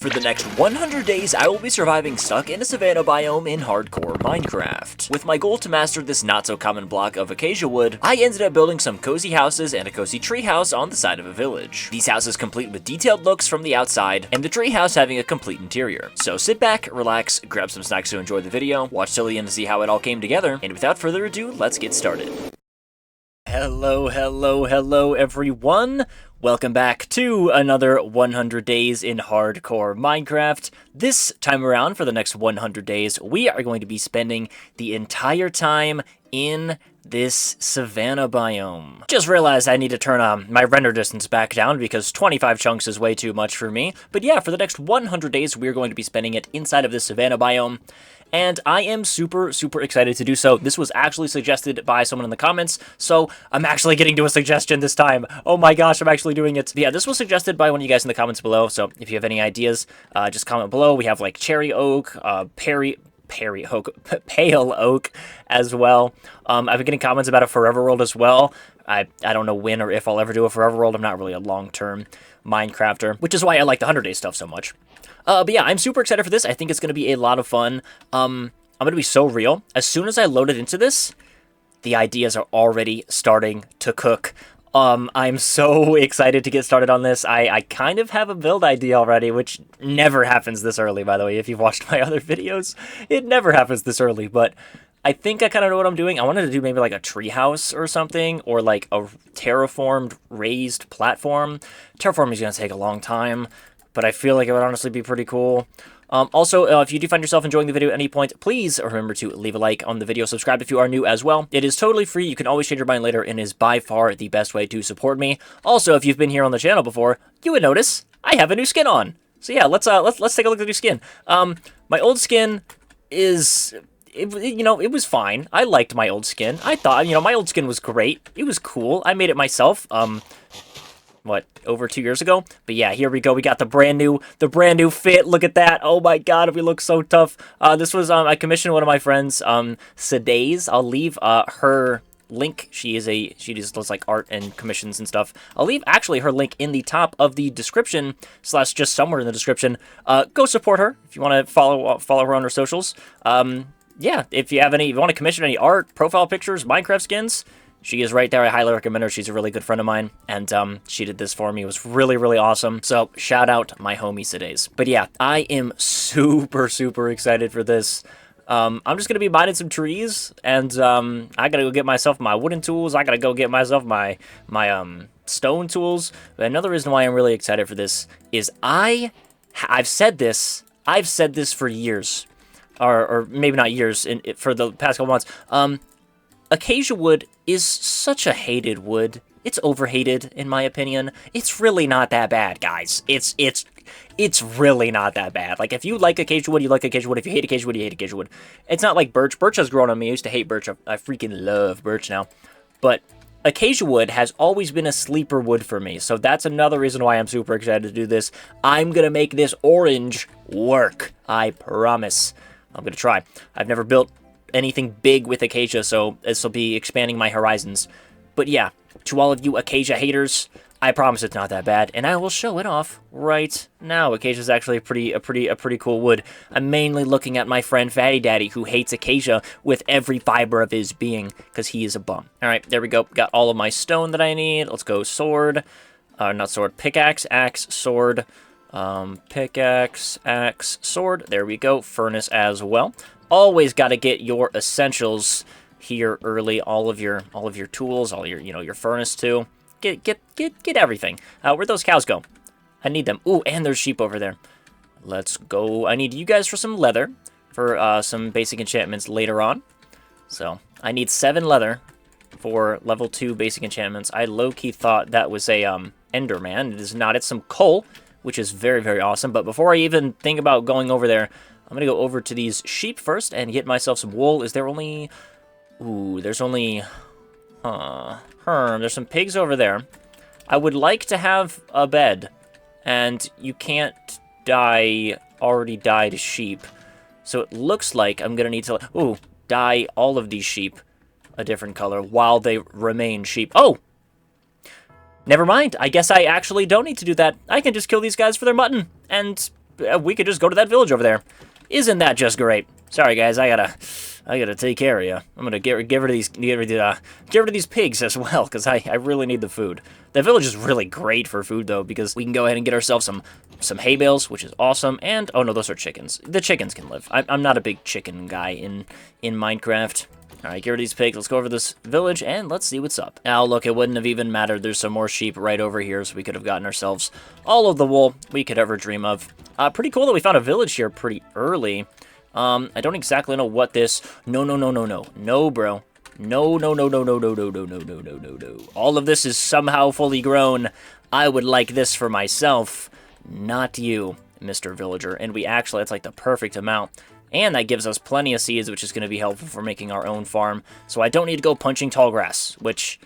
For the next 100 days, I will be surviving stuck in a savanna biome in hardcore Minecraft. With my goal to master this not-so-common block of acacia wood, I ended up building some cozy houses and a cozy treehouse on the side of a village. These houses complete with detailed looks from the outside, and the treehouse having a complete interior. So sit back, relax, grab some snacks to enjoy the video, watch till the end to see how it all came together, and without further ado, let's get started. Hello everyone! Welcome back to another 100 days in hardcore Minecraft. This time around, for the next 100 days, we are going to be spending the entire time in this savanna biome. Just realized I need to turn my render distance back down because 25 chunks is way too much for me. But yeah, for the next 100 days, we're going to be spending it inside of this savanna biome. And I am super excited to do so. This was actually suggested by someone in the comments, so I'm actually getting to a suggestion this time. Oh my gosh, I'm actually doing it. But yeah, this was suggested by one of you guys in the comments below, so if you have any ideas, just comment below. We have like cherry oak, pale oak as well. I've been getting comments about a forever world as well. I don't know when or if I'll ever do a forever world. I'm not really a long-term Minecrafter, which is why I like the 100 day stuff so much. But yeah, I'm super excited for this. I think it's going to be a lot of fun. I'm going to be so real. As soon as I loaded into this, the ideas are already starting to cook. I'm so excited to get started on this. I kind of have a build idea already, which never happens this early, by the way. If you've watched my other videos, it never happens this early, but I think I kind of know what I'm doing. I wanted to do maybe like a treehouse or something, or like a terraformed raised platform. Terraforming is going to take a long time, but I feel like it would honestly be pretty cool. Also, if you do find yourself enjoying the video at any point, please remember to leave a like on the video, subscribe if you are new as well. It is totally free, you can always change your mind later, and is by far the best way to support me. Also, if you've been here on the channel before, you would notice I have a new skin on. So yeah, let's take a look at the new skin. My old skin is... it was fine. I liked my old skin. I thought, my old skin was great. It was cool. I made it myself. What, over 2 years ago? But yeah, here we go. We got the brand new fit. Look at that. Oh my god, we look so tough. This was, I commissioned one of my friends, Sadays. I'll leave, her link. She just does like art and commissions and stuff. I'll leave actually her link in the top of the description / just somewhere in the description. Go support her if you want to follow her on her socials. Yeah, if you want to commission any art, profile pictures, Minecraft skins, she is right there. I highly recommend her. She's a really good friend of mine, and she did this for me. It was really awesome. So shout out my homie Sadays. But yeah, I am super excited for this. I'm just gonna be mining some trees, and I gotta go get myself my wooden tools. I gotta go get myself my stone tools. But another reason why I'm really excited for this is I've said this for years. Or maybe not years, for the past couple months. Acacia wood is such a hated wood. It's overhated, in my opinion. It's really not that bad, guys. It's really not that bad. Like, if you like acacia wood, you like acacia wood. If you hate acacia wood, you hate acacia wood. It's not like birch. Birch has grown on me. I used to hate birch. I freaking love birch now. But acacia wood has always been a sleeper wood for me. So that's another reason why I'm super excited to do this. I'm gonna make this orange work. I promise. I'm going to try. I've never built anything big with acacia, so this will be expanding my horizons. But yeah, to all of you acacia haters, I promise it's not that bad, and I will show it off right now. Acacia is actually a pretty cool wood. I'm mainly looking at my friend Fatty Daddy, who hates acacia with every fiber of his being, because he is a bum. All right, there we go. Got all of my stone that I need. Let's go sword. Not sword. Pickaxe, axe, sword. Pickaxe, axe, sword. There we go. Furnace as well. Always got to get your essentials here early. All of your tools, all your your furnace too. Get everything. Where'd those cows go? I need them. Ooh, and there's sheep over there. Let's go. I need you guys for some leather for some basic enchantments later on. So I need 7 leather for level 2 basic enchantments. I low-key thought that was a Enderman. It is not. It's some coal, which is very awesome. But before I even think about going over there, I'm going to go over to these sheep first and get myself some wool. Is there only... Ooh, there's only... There's some pigs over there. I would like to have a bed. And you can't dye already dyed sheep. So it looks like I'm going to need to... Ooh, dye all of these sheep a different color while they remain sheep. Oh! Never mind. I guess I actually don't need to do that. I can just kill these guys for their mutton. And we could just go to that village over there. Isn't that just great? Sorry, guys, I gotta take care of you. I'm gonna get rid of these pigs as well, because I really need the food. The village is really great for food, though, because we can go ahead and get ourselves some hay bales, which is awesome, and, oh no, those are chickens. The chickens can live. I'm not a big chicken guy in Minecraft. Alright, get rid of these pigs. Let's go over this village, and let's see what's up. Now, look, it wouldn't have even mattered. There's some more sheep right over here, so we could have gotten ourselves all of the wool we could ever dream of. Pretty cool that we found a village here pretty early. I don't exactly know what this... No, bro. No. All of this is somehow fully grown. I would like this for myself, not you, Mr. Villager. And we actually, that's like the perfect amount. And that gives us plenty of seeds, which is going to be helpful for making our own farm. So I don't need to go punching tall grass, which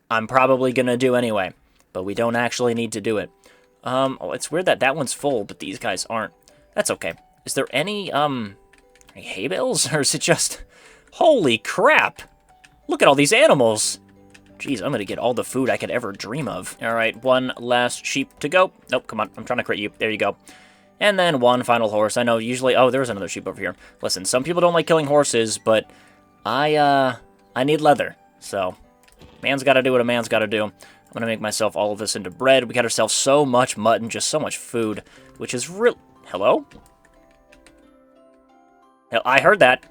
I'm probably going to do anyway. But we don't actually need to do it. Oh, it's weird that that one's full, but these guys aren't. That's okay. Is there any hay bales? Or is it just... Holy crap! Look at all these animals! Jeez, I'm gonna get all the food I could ever dream of. Alright, one last sheep to go. Nope, come on. I'm trying to crit you. There you go. And then one final horse. I know usually... Oh, there's another sheep over here. Listen, some people don't like killing horses, but I need leather. So, man's gotta do what a man's gotta do. I'm gonna make myself all of this into bread. We got ourselves so much mutton, just so much food, which is real... Hello? I heard that.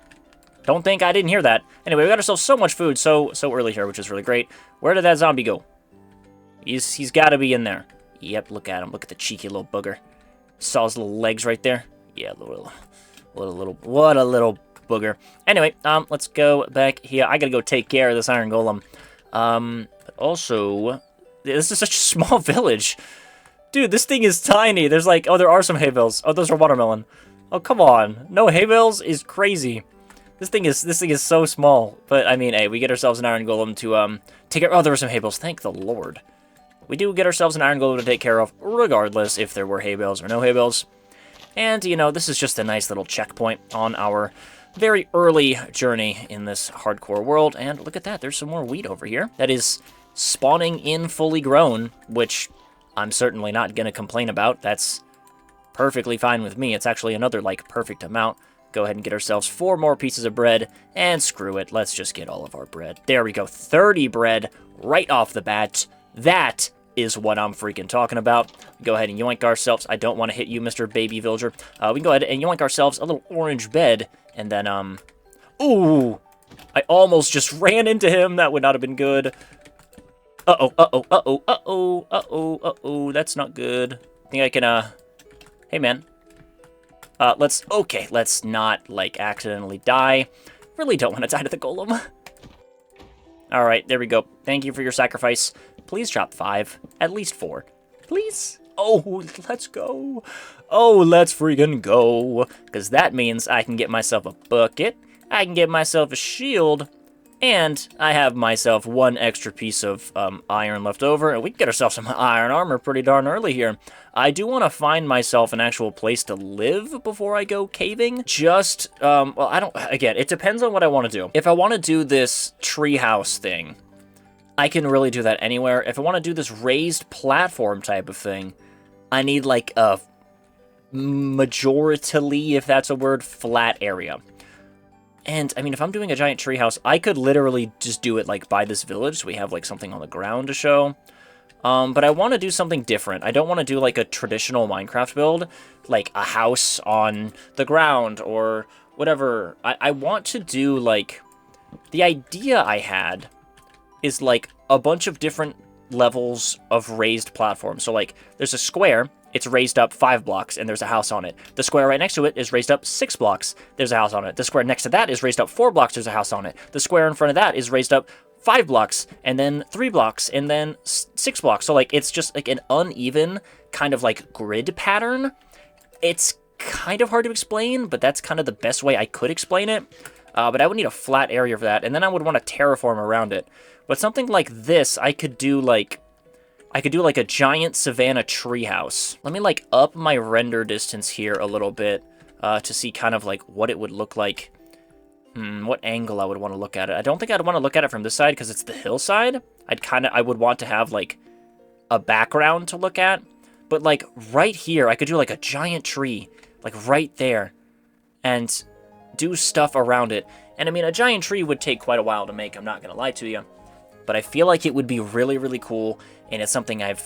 Don't think I didn't hear that. Anyway, we got ourselves so much food so early here, which is really great. Where did that zombie go? He's got to be in there. Yep, look at him. Look at the cheeky little booger. Saw his little legs right there. Yeah, what a little booger. Anyway, let's go back here. I gotta go take care of this iron golem. But also, this is such a small village. Dude, this thing is tiny. There's like, oh, there are some hay bales. Oh, those are watermelon. Oh, come on. No hay bales is crazy. This thing is so small. But, I mean, hey, we get ourselves an iron golem to, take care... Oh, there were some hay bales. Thank the Lord. We do get ourselves an iron golem to take care of, regardless if there were hay bales or no hay bales. And, you know, this is just a nice little checkpoint on our very early journey in this hardcore world. And look at that. There's some more wheat over here. That is spawning in fully grown, which I'm certainly not going to complain about. That's perfectly fine with me. It's actually another, like, perfect amount. Go ahead and get ourselves 4 more pieces of bread, and screw it. Let's just get all of our bread. There we go. 30 bread right off the bat. That is what I'm freaking talking about. Go ahead and yoink ourselves. I don't want to hit you, Mr. Baby Villager. We can go ahead and yoink ourselves a little orange bed, and then, Ooh! I almost just ran into him. That would not have been good. Uh-oh. That's not good. I think I can, Hey, man. Let's not, like, accidentally die. Really don't want to die to the golem. Alright, there we go. Thank you for your sacrifice. Please drop 5. At least 4. Please? Oh, let's go. Oh, let's freaking go. Because that means I can get myself a bucket, I can get myself a shield, and I have myself 1 extra piece of iron left over, and we can get ourselves some iron armor pretty darn early here. I do want to find myself an actual place to live before I go caving. Just, well, I don't, again, it depends on what I want to do. If I want to do this treehouse thing, I can really do that anywhere. If I want to do this raised platform type of thing, I need, like, a majoritely, if that's a word, flat area. And, I mean, if I'm doing a giant treehouse, I could literally just do it, like, by this village, so we have, like, something on the ground to show. But I want to do something different. I don't want to do, like, a traditional Minecraft build, like a house on the ground or whatever. I want to do, like, the idea I had is, like, a bunch of different levels of raised platforms. So, like, there's a square. It's raised up 5 blocks, and there's a house on it. The square right next to it is raised up 6 blocks. There's a house on it. The square next to that is raised up 4 blocks. There's a house on it. The square in front of that is raised up 5 blocks, and then 3 blocks, and then 6 blocks. So, like, it's just, like, an uneven kind of, like, grid pattern. It's kind of hard to explain, but that's kind of the best way I could explain it. But I would need a flat area for that, and then I would want to terraform around it. But something like this, I could do, like, a giant savanna treehouse. Let me, like, up my render distance here a little bit to see kind of, like, what it would look like. What angle I would want to look at it. I don't think I'd want to look at it from this side because it's the hillside. I would want to have, like, a background to look at. But, like, right here, I could do, like, a giant tree like right there, and do stuff around it. And I mean, a giant tree would take quite a while to make, I'm not gonna lie to you, but I feel like it would be really, really cool, and it's something I've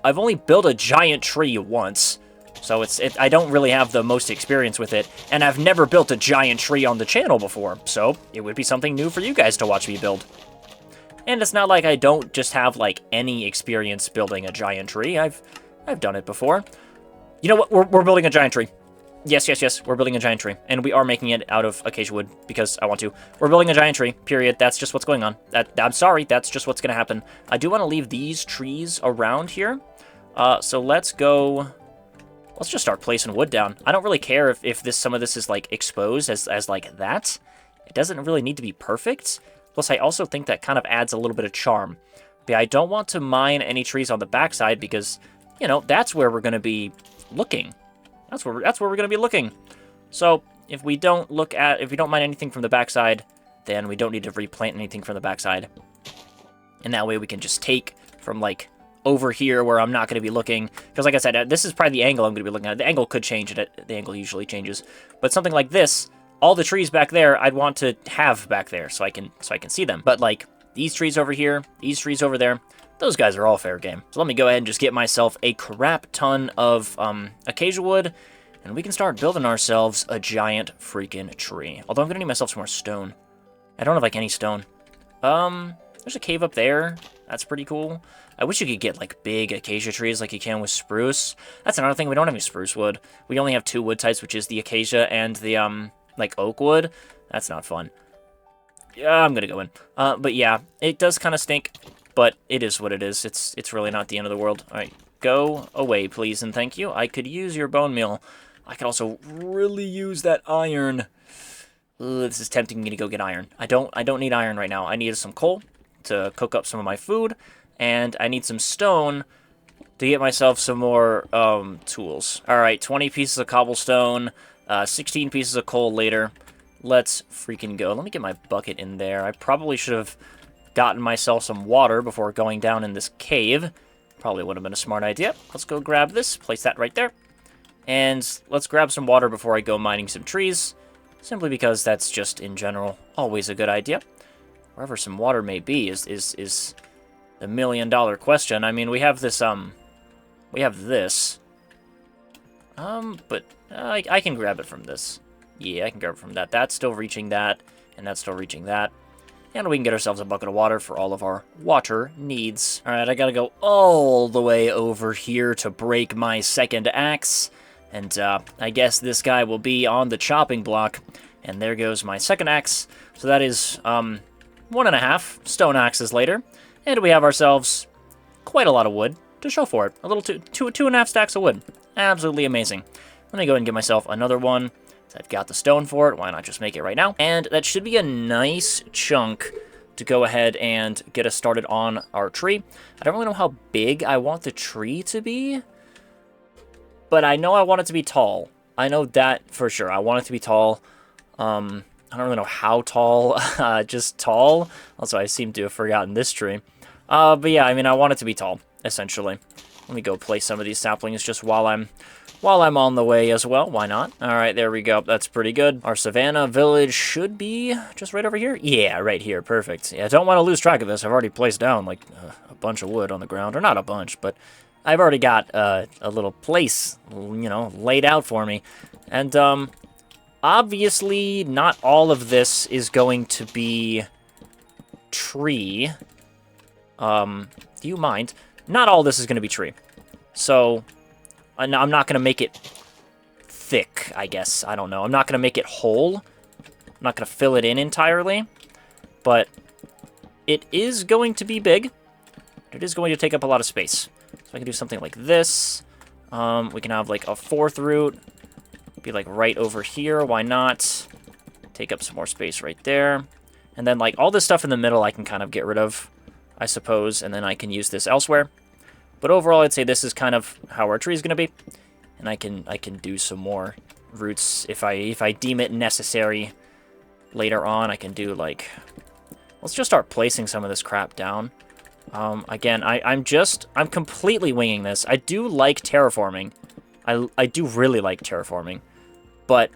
only built a giant tree once, so I don't really have the most experience with it, and I've never built a giant tree on the channel before, so it would be something new for you guys to watch me build. And it's not like I don't just have, like, any experience building a giant tree. I've done it before. You know what? We're building a giant tree. Yes, yes, yes. We're building a giant tree. And we are making it out of acacia wood because I want to. We're building a giant tree, period. That's just what's going on. I'm sorry. That's just what's going to happen. I do want to leave these trees around here. So let's go... Let's just start placing wood down. I don't really care if some of this is, like, exposed as like, that. It doesn't really need to be perfect. Plus, I also think that kind of adds a little bit of charm. But yeah, I don't want to mine any trees on the backside because, you know, that's where we're going to be looking. That's where we're going to be looking. So, if we don't mine anything from the backside, then we don't need to replant anything from the backside. And that way we can just take from, like, over here where I'm not going to be looking. Because, like I said, this is probably the angle I'm going to be looking at. The angle could change. The angle usually changes. But something like this, all the trees back there, I'd want to have back there so I can see them. But, like, these trees over here, these trees over there, those guys are all fair game. So let me go ahead and just get myself a crap ton of acacia wood, and we can start building ourselves a giant freaking tree. Although I'm going to need myself some more stone. I don't have, like, any stone. There's a cave up there. That's pretty cool. I wish you could get, like, big acacia trees like you can with spruce. That's another thing. We don't have any spruce wood. We only have 2 wood types, which is the acacia and the, like, oak wood. That's not fun. Yeah, I'm going to go in. But yeah, it does kind of stink, but it is what it is. It's really not the end of the world. All right, go away, please, and thank you. I could use your bone meal. I could also really use that iron. Ugh, this is tempting me to go get iron. I don't need iron right now. I need some coal to cook up some of my food, and I need some stone to get myself some more tools. All right, 20 pieces of cobblestone, 16 pieces of coal later. Let's freaking go. Let me get my bucket in there. I probably should have gotten myself some water before going down in this cave. Probably would have been a smart idea. Let's go grab this, place that right there. And let's grab some water before I go mining some trees. Simply because that's just, in general, always a good idea. Wherever some water may be is the $1,000,000 question. I mean, we have this, we have this. But I can grab it from this. Yeah, I can grab it from that. That's still reaching that, and that's still reaching that. And we can get ourselves a bucket of water for all of our water needs. Alright, I gotta go all the way over here to break my second axe. And I guess this guy will be on the chopping block. And there goes my second axe. So that is 1.5 stone axes later. And we have ourselves quite a lot of wood to show for it. A little 2.5 stacks of wood. Absolutely amazing. Let me go ahead and get myself another one. I've got the stone for it. Why not just make it right now? And that should be a nice chunk to go ahead and get us started on our tree. I don't really know how big I want the tree to be, but I know I want it to be tall. I know that for sure. I want it to be tall. I don't really know how tall, just tall. Also, I seem to have forgotten this tree. But yeah, I mean, I want it to be tall, essentially. Let me go place some of these saplings just while I'm on the way as well. Why not? All right, there we go. That's pretty good. Our Savannah village should be just right over here. Yeah, right here. Perfect. Yeah, I don't want to lose track of this. I've already placed down, like, a bunch of wood on the ground. Or not a bunch, but I've already got a little place, you know, laid out for me. And, obviously, not all of this is going to be tree. Do you mind? Not all this is going to be tree. So I'm not going to make it thick, I guess. I don't know. I'm not going to make it whole. I'm not going to fill it in entirely. But it is going to be big. It is going to take up a lot of space. So I can do something like this. We can have like a 4th root. Be like right over here. Why not? Take up some more space right there. And then like all this stuff in the middle I can kind of get rid of, I suppose. And then I can use this elsewhere. But overall, I'd say this is kind of how our tree is going to be, and I can do some more roots if I deem it necessary later on. I can do like, let's just start placing some of this crap down. Again, I'm completely winging this. I do like terraforming, I do really like terraforming, but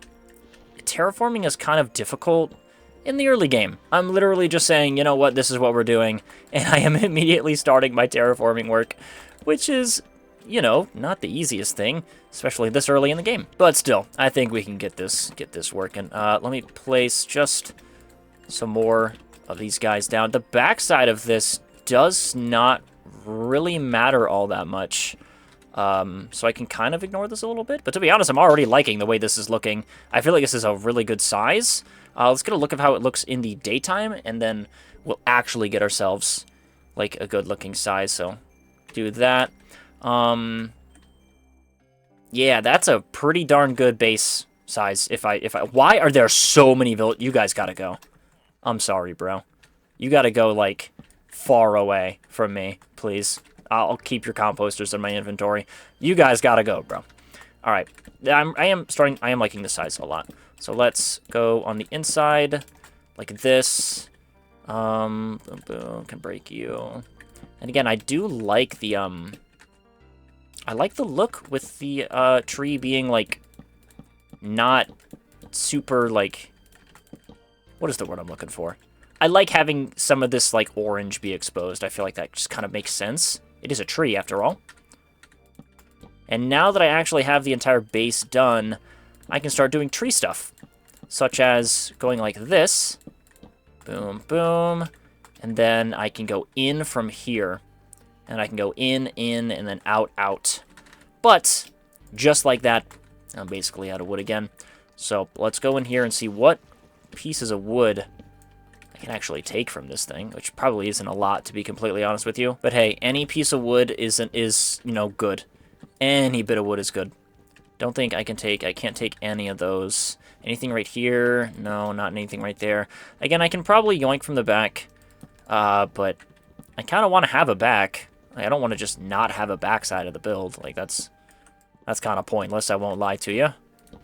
terraforming is kind of difficult in the early game. I'm literally just saying, you know what, this is what we're doing, and I am immediately starting my terraforming work, which is, you know, not the easiest thing, especially this early in the game. But still, I think we can get this working. Let me place just some more of these guys down. The backside of this does not really matter all that much. So I can kind of ignore this a little bit. But to be honest, I'm already liking the way this is looking. I feel like this is a really good size. Let's get a look at how it looks in the daytime, and then we'll actually get ourselves, like, a good-looking size. So, do that. Yeah, that's a pretty darn good base size. Why are there so many villagers? You guys gotta go. I'm sorry, bro. You gotta go, like, far away from me, please. I'll keep your composters in my inventory. You guys gotta go, bro. All right, I am liking the size a lot. So let's go on the inside, like this. Boom, boom, can break you. And again, I do like the I like the look with the tree being like not super like. What is the word I'm looking for? I like having some of this like orange be exposed. I feel like that just kind of makes sense. It is a tree, after all. And now that I actually have the entire base done, I can start doing tree stuff. Such as going like this. Boom, boom. And then I can go in from here. And I can go in, and then out, out. But, just like that, I'm basically out of wood again. So, let's go in here and see what pieces of wood I can actually take from this thing, which probably isn't a lot, to be completely honest with you. But hey, any piece of wood is you know, good. Any bit of wood is good. Don't think I can't take any of those. Anything right here? No, not anything right there. Again, I can probably yoink from the back, but I kind of want to have a back. I don't want to just not have a backside of the build. Like, that's kind of pointless, I won't lie to you. All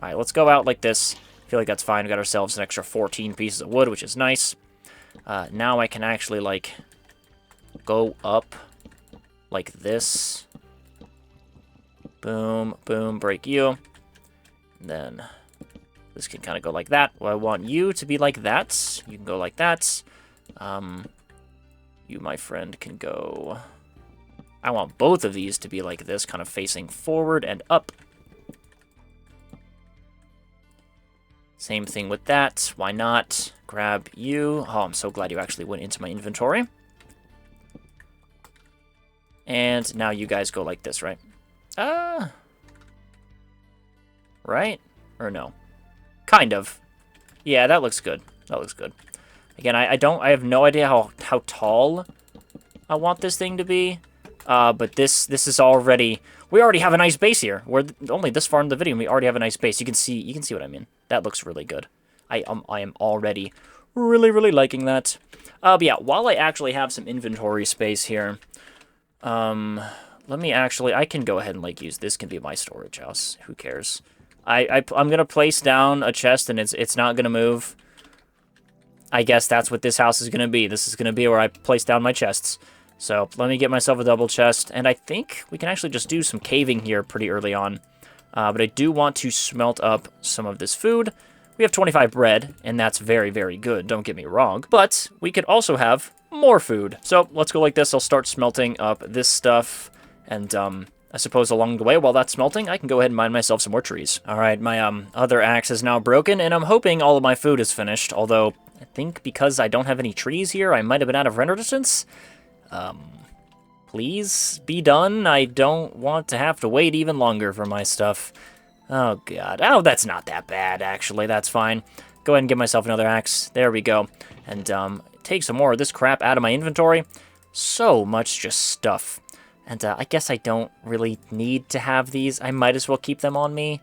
right, let's go out like this. I feel like that's fine. We got ourselves an extra 14 pieces of wood, which is nice. Now I can actually, like, go up like this. Boom, boom, break you. And then this can kind of go like that. Well, I want you to be like that. You can go like that. You, my friend, can go... I want both of these to be like this, kind of facing forward and up. Same thing with that. Why not? Grab you. Oh, I'm so glad you actually went into my inventory. And now you guys go like this, right? Right? Or no? Kind of. Yeah, that looks good. That looks good. Again, I have no idea how tall I want this thing to be. But this is already... We already have a nice base here. We're only this far in the video, and we already have a nice base. You can see what I mean. That looks really good. I am already really liking that. But yeah, while I actually have some inventory space here, let me actually... I can go ahead and, like, use... This can be my storage house. Who cares? I'm gonna place down a chest, and it's not gonna move. I guess that's what this house is gonna be. This is gonna be where I place down my chests. So, let me get myself a double chest, and I think we can actually just do some caving here pretty early on. But I do want to smelt up some of this food. We have 25 bread, and that's very good, don't get me wrong. But we could also have more food. So, let's go like this. I'll start smelting up this stuff, and I suppose along the way, while that's smelting, I can go ahead and mine myself some more trees. Alright, my other axe is now broken, and I'm hoping all of my food is finished, although I think because I don't have any trees here, I might have been out of render distance. Please be done. I don't want to have to wait even longer for my stuff. Oh, God. Oh, that's not that bad, actually. That's fine. Go ahead and get myself another axe. There we go. And, take some more of this crap out of my inventory. So much just stuff. And, I guess I don't really need to have these. I might as well keep them on me.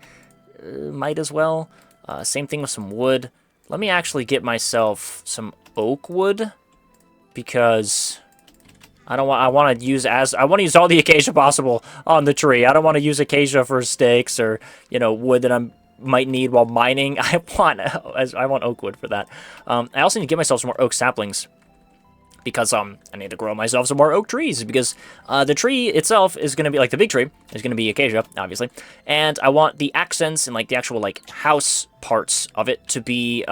Might as well. Same thing with some wood. Let me actually get myself some oak wood. Because... I want to use all the acacia possible on the tree. I don't want to use acacia for stakes or, you know, wood that I might need while mining. I want oak wood for that. I also need to get myself some more oak saplings. because I need to grow myself some more oak trees, because the tree itself is going to be, like, the big tree is going to be acacia, obviously, and I want the accents and, like, the actual, like, house parts of it to be,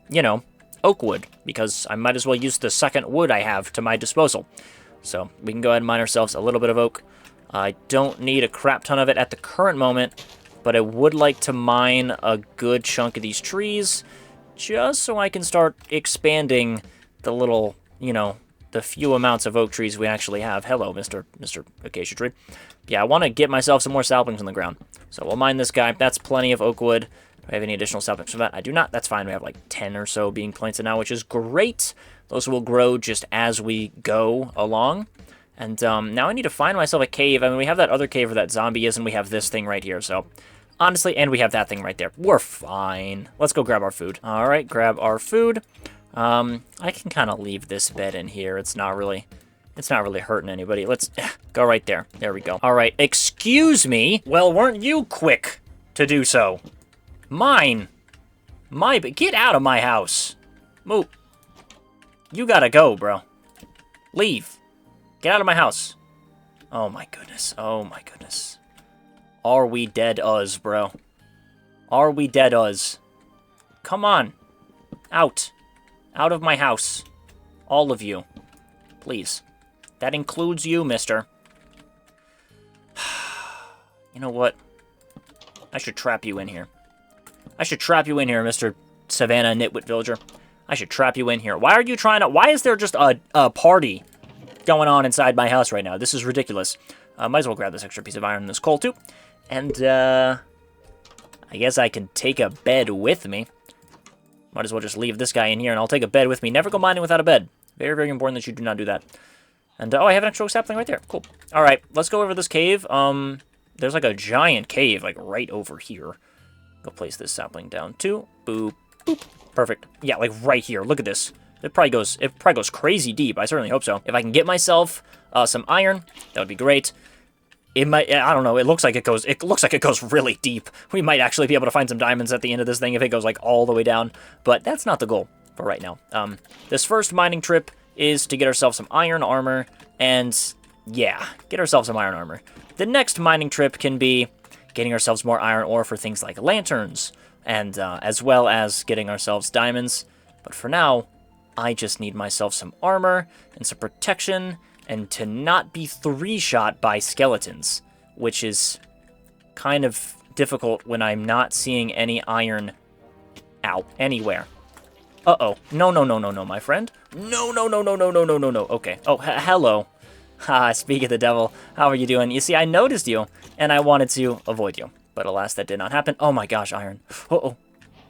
you know, oak wood, because I might as well use the second wood I have to my disposal. So we can go ahead and mine ourselves a little bit of oak. I don't need a crap ton of it at the current moment, but I would like to mine a good chunk of these trees, just so I can start expanding the little, you know, the few amounts of oak trees we actually have. Hello, Mr. Acacia Tree. Yeah, I want to get myself some more saplings on the ground. So we'll mine this guy. That's plenty of oak wood. Do I have any additional saplings for that? I do not. That's fine. We have like 10 or so being planted now, which is great. Those will grow just as we go along. And now I need to find myself a cave. I mean, we have that other cave where that zombie is, and we have this thing right here. So, honestly, and we have that thing right there. We're fine. Let's go grab our food. All right, grab our food. I can kind of leave this bed in here. It's not really hurting anybody. Let's go right there. There we go. All right, excuse me. Well, weren't you quick to do so? Mine. Get out of my house. Move. You gotta go, bro. Leave. Get out of my house. Oh my goodness. Oh my goodness. Are we dead us, bro? Are we dead us? Come on. Out. Out of my house. All of you. Please. That includes you, mister. You know what? I should trap you in here. I should trap you in here, Mr. Savannah Nitwit Villager. I should trap you in here. Why are you trying to... Why is there just a party going on inside my house right now? This is ridiculous. Might as well grab this extra piece of iron and this coal, too. And, I guess I can take a bed with me. Might as well just leave this guy in here, and I'll take a bed with me. Never go mining without a bed. Very, very important that you do not do that. And, oh, I have an extra sapling right there. Cool. All right, let's go over this cave. There's, like, a giant cave, like, right over here. Go place this sapling down, too. Boop, boop. Perfect. Yeah, like, right here. Look at this. It probably goes crazy deep. I certainly hope so. If I can get myself some iron, that would be great. It might, I don't know, it looks like it goes really deep. We might actually be able to find some diamonds at the end of this thing if it goes, like, all the way down. But that's not the goal for right now. This first mining trip is to get ourselves some iron armor, and, yeah, get ourselves some iron armor. The next mining trip can be getting ourselves more iron ore for things like lanterns, and as well as getting ourselves diamonds. But for now, I just need myself some armor and some protection, and to not be 3-shot by skeletons, which is kind of difficult when I'm not seeing any iron out anywhere. Uh-oh. No, no, no, no, no, my friend. No, no, no, no, no, no, no, no, no. Okay. Oh, hello. Ha, speak of the devil. How are you doing? You see, I noticed you, and I wanted to avoid you. But alas, that did not happen. Oh my gosh, iron. Uh-oh.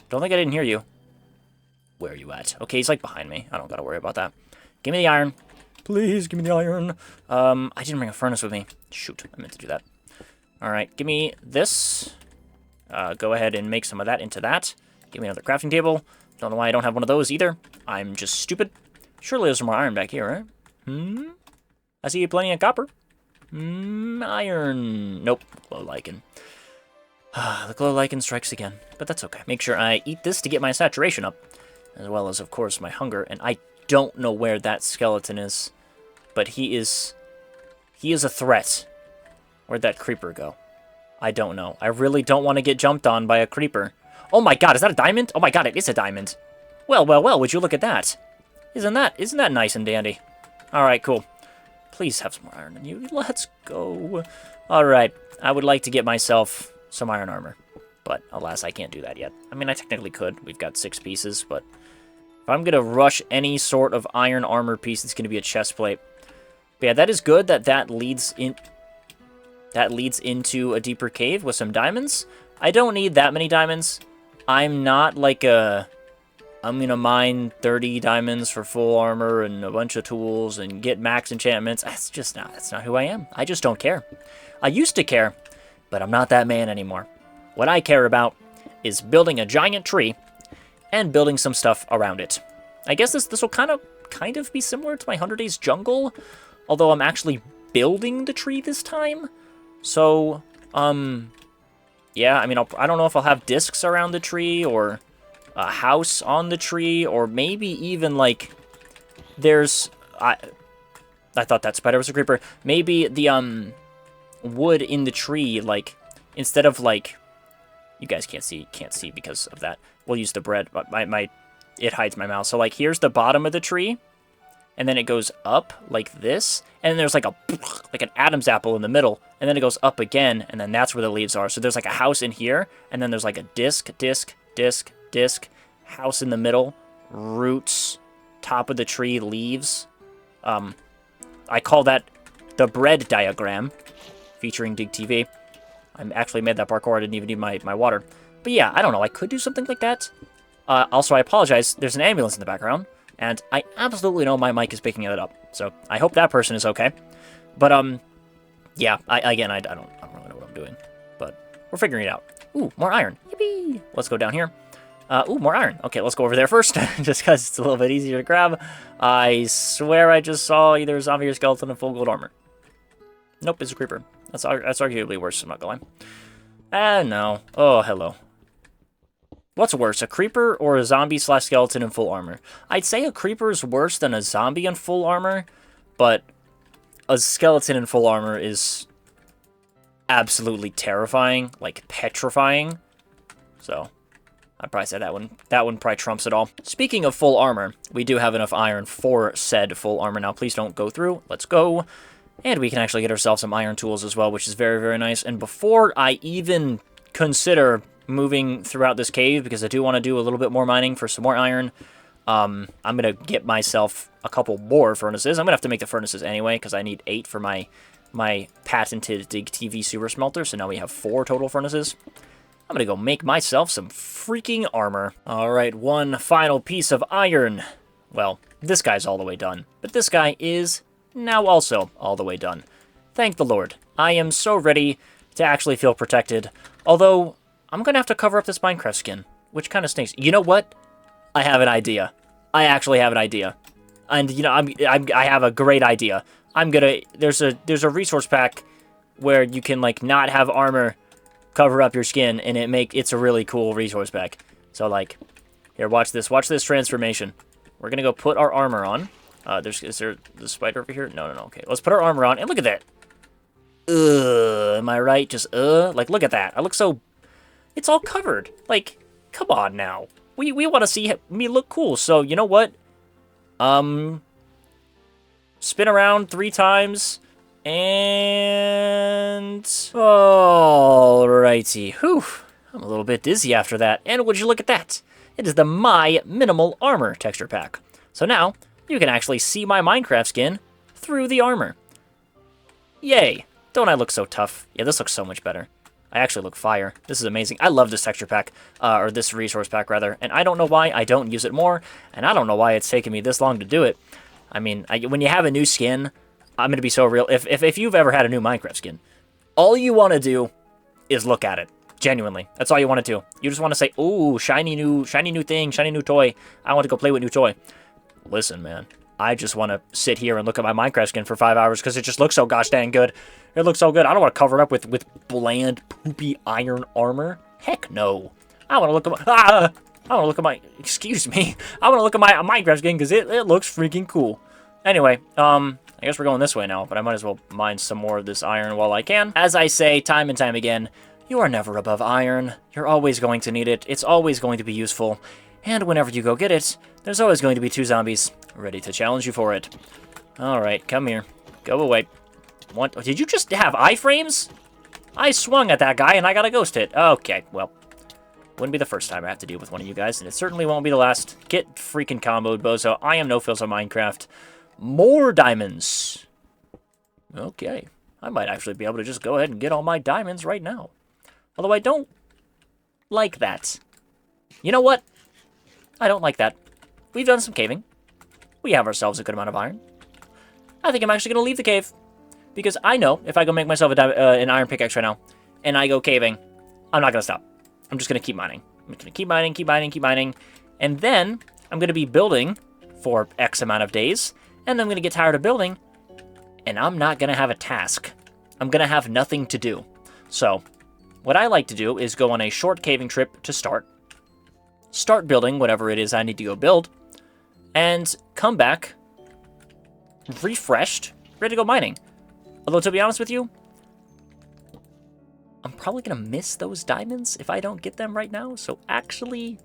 Don't think I didn't hear you. Where are you at? Okay, he's like behind me. I don't gotta worry about that. Give me the iron. Please, give me the iron. I didn't bring a furnace with me. Shoot, I meant to do that. Alright, give me this. Go ahead and make some of that into that. Give me another crafting table. Don't know why I don't have one of those either. I'm just stupid. Surely there's some more iron back here, right? I see plenty of copper. Iron. Nope. Glow lichen. The glow lichen strikes again, but that's okay. Make sure I eat this to get my saturation up, as well as, of course, my hunger. And I don't know where that skeleton is, but he is a threat. Where'd that creeper go? I don't know. I really don't want to get jumped on by a creeper. Oh my god, is that a diamond? Oh my god, it is a diamond. Well, well, well, would you look at that? Isn't that nice and dandy? Alright, cool. Please have some more iron in you. Let's go. Alright, I would like to get myself some iron armor, but alas, I can't do that yet. I mean, I technically could. We've got 6 pieces, but if I'm gonna rush any sort of iron armor piece, it's gonna be a chest plate. But yeah, that is good that leads into a deeper cave with some diamonds. I don't need that many diamonds. I'm not like I'm gonna mine 30 diamonds for full armor and a bunch of tools and get max enchantments. That's not who I am. I just don't care. I used to care, but I'm not that man anymore. What I care about is building a giant tree and building some stuff around it. I guess this will kind of be similar to my 100 Days Jungle, although I'm actually building the tree this time. So, yeah, I mean, I don't know if I'll have discs around the tree or a house on the tree, or maybe even, like, there's I thought that spider was a creeper. Maybe the wood in the tree, like, instead of like, you guys can't see because of that. We'll use the bread, but it hides my mouse. So like, here's the bottom of the tree, and then it goes up like this, and then there's like an Adam's apple in the middle, and then it goes up again, and then that's where the leaves are. So there's like a house in here, and then there's like a disc, house in the middle, roots, top of the tree, leaves. I call that the bread diagram, featuring Dig TV. I actually made that parkour. I didn't even need my water. But yeah, I don't know. I could do something like that. Also, I apologize. There's an ambulance in the background, and I absolutely know my mic is picking it up. So I hope that person is okay. But yeah. I don't really know what I'm doing, but we're figuring it out. Ooh, more iron. Yippee! Let's go down here. Ooh, more iron. Okay, let's go over there first, just because it's a little bit easier to grab. I swear I just saw either a zombie or skeleton in full gold armor. Nope, it's a creeper. That's arguably worse, I'm not gonna lie. No. Oh, hello. What's worse, a creeper or a zombie/skeleton in full armor? I'd say a creeper is worse than a zombie in full armor, but a skeleton in full armor is absolutely terrifying, like petrifying. So I'd probably say that one probably trumps it all. Speaking of full armor, we do have enough iron for said full armor now. Please don't go through. Let's go. And we can actually get ourselves some iron tools as well, which is very, very nice. And before I even consider moving throughout this cave, because I do want to do a little bit more mining for some more iron, I'm going to get myself a couple more furnaces. I'm going to have to make the furnaces anyway, because I need 8 for my patented Dig TV super smelter. So now we have 4 total furnaces. I'm going to go make myself some freaking armor. All right, one final piece of iron. Well, this guy's all the way done, but this guy is now also all the way done. Thank the Lord. I am so ready to actually feel protected. Although, I'm going to have to cover up this Minecraft skin, which kind of stinks. You know what? I have an idea. I actually have an idea. And, you know, I have a great idea. There's a resource pack where you can, like, not have armor cover up your skin, and it's a really cool resource pack. So, like, here, watch this transformation. We're going to go put our armor on. Is there the spider over here? No. Okay, let's put our armor on, and look at that. Am I right? Just, like, look at that. I look so... It's all covered. Like, come on now. We want to see me look cool, so you know what? Spin around 3 times, and... Alrighty. Whew. I'm a little bit dizzy after that. And would you look at that? It is the My Minimal Armor texture pack. So now, you can actually see my Minecraft skin through the armor. Yay. Don't I look so tough? Yeah, this looks so much better. I actually look fire. This is amazing. I love this texture pack, or this resource pack, rather. And I don't know why I don't use it more, and I don't know why it's taken me this long to do it. I mean, when you have a new skin, I'm going to be so real. If you've ever had a new Minecraft skin, all you want to do is look at it. Genuinely. That's all you want to do. You just want to say, ooh, shiny new thing, shiny new toy. I want to go play with new toy. Listen, man. I just want to sit here and look at my Minecraft skin for 5 hours because it just looks so gosh dang good. It looks so good. I don't want to cover it up with bland, poopy iron armor. Heck no. I want to look at my... I want to look at my... Excuse me. I want to look at my Minecraft skin because it looks freaking cool. Anyway, I guess we're going this way now, but I might as well mine some more of this iron while I can. As I say time and time again, you are never above iron. You're always going to need it. It's always going to be useful. And whenever you go get it, there's always going to be 2 zombies ready to challenge you for it. Alright, come here. Go away. What? Did you just have iframes? I swung at that guy and I got a ghost hit. Okay, well. Wouldn't be the first time I have to deal with one of you guys, and it certainly won't be the last. Get freaking comboed, bozo. I am no feels on Minecraft. More diamonds. Okay. I might actually be able to just go ahead and get all my diamonds right now. Although I don't like that. You know what? I don't like that. We've done some caving. We have ourselves a good amount of iron. I think I'm actually going to leave the cave. Because I know if I go make myself an iron pickaxe right now, and I go caving, I'm not going to stop. I'm just going to keep mining. I'm just going to keep mining, keep mining, keep mining. And then I'm going to be building for X amount of days. And I'm going to get tired of building. And I'm not going to have a task. I'm going to have nothing to do. So what I like to do is go on a short caving trip to start building whatever it is I need to go build. And come back refreshed, ready to go mining. Although, to be honest with you, I'm probably going to miss those diamonds if I don't get them right now. So actually,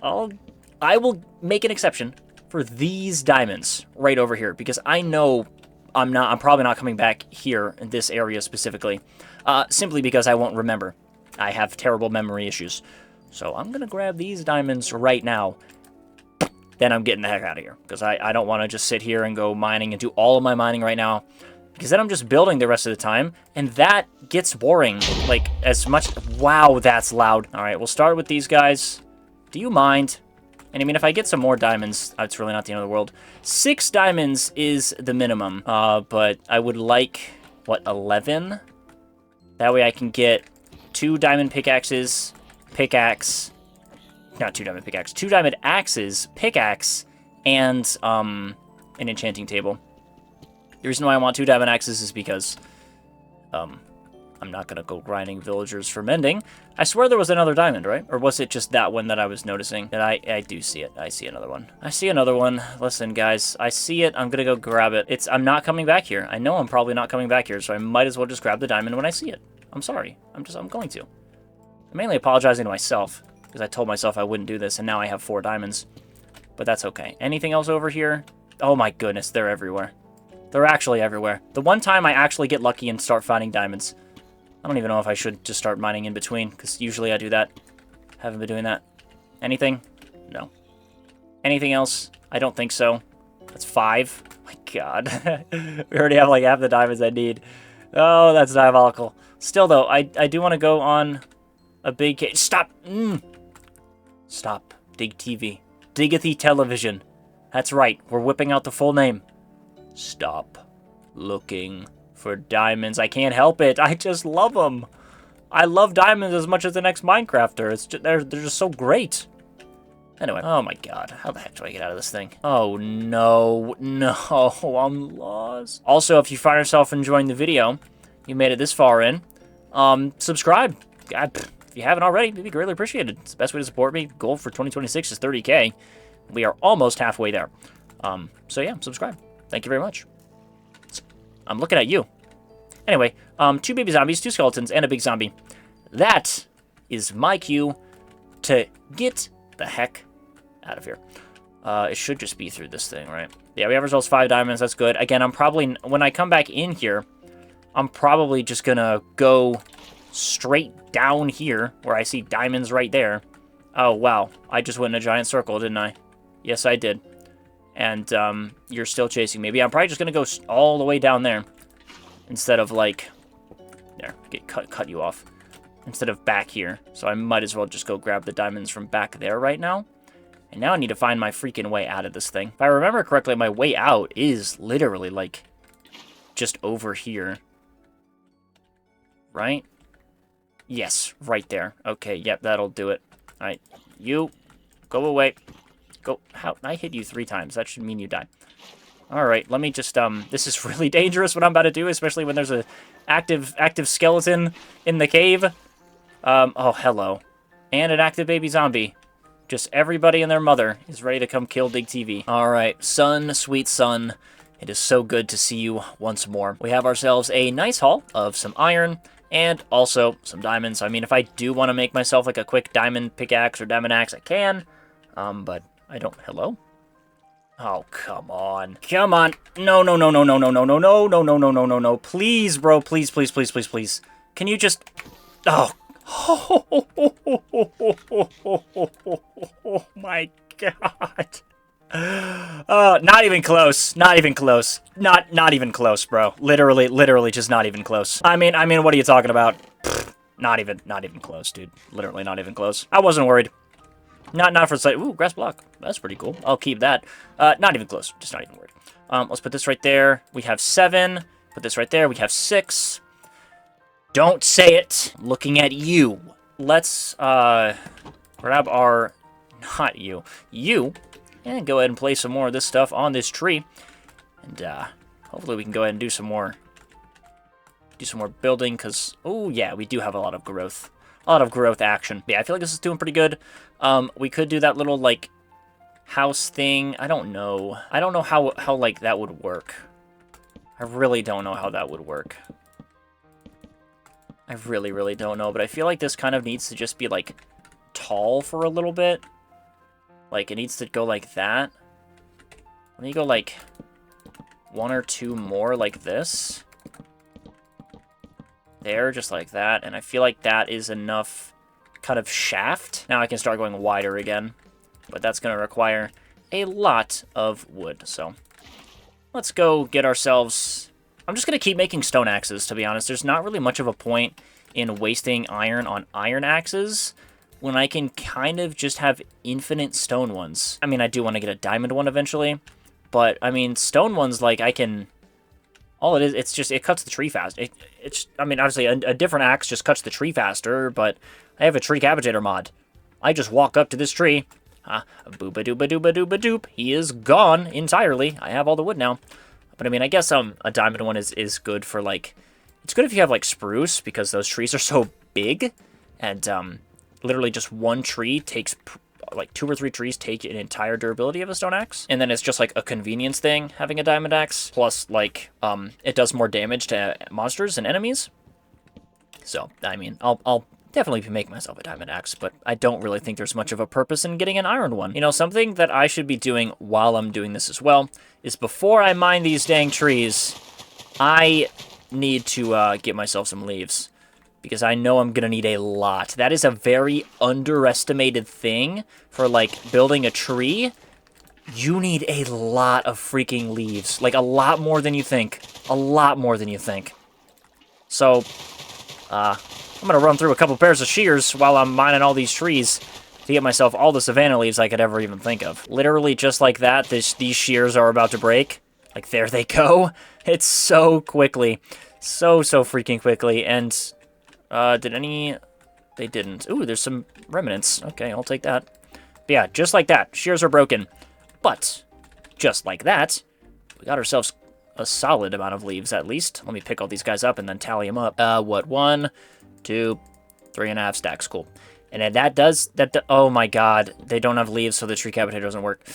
I will make an exception for these diamonds right over here, because I know I'm probably not coming back here in this area specifically, simply because I won't remember. I have terrible memory issues. So I'm going to grab these diamonds right now. Then I'm getting the heck out of here, because I don't want to just sit here and go mining and do all of my mining right now, because then I'm just building the rest of the time, and that gets boring, like, as much. Wow, that's loud. All right, we'll start with these guys. Do you mind? And I mean, if I get some more diamonds, it's really not the end of the world. 6 diamonds is the minimum, but I would like, what, 11? That way I can get 2 diamond pickaxes, not 2 diamond pickaxes, 2 diamond axes, pickaxe, and an enchanting table. The reason why I want 2 diamond axes is because I'm not going to go grinding villagers for mending. I swear there was another diamond, right? Or was it just that one that I was noticing? That I do see it. I see another one. I see another one. Listen, guys, I see it. I'm going to go grab it. I'm not coming back here. I know I'm probably not coming back here, so I might as well just grab the diamond when I see it. I'm sorry. I'm going to. I'm mainly apologizing to myself, because I told myself I wouldn't do this, and now I have 4 diamonds. But that's okay. Anything else over here? Oh my goodness, they're everywhere. They're actually everywhere. The one time I actually get lucky and start finding diamonds. I don't even know if I should just start mining in between, because usually I do that. Haven't been doing that. Anything? No. Anything else? I don't think so. That's 5. My god. We already have like half the diamonds I need. Oh, that's diabolical. Still, though, I do want to go on a big... Stop! Stop. Dig TV. Diggity Television. That's right. We're whipping out the full name. Stop looking for diamonds. I can't help it. I just love them. I love diamonds as much as the next Minecrafter. It's just, they're just so great. Anyway, oh my god. How the heck do I get out of this thing? Oh no. No, I'm lost. Also, if you find yourself enjoying the video, you made it this far in, subscribe. If you haven't already, it'd be greatly appreciated. It's the best way to support me. Goal for 2026 is 30K. We are almost halfway there. So yeah, subscribe. Thank you very much. I'm looking at you. Anyway, 2 baby zombies, 2 skeletons, and a big zombie. That is my cue to get the heck out of here. It should just be through this thing, right? Yeah, we have ourselves 5 diamonds. That's good. Again, I'm probably... When I come back in here, I'm probably just gonna go straight down here, where I see diamonds right there. Oh, wow. I just went in a giant circle, didn't I? Yes, I did. And you're still chasing me. But yeah, I'm probably just going to go all the way down there. Instead of, like... There, cut you off. Instead of back here. So I might as well just go grab the diamonds from back there right now. And now I need to find my freaking way out of this thing. If I remember correctly, my way out is literally, like, just over here. Right? Yes, right there. Okay, yep, that'll do it. Alright, you, go away. Go. How? I hit you 3 times. That should mean you die. Alright, let me just, this is really dangerous what I'm about to do, especially when there's a active skeleton in the cave. Oh, hello. And an active baby zombie. Just everybody and their mother is ready to come kill Dig TV. Alright, son, sweet son. It is so good to see you once more. We have ourselves a nice haul of some iron and also some diamonds. I mean, if I do want to make myself like a quick diamond pickaxe or diamond axe, I can. But I don't... Hello? Oh, come on. Come on. No, no, no, no, no, no, no, no, no, no, no, no, no, no, no. Please, bro. Please, please, please, please, please. Can you just... Oh. Oh, my God. Not even close. Not even close. Not even close, bro. Literally just not even close. I mean, what are you talking about? Not even close, dude. Literally not even close. I wasn't worried. Not for sight. Ooh, grass block. That's pretty cool. I'll keep that. Not even close. Just not even worried. Let's put this right there. We have 7. Put this right there. We have 6. Don't say it. I'm looking at you. Let's grab our... Not you. You. And go ahead and place some more of this stuff on this tree. And hopefully we can go ahead and do some more building, because, oh yeah, we do have a lot of growth. A lot of growth action. Yeah, I feel like this is doing pretty good. We could do that little, like, house thing. I don't know. I don't know how like, that would work. I really don't know how that would work. I really, really don't know. But I feel like this kind of needs to just be, like, tall for a little bit. Like, it needs to go like that. Let me go, like, 1 or 2 more like this. There, just like that. And I feel like that is enough kind of shaft. Now I can start going wider again. But that's going to require a lot of wood. So let's go get ourselves... I'm just going to keep making stone axes, to be honest. There's not really much of a point in wasting iron on iron axes when I can kind of just have infinite stone ones. I mean, I do want to get a diamond one eventually. But, I mean, stone ones, like, I can... All it is, it's just, it cuts the tree fast. It's, I mean, obviously, a different axe just cuts the tree faster, but I have a tree capitator mod. I just walk up to this tree. Booba-dooba-dooba-dooba-doop. He is gone entirely. I have all the wood now. But, I mean, I guess a diamond one is good for, like... It's good if you have, like, spruce, because those trees are so big. And, literally just one tree takes... Like, 2 or 3 trees take an entire durability of a stone axe. And then it's just, like, a convenience thing, having a diamond axe. Plus, like, it does more damage to monsters and enemies. So, I mean, I'll definitely make myself a diamond axe, but I don't really think there's much of a purpose in getting an iron one. You know, something that I should be doing while I'm doing this as well is before I mine these dang trees, I need to get myself some leaves. Because I know I'm going to need a lot. That is a very underestimated thing for, like, building a tree. You need a lot of freaking leaves. Like, a lot more than you think. A lot more than you think. So, I'm going to run through a couple pairs of shears while I'm mining all these trees to get myself all the savanna leaves I could ever even think of. Literally, just like that, these shears are about to break. Like, there they go. It's so quickly. So freaking quickly. And... did any... They didn't. Ooh, there's some remnants. Okay, I'll take that. But yeah, just like that. Shears are broken. But, just like that, we got ourselves a solid amount of leaves, at least. Let me pick all these guys up and then tally them up. What? 1, 2, 3.5 stacks. Cool. And then that does... oh my god. They don't have leaves, so the tree capitator doesn't work.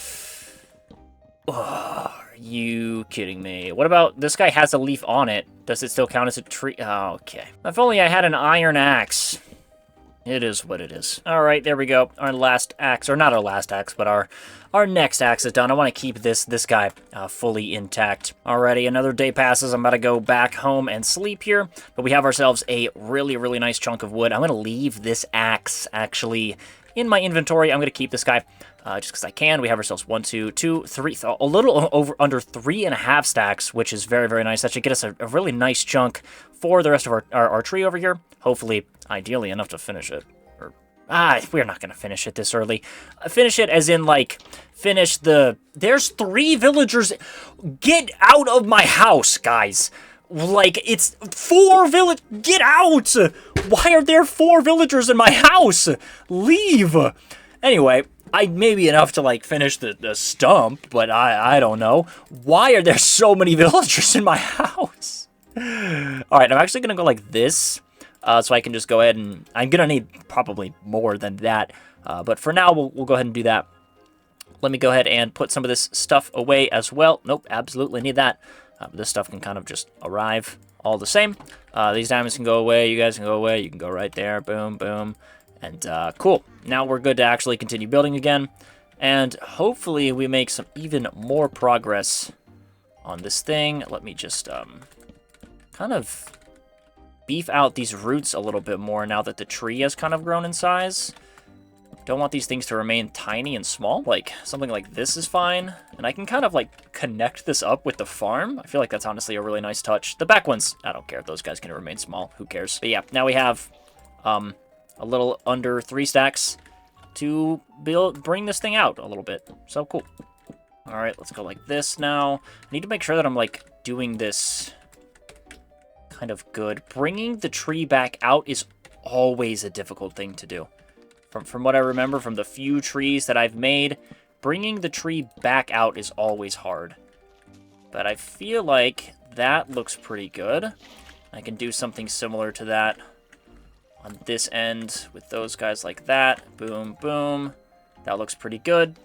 Oh, are you kidding me? What about... This guy has a leaf on it. Does it still count as a tree? Oh, okay. If only I had an iron axe. It is what it is. All right, there we go. Our last axe, or not our last axe, but our next axe is done. I want to keep this guy fully intact. Alrighty, another day passes. I'm about to go back home and sleep here, but we have ourselves a really, really nice chunk of wood. I'm going to leave this axe, actually, in my inventory. I'm going to keep this guy just because I can. We have ourselves 1, 2, 3, a little over under 3.5 stacks, which is very, very nice. That should get us a really nice chunk for the rest of our tree over here. Hopefully, ideally enough to finish it. Or we're not going to finish it this early. Finish it as in, like, finish the... There's 3 villagers. Get out of my house, guys. Like, it's 4 village... Get out! Why are there 4 villagers in my house? Leave! Anyway, I maybe enough to, like, finish the stump, but I don't know. Why are there so many villagers in my house? Alright, I'm actually going to go like this, so I can just go ahead and... I'm going to need probably more than that, but for now, we'll go ahead and do that. Let me go ahead and put some of this stuff away as well. Nope, absolutely need that. This stuff can kind of just arrive all the same. These diamonds can go away. You guys can go away. You can go right there. Boom, boom. And cool. Now we're good to actually continue building again. And hopefully we make some even more progress on this thing. Let me just kind of beef out these roots a little bit more now that the tree has kind of grown in size. Don't want these things to remain tiny and small. Like, something like this is fine. And I can kind of, like, connect this up with the farm. I feel like that's honestly a really nice touch. The back ones, I don't care if those guys can remain small. Who cares? But yeah, now we have a little under 3 stacks to bring this thing out a little bit. So cool. All right, let's go like this now. I need to make sure that I'm, like, doing this kind of good. Bringing the tree back out is always a difficult thing to do. From what I remember from the few trees that I've made, bringing the tree back out is always hard. But I feel like that looks pretty good. I can do something similar to that on this end with those guys like that. Boom, boom. That looks pretty good.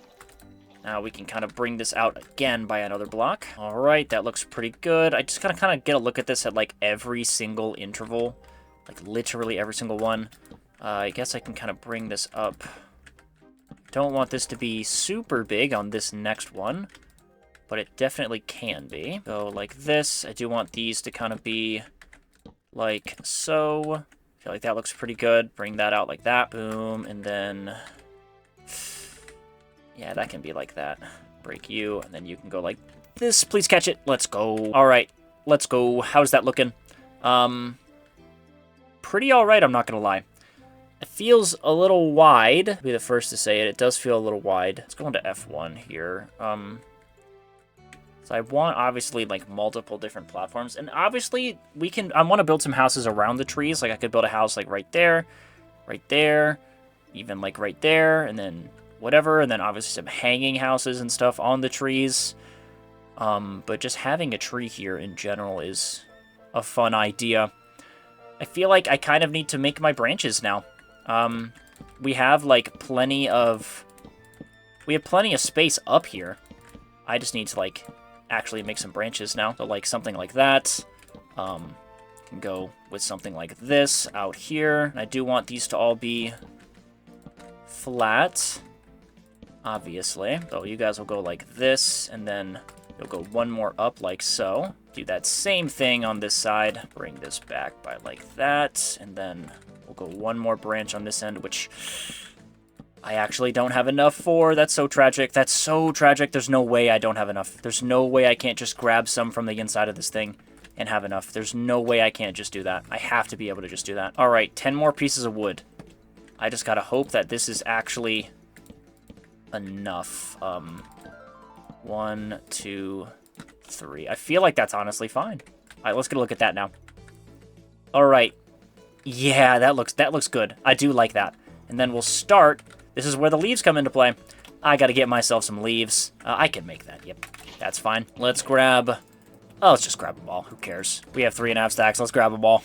Now we can kind of bring this out again by another block. All right, that looks pretty good. I just gotta kind of get a look at this at like every single interval, like literally every single one. I guess I can kind of bring this up. Don't want this to be super big on this next one, but it definitely can be. So like this, I do want these to kind of be like so. I feel like that looks pretty good. Bring that out like that. Boom, and then... yeah, that can be like that. Break you, and then you can go like this. Please catch it. Let's go. All right, let's go. How's that looking? Pretty all right, I'm not going to lie. It feels a little wide. I'll be the first to say it. It does feel a little wide. Let's go into F1 here. So I want, obviously, like, multiple different platforms. And obviously, I want to build some houses around the trees. Like, I could build a house, like, right there, even, like, right there, and then whatever. And then, obviously, some hanging houses and stuff on the trees. But just having a tree here in general is a fun idea. I feel like I kind of need to make my branches now. We have, like, plenty of space up here. I just need to, like... actually make some branches now. So like something like that. Can go with something like this out here. I do want these to all be flat, obviously. So you guys will go like this, and then you'll go one more up like so. Do that same thing on this side. Bring this back by like that, and then we'll go one more branch on this end, which... I actually don't have enough for. That's so tragic. That's so tragic. There's no way I don't have enough. There's no way I can't just grab some from the inside of this thing and have enough. There's no way I can't just do that. I have to be able to just do that. All right, 10 more pieces of wood. I just gotta hope that this is actually enough. 1, 2, 3. I feel like that's honestly fine. All right, let's get a look at that now. All right. Yeah, that looks good. I do like that. And then we'll start... This is where the leaves come into play. I gotta get myself some leaves. I can make that. Yep, that's fine. Let's grab... Oh, let's just grab them all. Who cares? We have 3.5 stacks. Let's grab them all.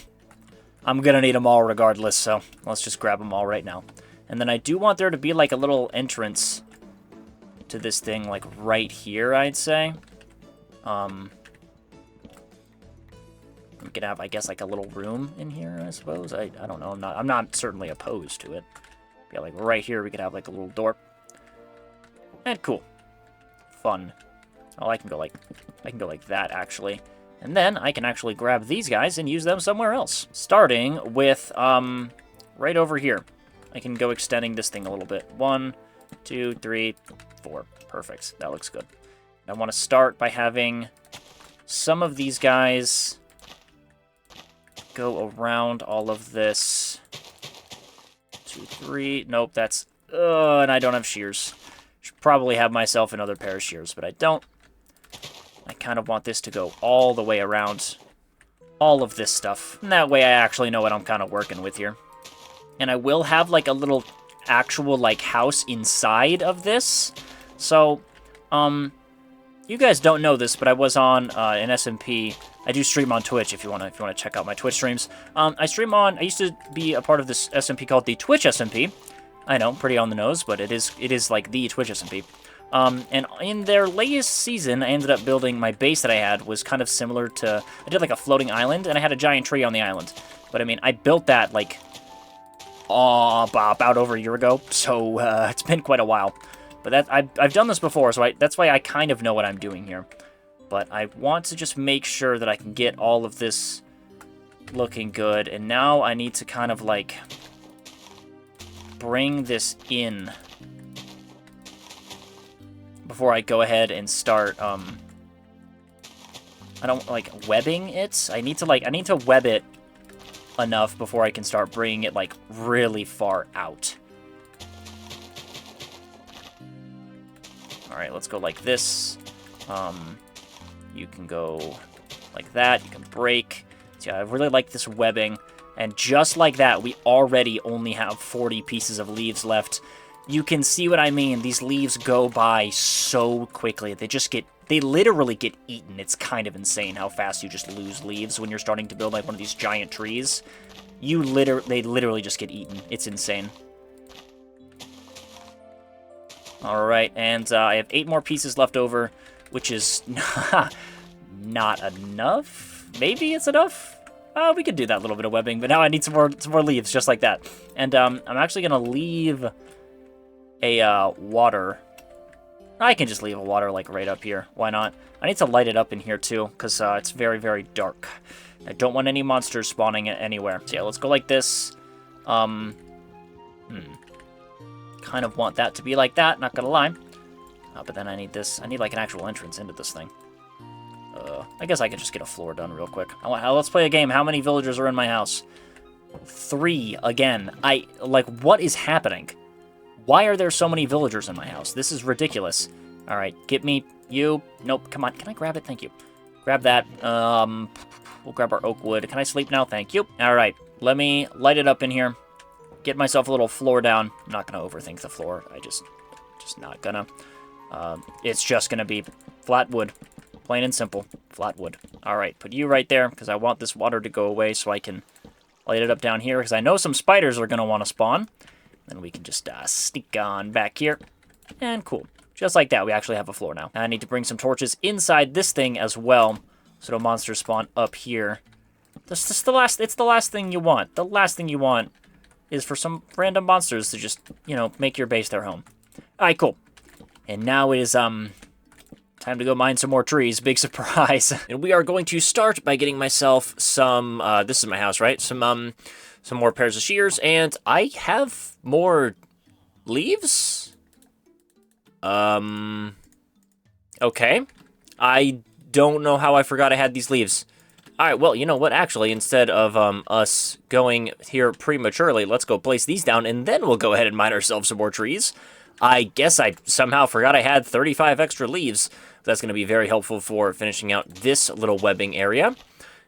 I'm gonna need them all regardless, so let's just grab them all right now. And then I do want there to be like a little entrance to this thing, like right here, I'd say. We could have, I guess, like a little room in here, I suppose. I don't know. I'm not certainly opposed to it. Yeah, like right here, we could have like a little door. And cool. Fun. Oh, I can go like that, actually. And then I can actually grab these guys and use them somewhere else. Starting with, right over here. I can go extending this thing a little bit. 1, 2, 3, 4. Perfect. That looks good. I want to start by having some of these guys go around all of this. 2, 3. Nope, that's... and I don't have shears. Should probably have myself another pair of shears, but I don't. I kind of want this to go all the way around all of this stuff. And that way I actually know what I'm kind of working with here. And I will have, like, a little actual, like, house inside of this. So, you guys don't know this, but I was on an SMP. I do stream on Twitch if you want to check out my Twitch streams. I used to be a part of this SMP called the Twitch SMP. I know, pretty on the nose, but it is like the Twitch SMP. And in their latest season, I ended up building, my base that I had was kind of similar to, I did like a floating island, and I had a giant tree on the island. But I mean, I built that like about over a year ago, so it's been quite a while. But I've done this before, so that's why I kind of know what I'm doing here. But I want to just make sure that I can get all of this looking good. And now I need to kind of like bring this in before I go ahead and start, I don't like webbing it. I need to web it enough before I can start bringing it like really far out. All right, let's go like this. You can go like that. You can break. So yeah, I really like this webbing. And just like that, we already only have 40 pieces of leaves left. You can see what I mean. These leaves go by so quickly. They literally get eaten. It's kind of insane how fast you just lose leaves when you're starting to build like one of these giant trees. They literally just get eaten. It's insane. All right, and I have 8 more pieces left over, which is not enough. Maybe it's enough. We could do that little bit of webbing, but now I need some more leaves, just like that. And I'm actually gonna leave a water. I can just leave a water like right up here. Why not? I need to light it up in here too, because it's very, very dark. I don't want any monsters spawning anywhere. So yeah, let's go like this. Kind of want that to be like that, not gonna lie. But then I need this. I need like an actual entrance into this thing. I guess I could just get a floor done real quick. Let's play a game. How many villagers are in my house? 3 again. What is happening? Why are there so many villagers in my house? This is ridiculous. All right, get me you. Nope, come on. Can I grab it? Thank you. Grab that. We'll grab our oak wood. Can I sleep now? Thank you. All right, let me light it up in here. Get myself a little floor down. I'm not gonna overthink the floor. Just not gonna. It's just gonna be flat wood. Plain and simple. Flat wood. All right, put you right there because I want this water to go away so I can light it up down here because I know some spiders are gonna want to spawn. Then we can just sneak on back here. And cool. Just like that, we actually have a floor now. I need to bring some torches inside this thing as well so no monsters spawn up here. It's the last thing you want. The last thing you want is for some random monsters to just, make your base their home. All right, cool. And now it is, time to go mine some more trees. Big surprise. And we are going to start by getting myself some, this is my house, right? Some more pairs of shears, and I have more leaves? Okay. I don't know how I forgot I had these leaves. Alright, well, you know what? Actually, instead of us going here prematurely, let's go place these down, and then we'll go ahead and mine ourselves some more trees. I guess I somehow forgot I had 35 extra leaves. That's going to be very helpful for finishing out this little webbing area.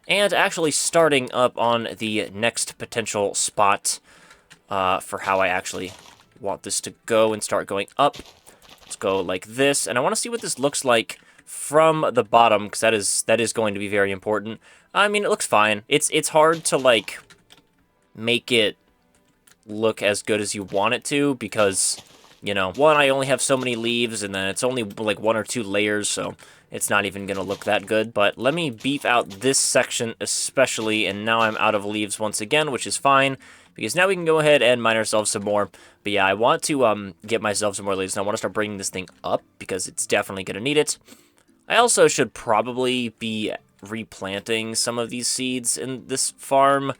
And actually starting up on the next potential spot for how I actually want this to go and start going up. Let's go like this. And I want to see what this looks like from the bottom, because that is going to be very important. I mean, it looks fine. It's hard to, like, make it look as good as you want it to, because, one, I only have so many leaves, and then it's only, like, 1 or 2 layers, so it's not even going to look that good. But let me beef out this section especially, and now I'm out of leaves once again, which is fine, because now we can go ahead and mine ourselves some more. But yeah, I want to get myself some more leaves, and I want to start bringing this thing up, because it's definitely going to need it. I also should probably be replanting some of these seeds in this farm,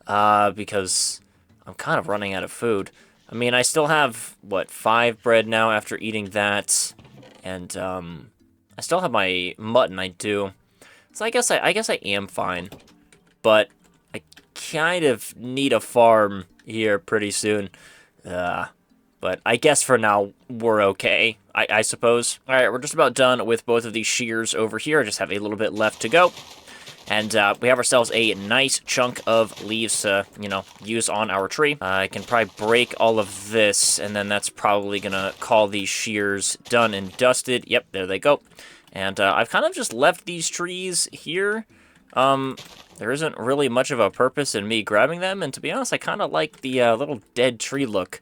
because I'm kind of running out of food. I mean, I still have, 5 bread now after eating that, and I still have my mutton, I do. So I guess I am fine, but I kind of need a farm here pretty soon. But I guess for now, we're okay, I suppose. All right, we're just about done with both of these shears over here. I just have a little bit left to go. And we have ourselves a nice chunk of leaves to, use on our tree. I can probably break all of this, and then that's probably going to call these shears done and dusted. Yep, there they go. And I've kind of just left these trees here. There isn't really much of a purpose in me grabbing them, and to be honest, I kind of like the little dead tree look.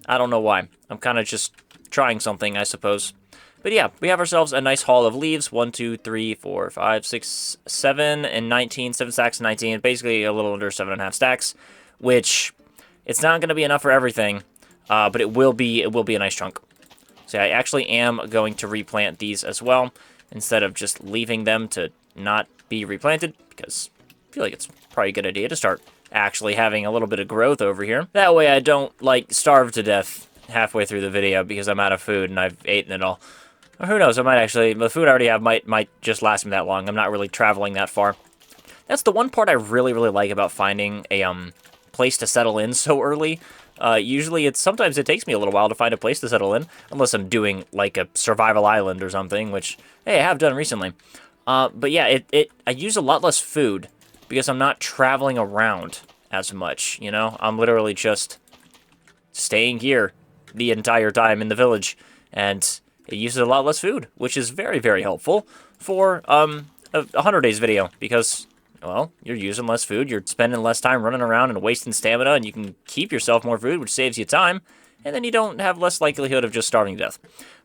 I don't know why. I'm kind of just trying something, I suppose. But yeah, we have ourselves a nice haul of leaves. 1, 2, 3, 4, 5, 6, 7, and 19. 7 stacks, 19. Basically a little under 7.5 stacks, which it's not going to be enough for everything, but it will be a nice chunk. So I actually am going to replant these as well, instead of just leaving them to not be replanted, because I feel like it's probably a good idea to start actually having a little bit of growth over here. That way I don't, starve to death halfway through the video because I'm out of food and I've eaten it all. Or who knows, I might actually, the food I already have might just last me that long. I'm not really traveling that far. That's the one part I really, really like about finding a place to settle in so early. Usually sometimes it takes me a little while to find a place to settle in, unless I'm doing, like, a survival island or something, which, hey, I have done recently. But yeah, I use a lot less food, because I'm not traveling around as much, I'm literally just staying here the entire time in the village, and it uses a lot less food, which is very, very helpful for a 100 days video, because, well, you're using less food, you're spending less time running around and wasting stamina, and you can keep yourself more food, which saves you time, and then you don't have less likelihood of just starving to death.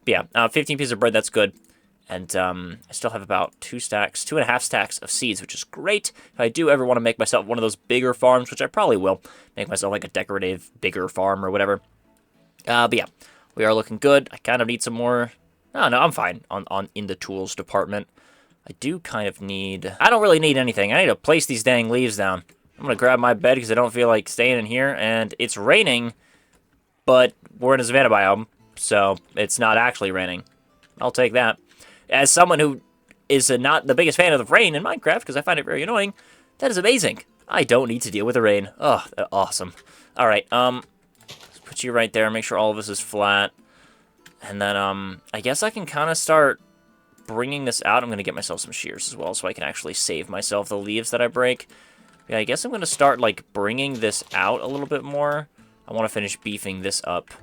But yeah, 15 pieces of bread, that's good. And I still have about 2.5 stacks of seeds, which is great. If I do ever want to make myself one of those bigger farms, which I probably will, make myself like a decorative, bigger farm or whatever. But yeah, we are looking good. I kind of need some more. Oh, no, I'm fine in the tools department. I do kind of need... I don't really need anything. I need to place these dang leaves down. I'm going to grab my bed because I don't feel like staying in here. And it's raining, but we're in a savanna biome, so it's not actually raining. I'll take that. As someone who is not the biggest fan of the rain in Minecraft, because I find it very annoying, that is amazing. I don't need to deal with the rain. Oh, awesome. All right, let's put you right there. Make sure all of this is flat. And then, I guess I can kind of start bringing this out. I'm going to get myself some shears as well, so I can actually save myself the leaves that I break. Yeah, I guess I'm going to start, like, bringing this out a little bit more. I want to finish beefing this up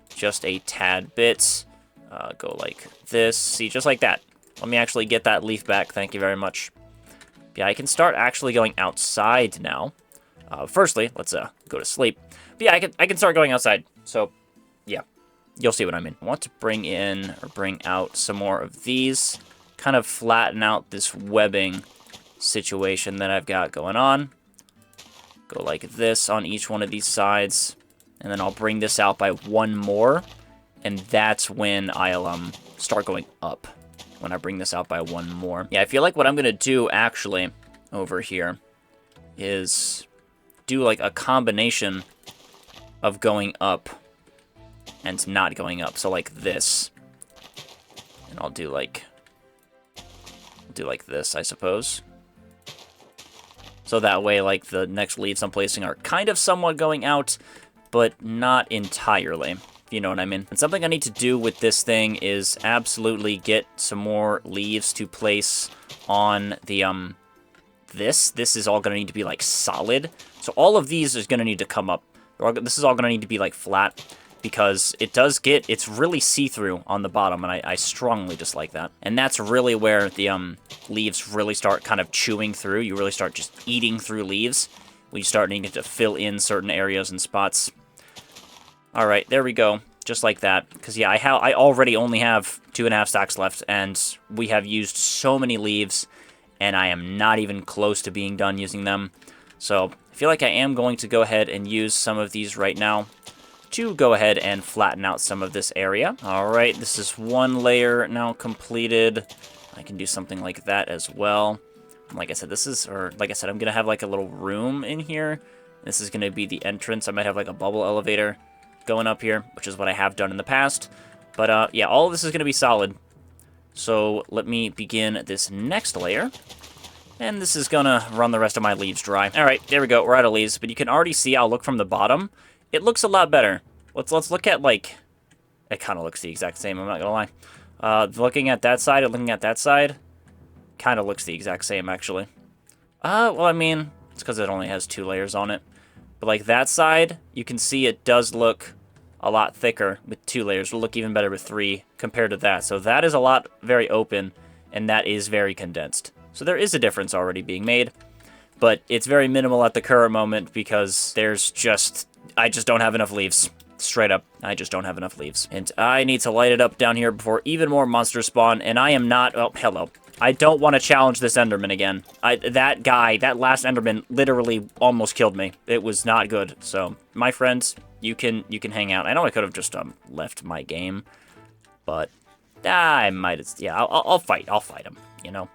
just a tad bit. Go like this. See, just like that. Let me actually get that leaf back. Thank you very much. Yeah, I can start actually going outside now. Firstly, let's go to sleep. But yeah, I can start going outside. So, yeah, you'll see what I mean. I want to bring in or bring out some more of these. Kind of flatten out this webbing situation that I've got going on. Go like this on each one of these sides. And then I'll bring this out by one more. And that's when I'll start going up, when I bring this out by one more. Yeah, I feel like what I'm going to do, actually, over here, is do, like, a combination of going up and not going up. So, like, this. And I'll do, like this, I suppose. So that way, like, the next leaves I'm placing are kind of somewhat going out, but not entirely. You know what I mean? And something I need to do with this thing is absolutely get some more leaves to place on the, this. This is all going to need to be, like, solid. So all of these is going to need to come up. This is all going to need to be, like, flat, because it does get, it's really see-through on the bottom, and I strongly dislike that. And that's really where the, leaves really start kind of chewing through. You really start just eating through leaves. We start needing to fill in certain areas and spots. Alright, there we go. Just like that. Because, yeah, I already only have 2.5 stacks left, and we have used so many leaves, and I am not even close to being done using them. So, I feel like I am going to go ahead and use some of these right now to go ahead and flatten out some of this area. Alright, this is one layer now completed. I can do something like that as well. Like I said, I'm going to have, like, a little room in here. This is going to be the entrance. I might have, like, a bubble elevator going up here, which is what I have done in the past. But, yeah, all of this is going to be solid. So, let me begin this next layer. And this is going to run the rest of my leaves dry. Alright, there we go. We're out of leaves. But you can already see, I'll look from the bottom. It looks a lot better. Let's look at, like... It kind of looks the exact same, I'm not going to lie. Looking at that side and looking at that side, kind of looks the exact same, actually. Well, I mean, it's because it only has 2 layers on it. But, like, that side, you can see it does look a lot thicker with 2 layers. It'll look even better with 3 compared to that. So that is a lot very open, and that is very condensed. So there is a difference already being made, but it's very minimal at the current moment because I just don't have enough leaves. Straight up, I just don't have enough leaves. And I need to light it up down here before even more monsters spawn, and I am not... Oh, hello. I don't want to challenge this Enderman again. That last Enderman literally almost killed me. It was not good. So, my friends, you can hang out. I know I could have just left my game, but I might... Yeah, I'll fight. I'll fight him, you know?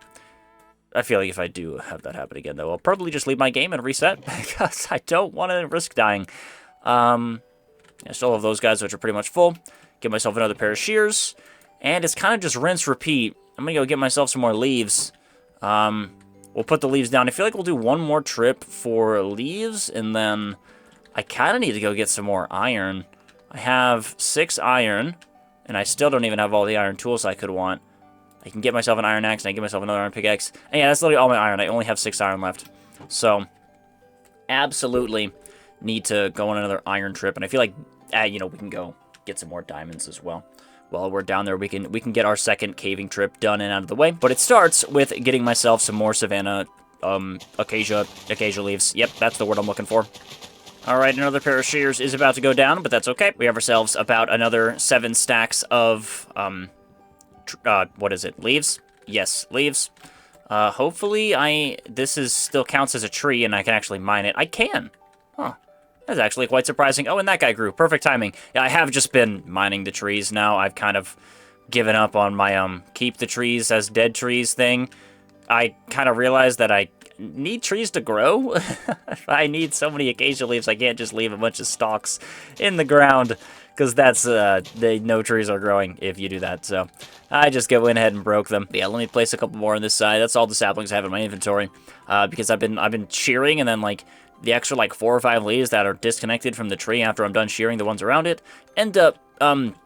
I feel like if I do have that happen again, though, I'll probably just leave my game and reset because I don't want to risk dying. I still have those guys, which are pretty much full. Get myself another pair of shears. And it's kind of just rinse, repeat. I'm going to go get myself some more leaves. We'll put the leaves down. I feel like we'll do one more trip for leaves. And then I kind of need to go get some more iron. I have 6 iron. And I still don't even have all the iron tools I could want. I can get myself an iron axe. And I can get myself another iron pickaxe. And yeah, that's literally all my iron. I only have 6 iron left. So, absolutely need to go on another iron trip, and I feel like, you know, we can go get some more diamonds as well. While we're down there, we can get our second caving trip done and out of the way. But it starts with getting myself some more savanna, acacia leaves. Yep, that's the word I'm looking for. All right, another pair of shears is about to go down, but that's okay. We have ourselves about another 7 stacks of, what is it, leaves? Yes, leaves. Hopefully this still counts as a tree and I can actually mine it. I can. Huh. That's actually quite surprising. Oh, and that guy grew. Perfect timing. Yeah, I have just been mining the trees now. I've kind of given up on my, keep the trees as dead trees thing. I kind of realized that I need trees to grow. I need so many acacia leaves, I can't just leave a bunch of stalks in the ground, because that's, no trees are growing if you do that, so I just went ahead and broke them. But yeah, let me place a couple more on this side. That's all the saplings I have in my inventory, because I've been shearing, and then, like, the extra, like, 4 or 5 leaves that are disconnected from the tree after I'm done shearing the ones around it end up,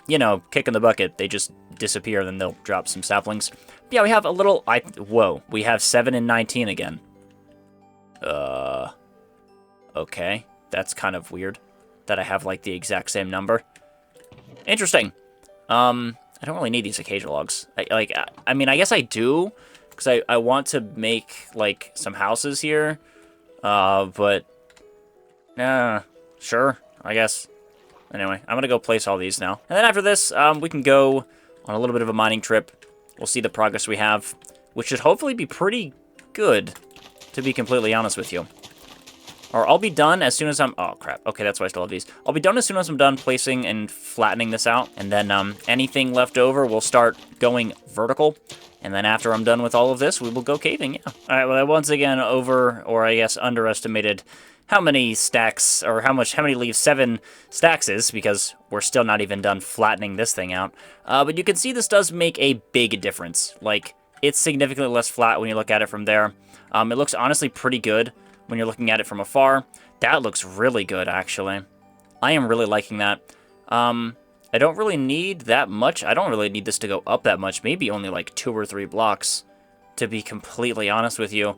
you know, kicking the bucket. They just disappear, then they'll drop some saplings. But yeah, we have a little, whoa, we have 7 and 19 again. Okay. That's kind of weird that I have, like, the exact same number. Interesting. I don't really need these acacia logs. I mean, I guess I do, because I want to make, like, some houses here. But, sure, I guess. Anyway, I'm gonna go place all these now. And then after this, we can go on a little bit of a mining trip. We'll see the progress we have, which should hopefully be pretty good, to be completely honest with you. Or I'll be done as soon as I'm... Oh, crap. Okay, that's why I still have these. I'll be done as soon as I'm done placing and flattening this out. And then anything left over will start going vertical. And then after I'm done with all of this, we will go caving, yeah. All right, well, I once again I guess underestimated how many stacks, or how many leaves 7 stacks is, because we're still not even done flattening this thing out. But you can see this does make a big difference. Like, it's significantly less flat when you look at it from there. It looks honestly pretty good when you're looking at it from afar. That looks really good, actually. I am really liking that. I don't really need that much. I don't really need this to go up that much. Maybe only like 2 or 3 blocks, to be completely honest with you.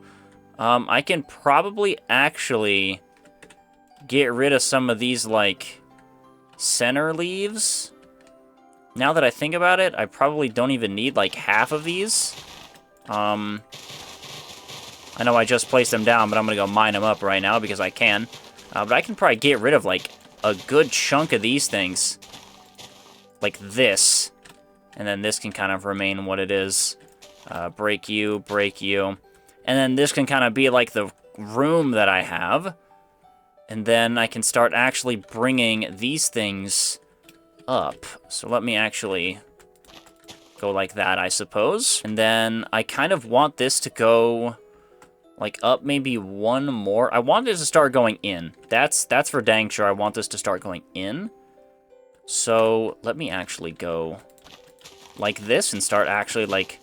I can probably actually get rid of some of these, like, center leaves. Now that I think about it, I probably don't even need, like, half of these. I know I just placed them down, but I'm going to go mine them up right now because I can. But I can probably get rid of, like, a good chunk of these things. Like this. And then this can kind of remain what it is. Break you, break you. And then this can kind of be like the room that I have. And then I can start actually bringing these things up. So let me actually go like that, I suppose. And then I kind of want this to go, like, up maybe 1 more. I want this to start going in. That's for dang sure. I want this to start going in. So let me actually go like this and start actually, like,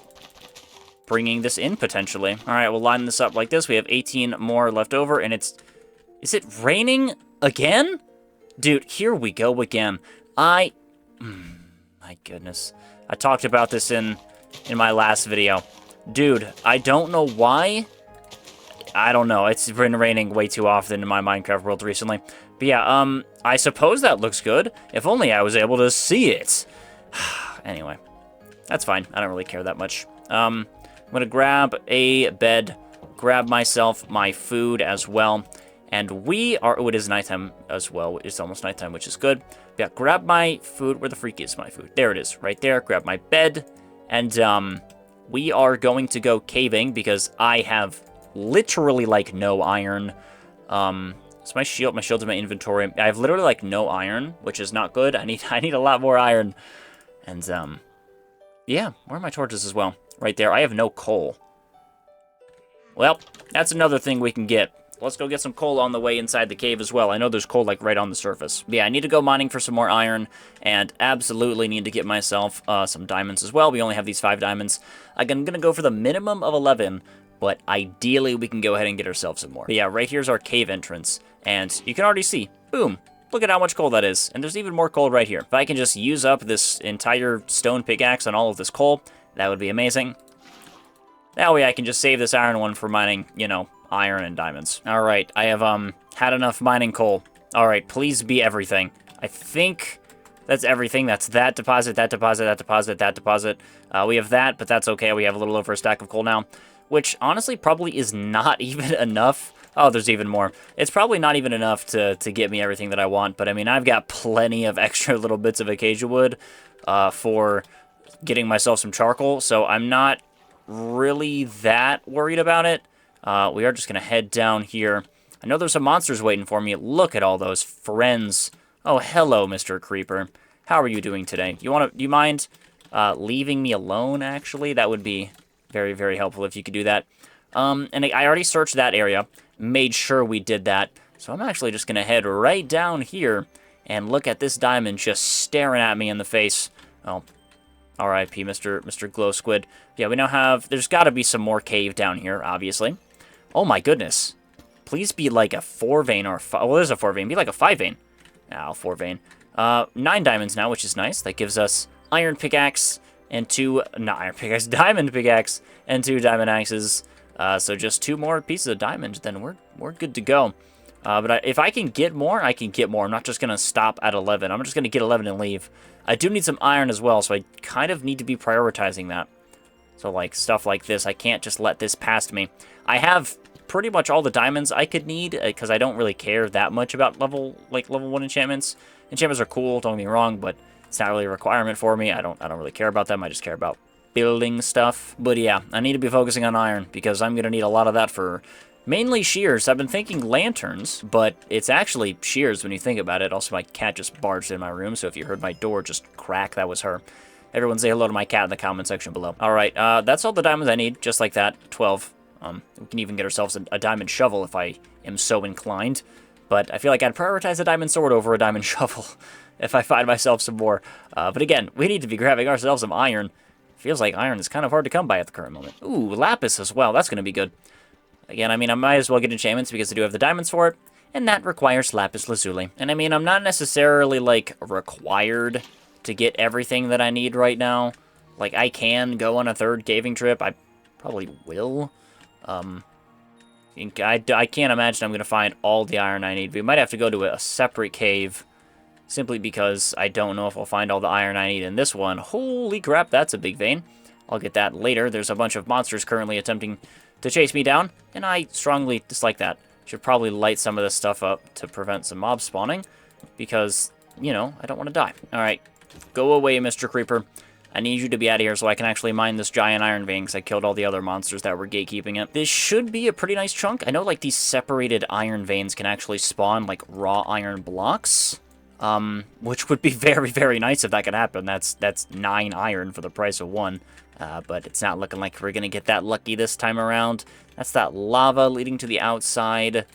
bringing this in, potentially. All right, we'll line this up like this. We have 18 more left over, and it's... Is it raining again? Dude, here we go again. My goodness. I talked about this in my last video. Dude, I don't know why. I don't know. It's been raining way too often in my Minecraft world recently. But yeah, I suppose that looks good. If only I was able to see it. Anyway, that's fine. I don't really care that much. I'm gonna grab a bed, grab myself my food as well, and we are... Oh, it is nighttime as well. It's almost nighttime, which is good. But yeah, grab my food. Where the freak is my food? There it is, right there. Grab my bed, and we are going to go caving because I have literally, like, no iron. It's my shield's in my inventory. I have literally, like, no iron, which is not good. I need a lot more iron. And yeah, where are my torches as well? Right there. I have no coal. Well, that's another thing we can get. Let's go get some coal on the way inside the cave as well. I know there's coal, like, right on the surface. But yeah, I need to go mining for some more iron, and absolutely need to get myself some diamonds as well. We only have these 5 diamonds. I'm going to go for the minimum of 11, but ideally we can go ahead and get ourselves some more. But yeah, right here's our cave entrance, and you can already see, boom, look at how much coal that is, and there's even more coal right here. If I can just use up this entire stone pickaxe on all of this coal, that would be amazing. That way I can just save this iron one for mining, you know, iron and diamonds. Alright, I have had enough mining coal. Alright, please be everything. I think that's everything. That's that deposit, that deposit, that deposit, that deposit. We have that, but that's okay. We have a little over a stack of coal now, which honestly probably is not even enough Oh, there's even more. It's probably not even enough to get me everything that I want, but I mean, I've got plenty of extra little bits of acacia wood for getting myself some charcoal, so I'm not really that worried about it. We are just going to head down here. I know there's some monsters waiting for me. Look at all those friends. Oh, hello, Mr. Creeper. How are you doing today? Do you mind leaving me alone, actually? That would be very, very helpful if you could do that. And I already searched that area, made sure we did that. So I'm actually just going to head right down here and look at this diamond just staring at me in the face. Oh, R.I.P. Mr. Glow Squid. Yeah, we now have... There's got to be some more cave down here, obviously. Oh my goodness. Please be like a 4-vein or... Well, there's a 4-vein. Be like a 5-vein. Ow, 4-vein. 9 diamonds now, which is nice. That gives us iron pickaxe and 2... Not iron pickaxe, diamond pickaxe and 2 diamond axes. So just 2 more pieces of diamond, then we're good to go. But if I can get more, I can get more. I'm not just going to stop at 11. I'm just going to get 11 and leave. I do need some iron as well, so I kind of need to be prioritizing that. So, like, stuff like this, I can't just let this past me. I have pretty much all the diamonds I could need, because I don't really care that much about level 1 enchantments. Enchantments are cool, don't get me wrong, but it's not really a requirement for me. I don't really care about them. I just care about building stuff. But yeah, I need to be focusing on iron, because I'm going to need a lot of that for... Mainly shears. I've been thinking lanterns, but it's actually shears when you think about it. Also, my cat just barged in my room, so if you heard my door just crack, that was her. Everyone say hello to my cat in the comment section below. Alright, that's all the diamonds I need, just like that. 12. We can even get ourselves a diamond shovel if I am so inclined. But I feel like I'd prioritize a diamond sword over a diamond shovel if I find myself some more. But again, we need to be grabbing ourselves some iron. Feels like iron is kind of hard to come by at the current moment. Ooh, lapis as well. That's going to be good. Again, I mean, I might as well get enchantments because I do have the diamonds for it, and that requires lapis lazuli. And I mean, I'm not necessarily, like, required to get everything that I need right now. Like, I can go on a 3rd caving trip. I probably will. I can't imagine I'm going to find all the iron I need. We might have to go to a separate cave, simply because I don't know if I'll find all the iron I need in this one. Holy crap, that's a big vein. I'll get that later. There's a bunch of monsters currently attempting to chase me down, and I strongly dislike that. Should probably light some of this stuff up to prevent some mob spawning, because, you know, I don't want to die. Alright, go away, Mr. Creeper. I need you to be out of here so I can actually mine this giant iron vein, because I killed all the other monsters that were gatekeeping it. This should be a pretty nice chunk. I know, like, these separated iron veins can actually spawn, like, raw iron blocks, which would be very, very nice if that could happen. That's 9 iron for the price of 1. But it's not looking like we're going to get that lucky this time around. That's that lava leading to the outside.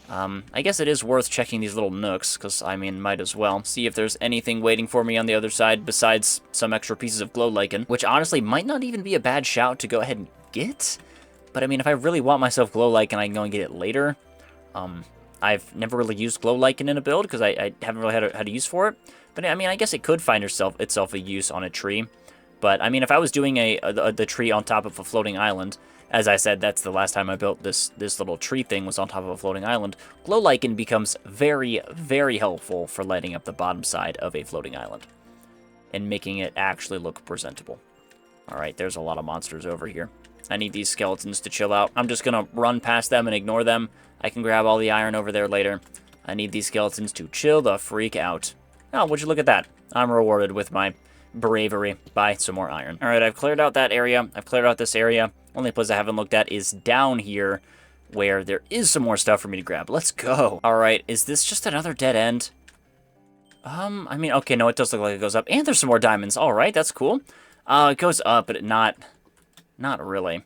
I guess it is worth checking these little nooks, because, I mean, might as well. See if there's anything waiting for me on the other side besides some extra pieces of glow lichen, which honestly might not even be a bad shout to go ahead and get. But, I mean, if I really want myself glow lichen, I can go and get it later. I've never really used glow lichen in a build, because I haven't really had a use for it. But, I mean, I guess it could find itself a use on a tree. But, I mean, if I was doing the tree on top of a floating island, as I said, that's the last time I built this little tree thing was on top of a floating island, glow lichen becomes very, very helpful for lighting up the bottom side of a floating island and making it actually look presentable. Alright, there's a lot of monsters over here. I need these skeletons to chill out. I'm just going to run past them and ignore them. I can grab all the iron over there later. I need these skeletons to chill the freak out. Oh, would you look at that? I'm rewarded with my bravery by some more iron. Alright, I've cleared out that area. I've cleared out this area. Only place I haven't looked at is down here, where there is some more stuff for me to grab. Let's go. Alright, is this just another dead end? I mean, okay, no, it does look like it goes up. And there's some more diamonds. Alright, that's cool. It goes up, but not really.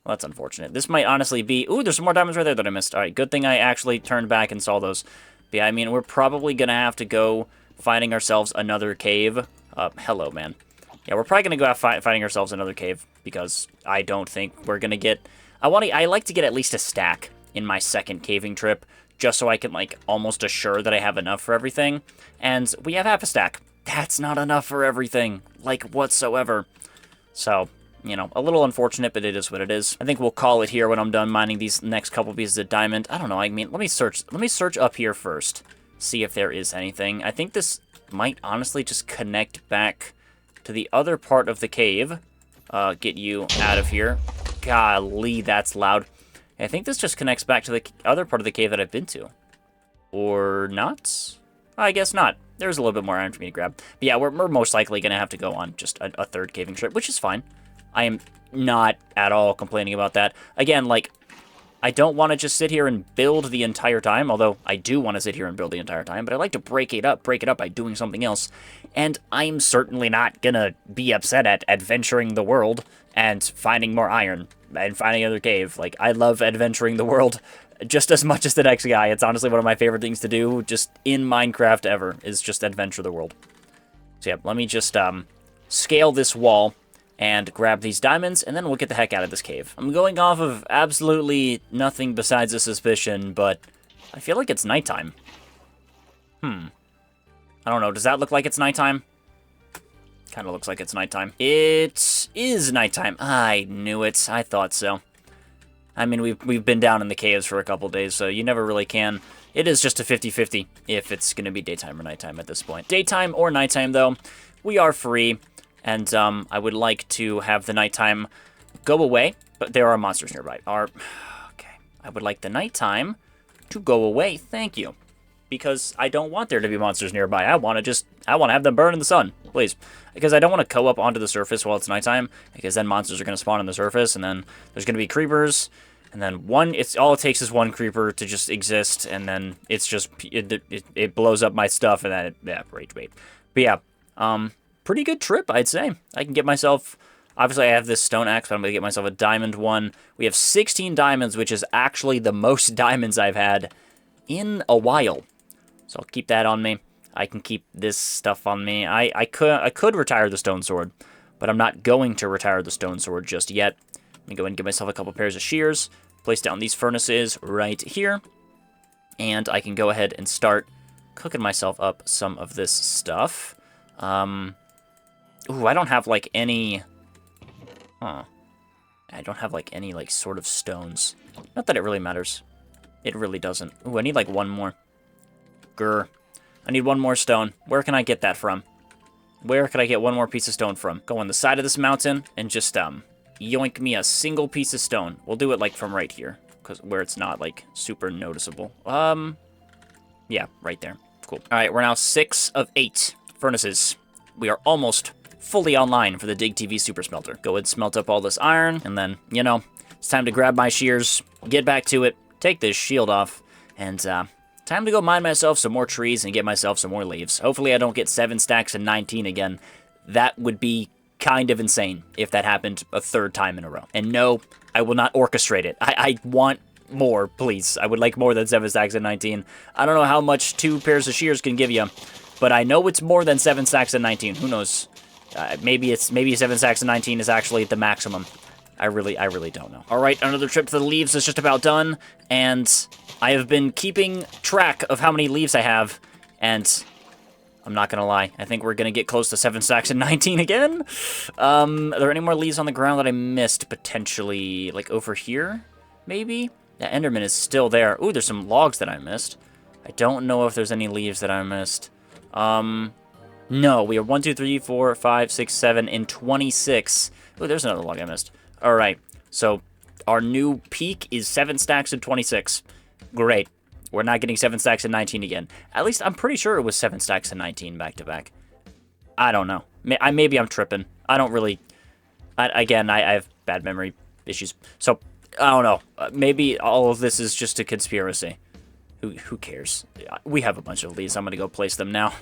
Well, that's unfortunate. This might honestly be... Ooh, there's some more diamonds right there that I missed. Alright, good thing I actually turned back and saw those. But yeah, I mean, we're probably gonna have to go finding ourselves another cave. Hello, man. Yeah, we're probably going to go out finding ourselves another cave, because I don't think we're going to get... I like to get at least a stack in my second caving trip, just so I can, like, almost assure that I have enough for everything. And we have half a stack. That's not enough for everything, like, whatsoever. So, you know, a little unfortunate, but it is what it is. I think we'll call it here when I'm done mining these next couple pieces of diamond. I don't know, I mean, let me search up here first, see if there is anything. I think this might honestly just connect back to the other part of the cave. Get you out of here. Golly, that's loud. I think this just connects back to the other part of the cave that I've been to. Or not? I guess not. There's a little bit more iron for me to grab. But yeah, we're most likely going to have to go on just a third caving trip, which is fine. I am not at all complaining about that. Again, like, I don't want to just sit here and build the entire time, although I do want to sit here and build the entire time, but I like to break it up by doing something else. And I'm certainly not going to be upset at adventuring the world and finding more iron and finding another cave. Like, I love adventuring the world just as much as the next guy. It's honestly one of my favorite things to do just in Minecraft ever, is just adventure the world. So yeah, let me just scale this wall and grab these diamonds, and then we'll get the heck out of this cave. I'm going off of absolutely nothing besides a suspicion, but I feel like it's nighttime. I don't know, does that look like it's nighttime? Kind of looks like it's nighttime. It is nighttime. I knew it. I thought so. I mean, we've been down in the caves for a couple days, so you never really can. It is just a 50-50 if it's going to be daytime or nighttime at this point. Daytime or nighttime, though, we are free. And I would like to have the nighttime go away, but there are monsters nearby. Okay. I would like the nighttime to go away. Thank you. Because I don't want there to be monsters nearby. I want to have them burn in the sun, please. Because I don't want to go up onto the surface while it's nighttime, because then monsters are going to spawn on the surface, and then there's going to be creepers, and then all it takes is one creeper to just exist, and then it's just, it blows up my stuff, and then rage bait. But yeah, pretty good trip, I'd say. I can get myself, obviously I have this stone axe, but I'm going to get myself a diamond one. We have 16 diamonds, which is actually the most diamonds I've had in a while. So I'll keep that on me. I can keep this stuff on me. I could retire the stone sword, but I'm not going to retire the stone sword just yet. Let me go ahead and get myself a couple pairs of shears, place down these furnaces right here, and I can go ahead and start cooking myself up some of this stuff. Ooh, I don't have, like, any... I don't have, like, any, like, sort of stones. Not that it really matters. It really doesn't. Ooh, I need, like, one more. Grr. I need one more stone. Where can I get that from? Where could I get one more piece of stone from? Go on the side of this mountain and just, yoink me a single piece of stone. We'll do it, like, from right here, where it's not, like, super noticeable. Yeah, right there. Cool. Alright, we're now 6 of 8 furnaces. We are almost fully online for the Dig TV Super Smelter. Go ahead and smelt up all this iron, and then, you know, it's time to grab my shears, get back to it, take this shield off, and, time to go mine myself some more trees and get myself some more leaves. Hopefully I don't get 7 stacks and 19 again. That would be kind of insane if that happened a third time in a row. And no, I will not orchestrate it. I want more, please. I would like more than 7 stacks and 19. I don't know how much 2 pairs of shears can give you, but I know it's more than 7 stacks and 19. Who knows? Maybe 7 stacks and 19 is actually the maximum. I really don't know. All right, another trip to the leaves is just about done, and I have been keeping track of how many leaves I have, and I'm not gonna lie, I think we're gonna get close to 7 stacks and 19 again. Are there any more leaves on the ground that I missed, potentially? Like over here, maybe? Yeah, Enderman is still there. Ooh, there's some logs that I missed. I don't know if there's any leaves that I missed. No, we are 1, 2, 3, 4, 5, 6, 7, and 26. Oh, there's another log I missed. All right, so our new peak is 7 stacks and 26. Great. We're not getting 7 stacks and 19 again. At least I'm pretty sure it was 7 stacks and 19 back to back. I don't know. Maybe I'm tripping. I don't really... Again, I have bad memory issues. So, I don't know. Maybe all of this is just a conspiracy. Who cares? We have a bunch of these. I'm going to go place them now.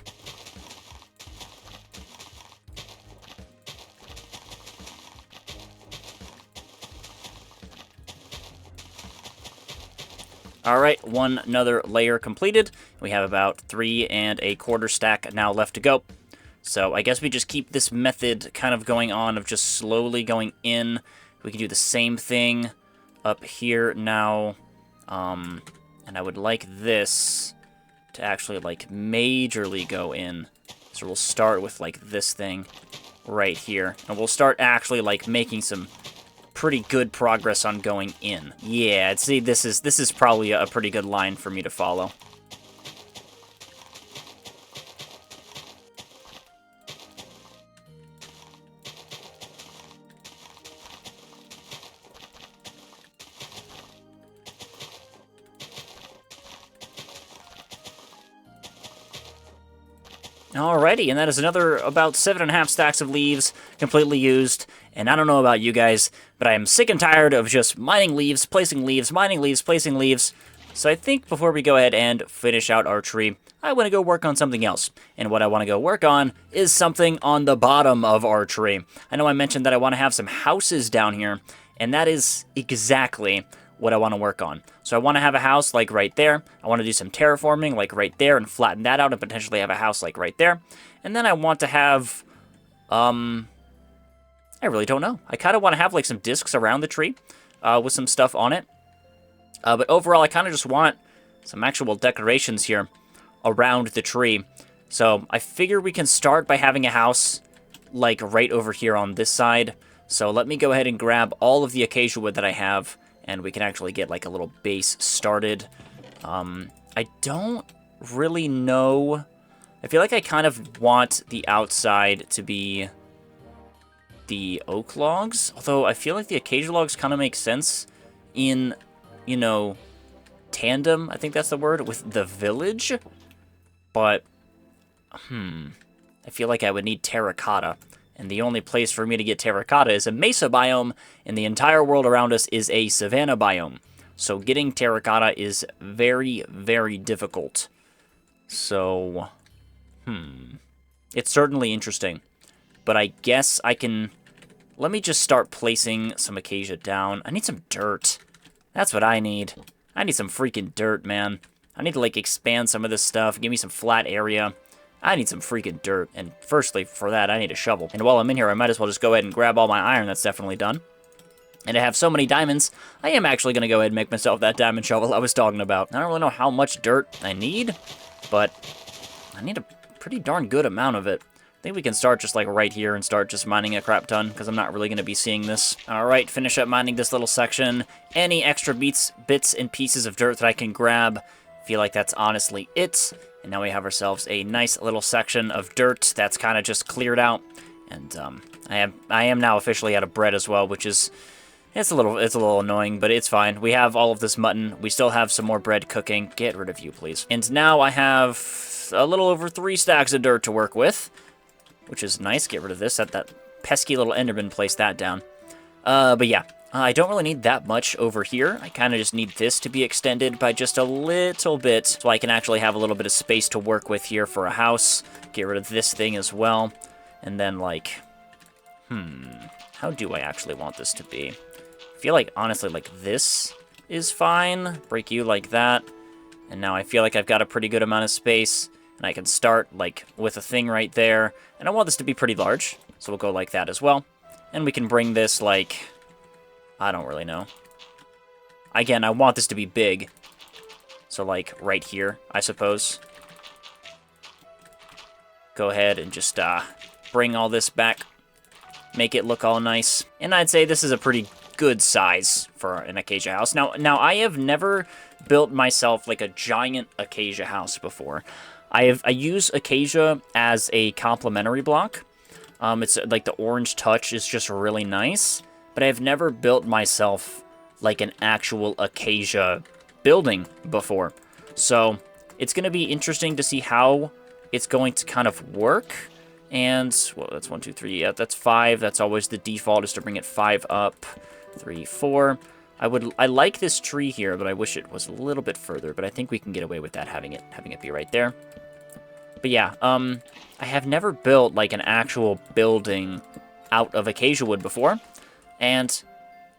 All right, another layer completed. We have about 3 1/4 stack now left to go. So I guess we just keep this method kind of going on of just slowly going in. We can do the same thing up here now. And I would like this to actually, like, majorly go in. So we'll start with, like, this thing right here. And we'll start actually, like, making some pretty good progress on going in. Yeah, see, this is probably a pretty good line for me to follow. Alrighty, and that is another about 7.5 stacks of leaves completely used. And I don't know about you guys, but I am sick and tired of just mining leaves, placing leaves, mining leaves, placing leaves. So I think before we go ahead and finish out our tree, I want to go work on something else. And what I want to go work on is something on the bottom of our tree. I know I mentioned that I want to have some houses down here, and that is exactly what I want to work on. So I want to have a house like right there. I want to do some terraforming like right there and flatten that out and potentially have a house like right there. And then I want to have, I really don't know. I kind of want to have like some discs around the tree with some stuff on it. But overall, I kind of just want some actual decorations here around the tree. So I figure we can start by having a house like right over here on this side. So let me go ahead and grab all of the acacia wood that I have, and we can actually get like a little base started. I don't really know. I feel like I kind of want the outside to be the oak logs, although I feel like the acacia logs kind of make sense in, you know, tandem, I think that's the word, with the village. But, I feel like I would need terracotta. And the only place for me to get terracotta is a mesa biome, and the entire world around us is a savanna biome. So getting terracotta is very, very difficult. So, it's certainly interesting. But I guess I can... Let me just start placing some acacia down. I need some dirt. That's what I need. I need some freaking dirt, man. I need to, like, expand some of this stuff. Give me some flat area. I need some freaking dirt, and firstly, for that, I need a shovel. And while I'm in here, I might as well just go ahead and grab all my iron. That's definitely done. And I have so many diamonds, I am actually going to go ahead and make myself that diamond shovel I was talking about. I don't really know how much dirt I need, but I need a pretty darn good amount of it. I think we can start just like right here and start just mining a crap ton, because I'm not really going to be seeing this. Alright, finish up mining this little section. Any extra bits and pieces of dirt that I can grab, feel like that's honestly it. And now we have ourselves a nice little section of dirt that's kind of just cleared out. And I am now officially out of bread as well, which is it's a little annoying, but it's fine. We have all of this mutton. We still have some more bread cooking. Get rid of you, please. And now I have a little over 3 stacks of dirt to work with, which is nice. Get rid of this. That pesky little Enderman placed that down. But yeah. I don't really need that much over here. I kind of just need this to be extended by just a little bit, so I can actually have a little bit of space to work with here for a house. Get rid of this thing as well. And then, like, how do I actually want this to be? I feel like, honestly, like, this is fine. Break you like that. And now I feel like I've got a pretty good amount of space, and I can start, like, with a thing right there. And I want this to be pretty large, so we'll go like that as well. And we can bring this, like... I don't really know. Again, I want this to be big. So, like, right here, I suppose. Go ahead and just bring all this back. Make it look all nice. And I'd say this is a pretty good size for an acacia house. Now I have never built myself, like, a giant acacia house before. I use acacia as a complementary block. It's, like, the orange touch is just really nice. But I've never built myself, like, an actual acacia building before. So, it's going to be interesting to see how it's going to kind of work. And, well, that's 1, 2, 3, yeah, that's 5. That's always the default, is to bring it 5 up. 3, 4. I like this tree here, but I wish it was a little bit further. But I think we can get away with that, having it be right there. But yeah, I have never built, like, an actual building out of acacia wood before. And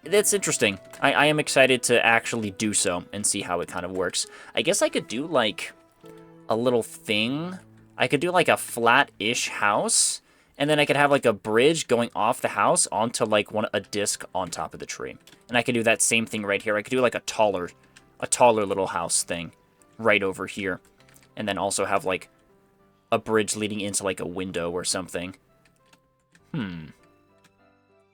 it's interesting. I am excited to actually do so and see how it kind of works. I guess I could do, like, a little thing. I could do, like, a flat-ish house, and then I could have, like, a bridge going off the house onto, like, a disc on top of the tree. And I could do that same thing right here. I could do, like, a taller little house thing right over here. And then also have, like, a bridge leading into, like, a window or something.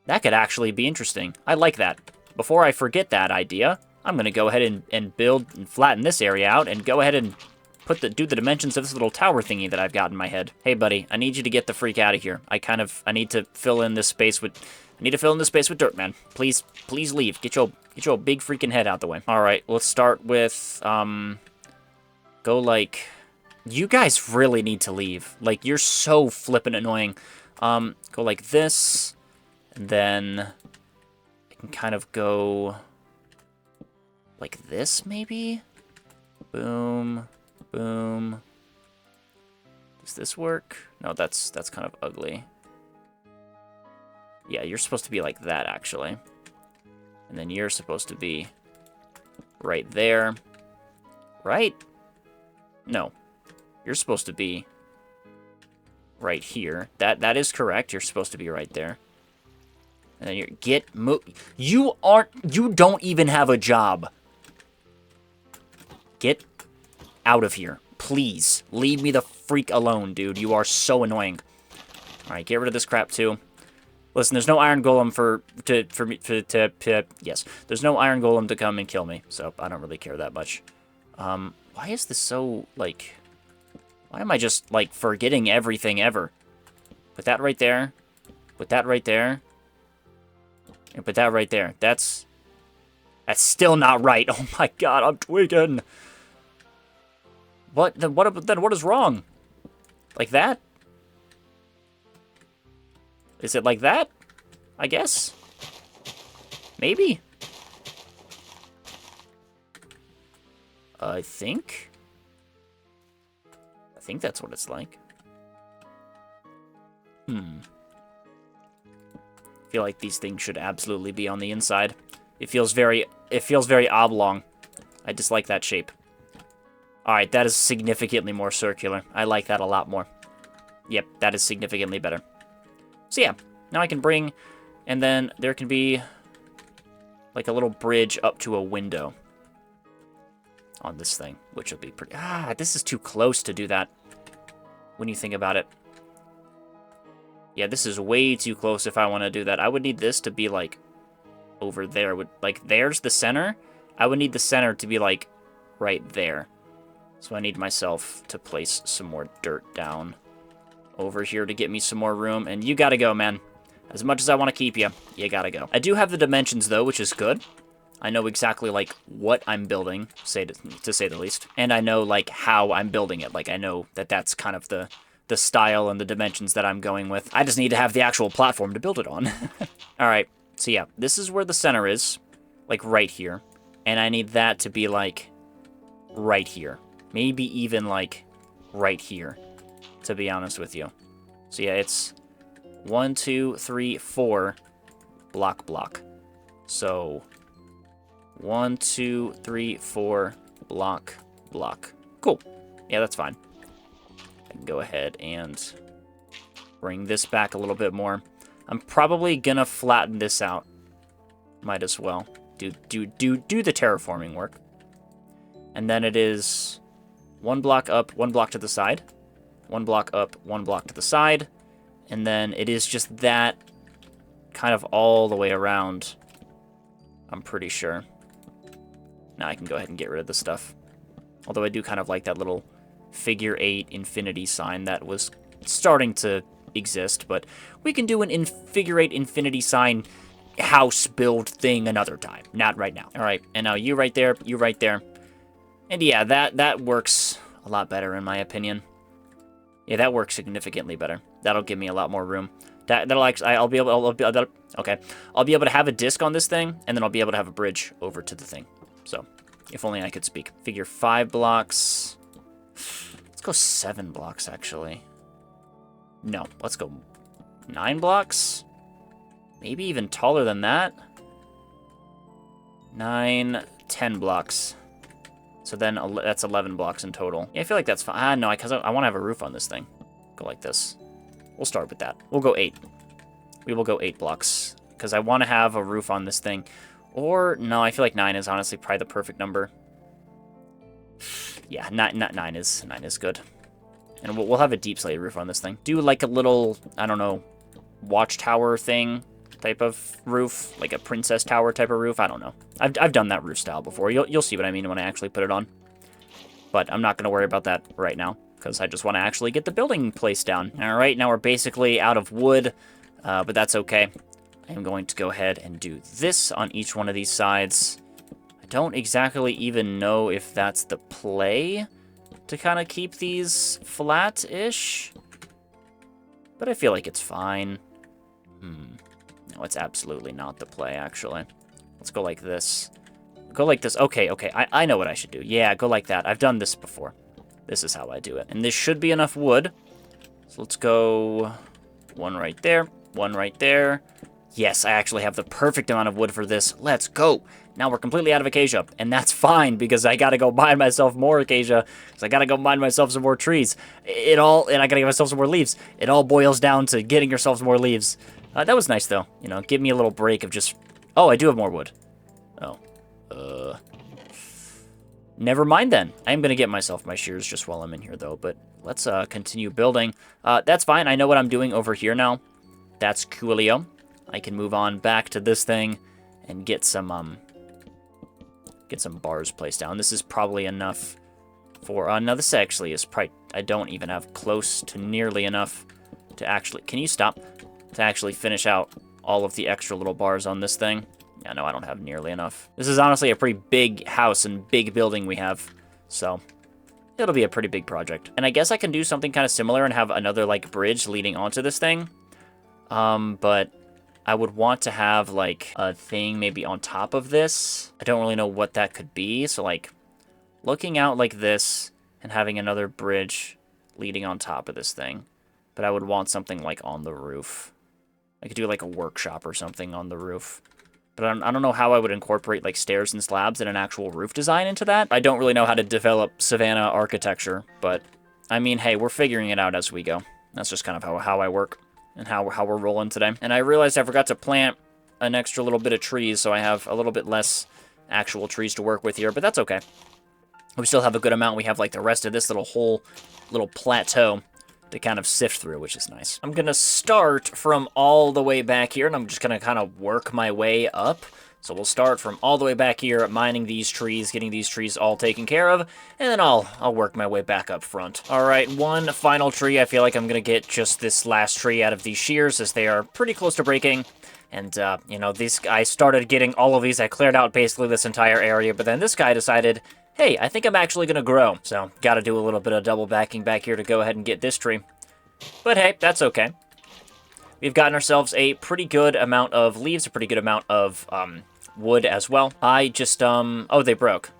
That could actually be interesting. I like that. Before I forget that idea, I'm going to go ahead and build and flatten this area out and go ahead and do the dimensions of this little tower thingy that I've got in my head. Hey, buddy, I need you to get the freak out of here. I need to fill in this space with dirt, man. Please leave. Get your big freaking head out the way. All right, let's start with, go like You guys really need to leave. Like, you're so flippin' annoying. Go like this, and then I can kind of go like this, maybe? Boom, boom. Does this work? No, that's kind of ugly. Yeah, you're supposed to be like that, actually. And then you're supposed to be right there. Right? No. You're supposed to be right here. That is correct. You're supposed to be right there. And then you don't even have a job. Get out of here. Please. Leave me the freak alone, dude. You are so annoying. Alright, get rid of this crap too. Listen, there's no iron golem yes. There's no iron golem to come and kill me, so I don't really care that much. Why is this so, like... Why am I just, like, forgetting everything ever? Put that right there. Put that right there. And put that right there. That's still not right. Oh my god, I'm tweaking. What? Then what is wrong? Like that? Is it like that? I guess? Maybe? I think that's what it's like. I feel like these things should absolutely be on the inside. It feels very oblong. I dislike that shape. Alright, that is significantly more circular. I like that a lot more. Yep, that is significantly better. So yeah, now I can bring, and then there can be like a little bridge up to a window on this thing, which will be pretty... this is too close to do that when you think about it. Yeah, this is way too close if I want to do that. I would need this to be, like, over there. Like, there's the center. I would need the center to be, like, right there. So I need myself to place some more dirt down over here to get me some more room. And you gotta go, man. As much as I want to keep you, you gotta go. I do have the dimensions, though, which is good. I know exactly, like, what I'm building, to say the least. And I know, like, how I'm building it. Like, I know that that's kind of the style and the dimensions that I'm going with. I just need to have the actual platform to build it on. Alright, so yeah, this is where the center is. Like, right here. And I need that to be, like, right here. Maybe even, like, right here, to be honest with you. So yeah, it's 1, 2, 3, 4, block. So... 1, 2, 3, 4, block. Cool. Yeah, that's fine. I can go ahead and bring this back a little bit more. I'm probably gonna flatten this out. Might as well. Do the terraforming work. And then it is 1 block up, 1 block to the side. 1 block up, 1 block to the side. And then it is just that kind of all the way around. I'm pretty sure. Now I can go ahead and get rid of this stuff. Although I do kind of like that little figure 8 infinity sign that was starting to exist, but we can do an figure 8 infinity sign house build thing another time. Not right now. Alright, and now you right there, you right there. And yeah, that works a lot better in my opinion. Yeah, that works significantly better. That'll give me a lot more room. That'll actually, I'll be able to have a disc on this thing, and then I'll be able to have a bridge over to the thing. So, if only I could speak. Figure 5 blocks. Let's go 7 blocks, actually. No, let's go 9 blocks. Maybe even taller than that. 9, 10 blocks. So then that's 11 blocks in total. Yeah, I feel like that's fine. No, because I want to have a roof on this thing. Go like this. We'll start with that. We'll go 8. We will go 8 blocks. Because I want to have a roof on this thing. Or, no, I feel like 9 is honestly probably the perfect number. Yeah, 9 is good. And we'll have a deep slate roof on this thing. Do like a little, I don't know, watchtower thing type of roof. Like a princess tower type of roof. I don't know. I've done that roof style before. You'll see what I mean when I actually put it on. But I'm not going to worry about that right now. Because I just want to actually get the building place down. Alright, now we're basically out of wood. But that's okay. I'm going to go ahead and do this on each one of these sides. I don't exactly even know if that's the play, to kind of keep these flat-ish. But I feel like it's fine. No, it's absolutely not the play, actually. Let's go like this. Go like this. Okay, I know what I should do. Yeah, go like that. I've done this before. This is how I do it. And this should be enough wood. So let's go one right there, one right there. Yes, I actually have the perfect amount of wood for this. Let's go. Now we're completely out of acacia, and that's fine because I gotta go mine myself more acacia. Because I gotta go mine myself some more trees. And I gotta get myself some more leaves. It all boils down to getting yourselves more leaves. That was nice though. You know, give me a little break of just. Oh, I do have more wood. Oh, never mind then. I am gonna get myself my shears just while I'm in here though. But let's continue building. That's fine. I know what I'm doing over here now. That's coolio. I can move on back to this thing and get some bars placed down. This is probably enough for, no, this actually is probably, I don't even have close to nearly enough to actually, can you stop? To actually finish out all of the extra little bars on this thing. Yeah, no, I don't have nearly enough. This is honestly a pretty big house and big building we have, so it'll be a pretty big project. And I guess I can do something kind of similar and have another, like, bridge leading onto this thing. But I would want to have, like, a thing maybe on top of this. I don't really know what that could be. So, like, looking out like this and having another bridge leading on top of this thing. But I would want something, like, on the roof. I could do, like, a workshop or something on the roof. But I don't know how I would incorporate, like, stairs and slabs and an actual roof design into that. I don't really know how to develop Savannah architecture. But, I mean, hey, we're figuring it out as we go. That's just kind of how I work. And how we're rolling today. And I realized I forgot to plant an extra little bit of trees, so I have a little bit less actual trees to work with here, but that's okay. We still have a good amount. We have, like, the rest of this whole little plateau to kind of sift through, which is nice. I'm going to start from all the way back here, and I'm just going to kind of work my way up. So we'll start from all the way back here, mining these trees, getting these trees all taken care of, and then I'll work my way back up front. All right, one final tree. I feel like I'm going to get just this last tree out of these shears, as they are pretty close to breaking. And, you know, I started getting all of these. I cleared out basically this entire area, but then this guy decided, hey, I think I'm actually going to grow. So, got to do a little bit of double backing back here to go ahead and get this tree. But hey, that's okay. We've gotten ourselves a pretty good amount of leaves, a pretty good amount of, wood as well. I just, oh, they broke.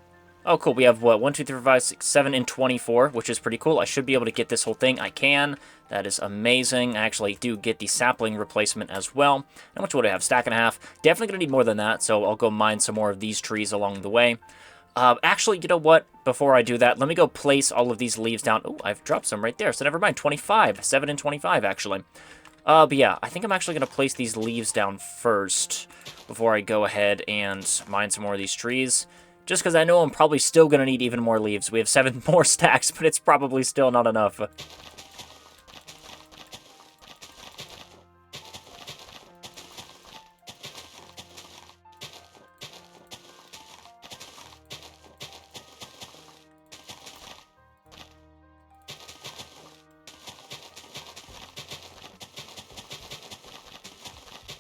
Oh, cool. We have, what, 1, 2, 3, 4, 5, 6, 7, and 24, which is pretty cool. I should be able to get this whole thing. I can. That is amazing. I actually do get the sapling replacement as well. How much wood do I have? Stack and a half. Definitely going to need more than that, so I'll go mine some more of these trees along the way. Actually, you know what? Before I do that, let me go place all of these leaves down. Oh, I've dropped some right there, so never mind. 25. 7 and 25, actually. But yeah, I think I'm actually going to place these leaves down first before I go ahead and mine some more of these trees. Just because I know I'm probably still going to need even more leaves. We have 7 more stacks, but it's probably still not enough.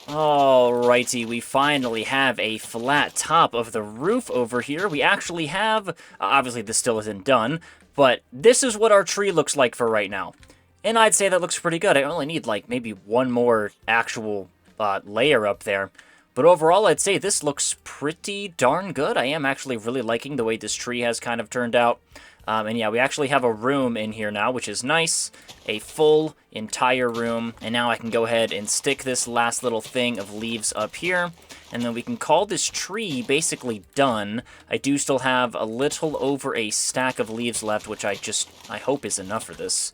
Alrighty, we finally have a flat top of the roof over here. We actually have, obviously this still isn't done, but this is what our tree looks like for right now. And I'd say that looks pretty good. I only need like maybe one more actual layer up there. But overall, I'd say this looks pretty darn good. I am actually really liking the way this tree has kind of turned out. And yeah, we actually have a room in here now, which is nice. A full entire room. And now I can go ahead and stick this last little thing of leaves up here. And then we can call this tree basically done. I do still have a little over a stack of leaves left, which I hope is enough for this.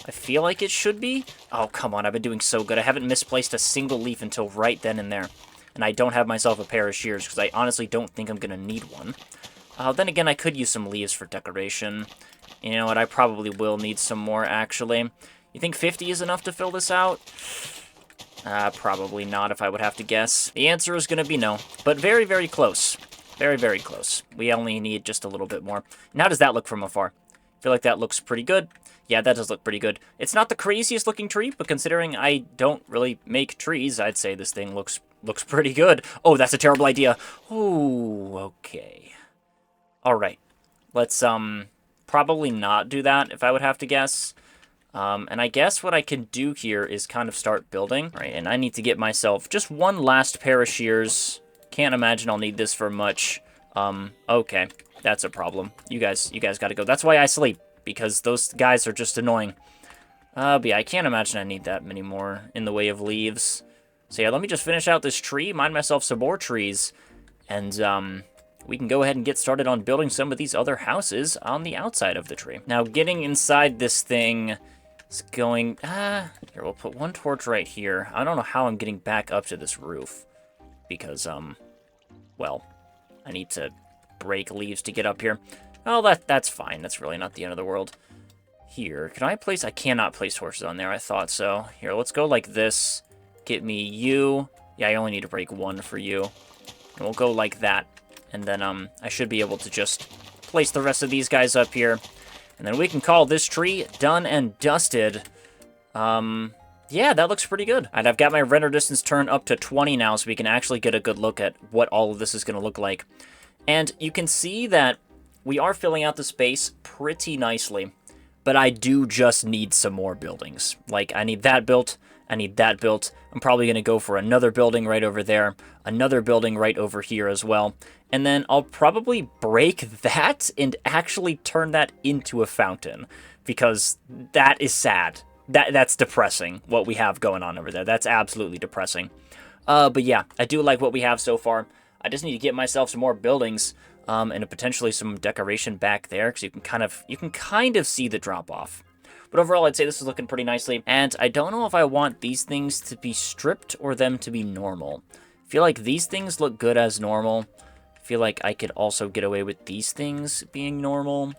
I feel like it should be. Oh, come on, I've been doing so good. I haven't misplaced a single leaf until right then and there. And I don't have myself a pair of shears, because I honestly don't think I'm going to need one. Then again, I could use some leaves for decoration. You know what, I probably will need some more, actually. You think 50 is enough to fill this out? Probably not, if I would have to guess. The answer is going to be no, but very, very close. Very, very close. We only need just a little bit more. And how does that look from afar? I feel like that looks pretty good. Yeah, that does look pretty good. It's not the craziest looking tree, but considering I don't really make trees, I'd say this thing looks pretty good. Oh, that's a terrible idea. Ooh, okay. All right. Let's probably not do that if I would have to guess. And I guess what I can do here is kind of start building. All right, and I need to get myself just one last pair of shears. Can't imagine I'll need this for much. Okay, that's a problem. You guys gotta go. That's why I sleep, because those guys are just annoying. But yeah, I can't imagine I need that many more in the way of leaves. So yeah, let me just finish out this tree, mine myself some more trees, and we can go ahead and get started on building some of these other houses on the outside of the tree. Now, getting inside this thing is going... here, we'll put one torch right here. I don't know how I'm getting back up to this roof, because, well, I need to break leaves to get up here. Oh, that's fine. That's really not the end of the world. Here, can I place... I cannot place torches on there. I thought so. Here, let's go like this. Get me you. Yeah, I only need to break one for you. And we'll go like that. And then, I should be able to just place the rest of these guys up here. And then we can call this tree done and dusted. Yeah, that looks pretty good. And I've got my render distance turned up to 20 now, so we can actually get a good look at what all of this is going to look like. And you can see that we are filling out the space pretty nicely. But I do just need some more buildings. Like, I need that built. I need that built. I'm probably going to go for another building right over there. Another building right over here as well. And then I'll probably break that and actually turn that into a fountain. Because that is sad. That's depressing, what we have going on over there. That's absolutely depressing. But yeah, I do like what we have so far. I just need to get myself some more buildings. And potentially some decoration back there. Because you can kind of see the drop off. But overall, I'd say this is looking pretty nicely. And I don't know if I want these things to be stripped or them to be normal. I feel like these things look good as normal. I feel like I could also get away with these things being normal.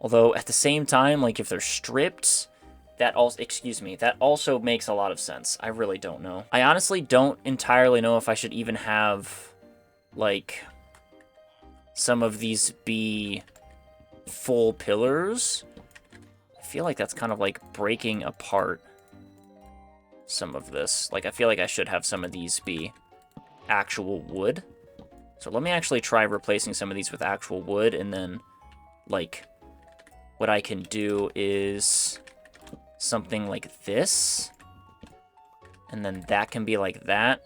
Although, at the same time, like, if they're stripped, that also makes a lot of sense. I really don't know. I honestly don't entirely know if I should even have, like, some of these be full pillars. I feel like that's kind of like breaking apart some of this. Like, I feel like I should have some of these be actual wood. So let me actually try replacing some of these with actual wood, and then, like, what I can do is something like this. And then that can be like that.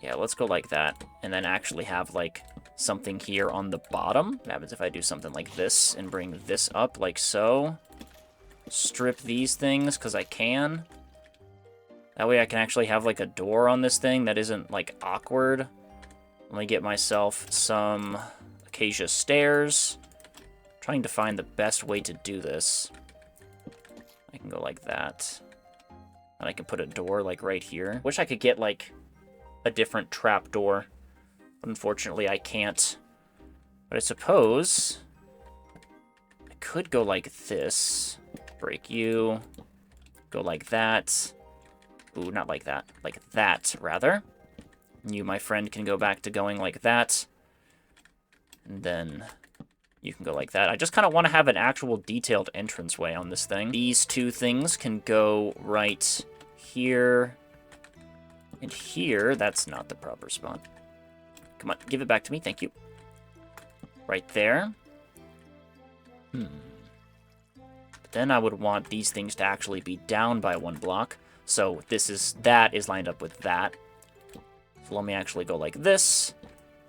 Yeah, let's go like that. And then actually have, like, something here on the bottom. What happens if I do something like this and bring this up like so? Strip these things, because I can. That way I can actually have, like, a door on this thing that isn't, like, awkward. Let me get myself some acacia stairs. I'm trying to find the best way to do this. I can go like that. And I can put a door, like, right here. Wish I could get, like, a different trap door. But unfortunately, I can't. But I suppose I could go like this. Break you. Go like that. Ooh, not like that. Like that, rather. You, my friend, can go back to going like that. And then you can go like that. I just kind of want to have an actual detailed entranceway on this thing. These two things can go right here. And here, that's not the proper spot. Come on, give it back to me, thank you. Right there. But then I would want these things to actually be down by one block. So that is lined up with that. So let me actually go like this.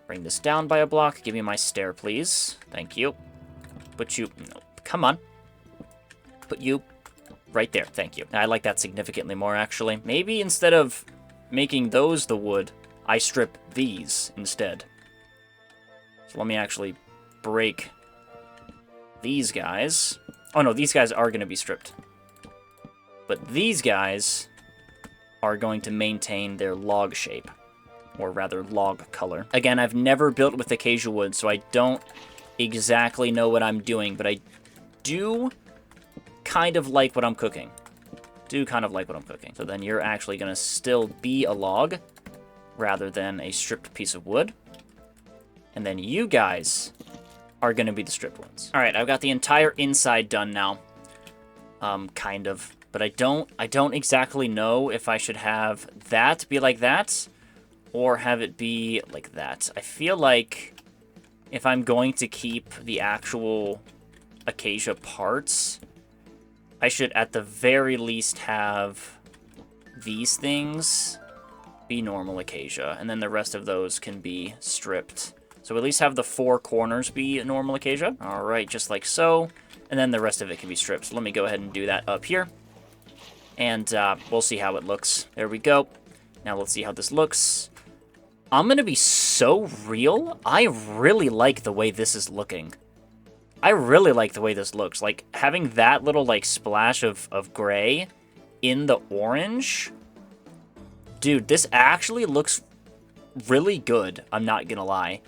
Bring this down by a block. Give me my stair, please. Thank you. Put you... No, come on. Put you right there. Thank you. I like that significantly more, actually. Maybe instead of making those the wood, I strip these instead. So let me actually break these guys. Oh no, these guys are going to be stripped. But these guys are going to maintain their log shape. Or rather, log color. Again, I've never built with acacia wood, so I don't exactly know what I'm doing. But I do kind of like what I'm cooking. So then you're actually going to still be a log rather than a stripped piece of wood. And then you guys are going to be the stripped ones. All right, I've got the entire inside done now. Kind of. But I don't exactly know if I should have that be like that or have it be like that. I feel like if I'm going to keep the actual acacia parts, I should at the very least have these things be normal acacia, and then the rest of those can be stripped. So at least have the 4 corners be normal acacia. All right, just like so. And then the rest of it can be stripped. So let me go ahead and do that up here. And we'll see how it looks. There we go. Now let's see how this looks. I'm going to be so real. I really like the way this is looking. I really like the way this looks. Like, having that little, like, splash of gray in the orange. Dude, this actually looks really good. I'm not going to lie.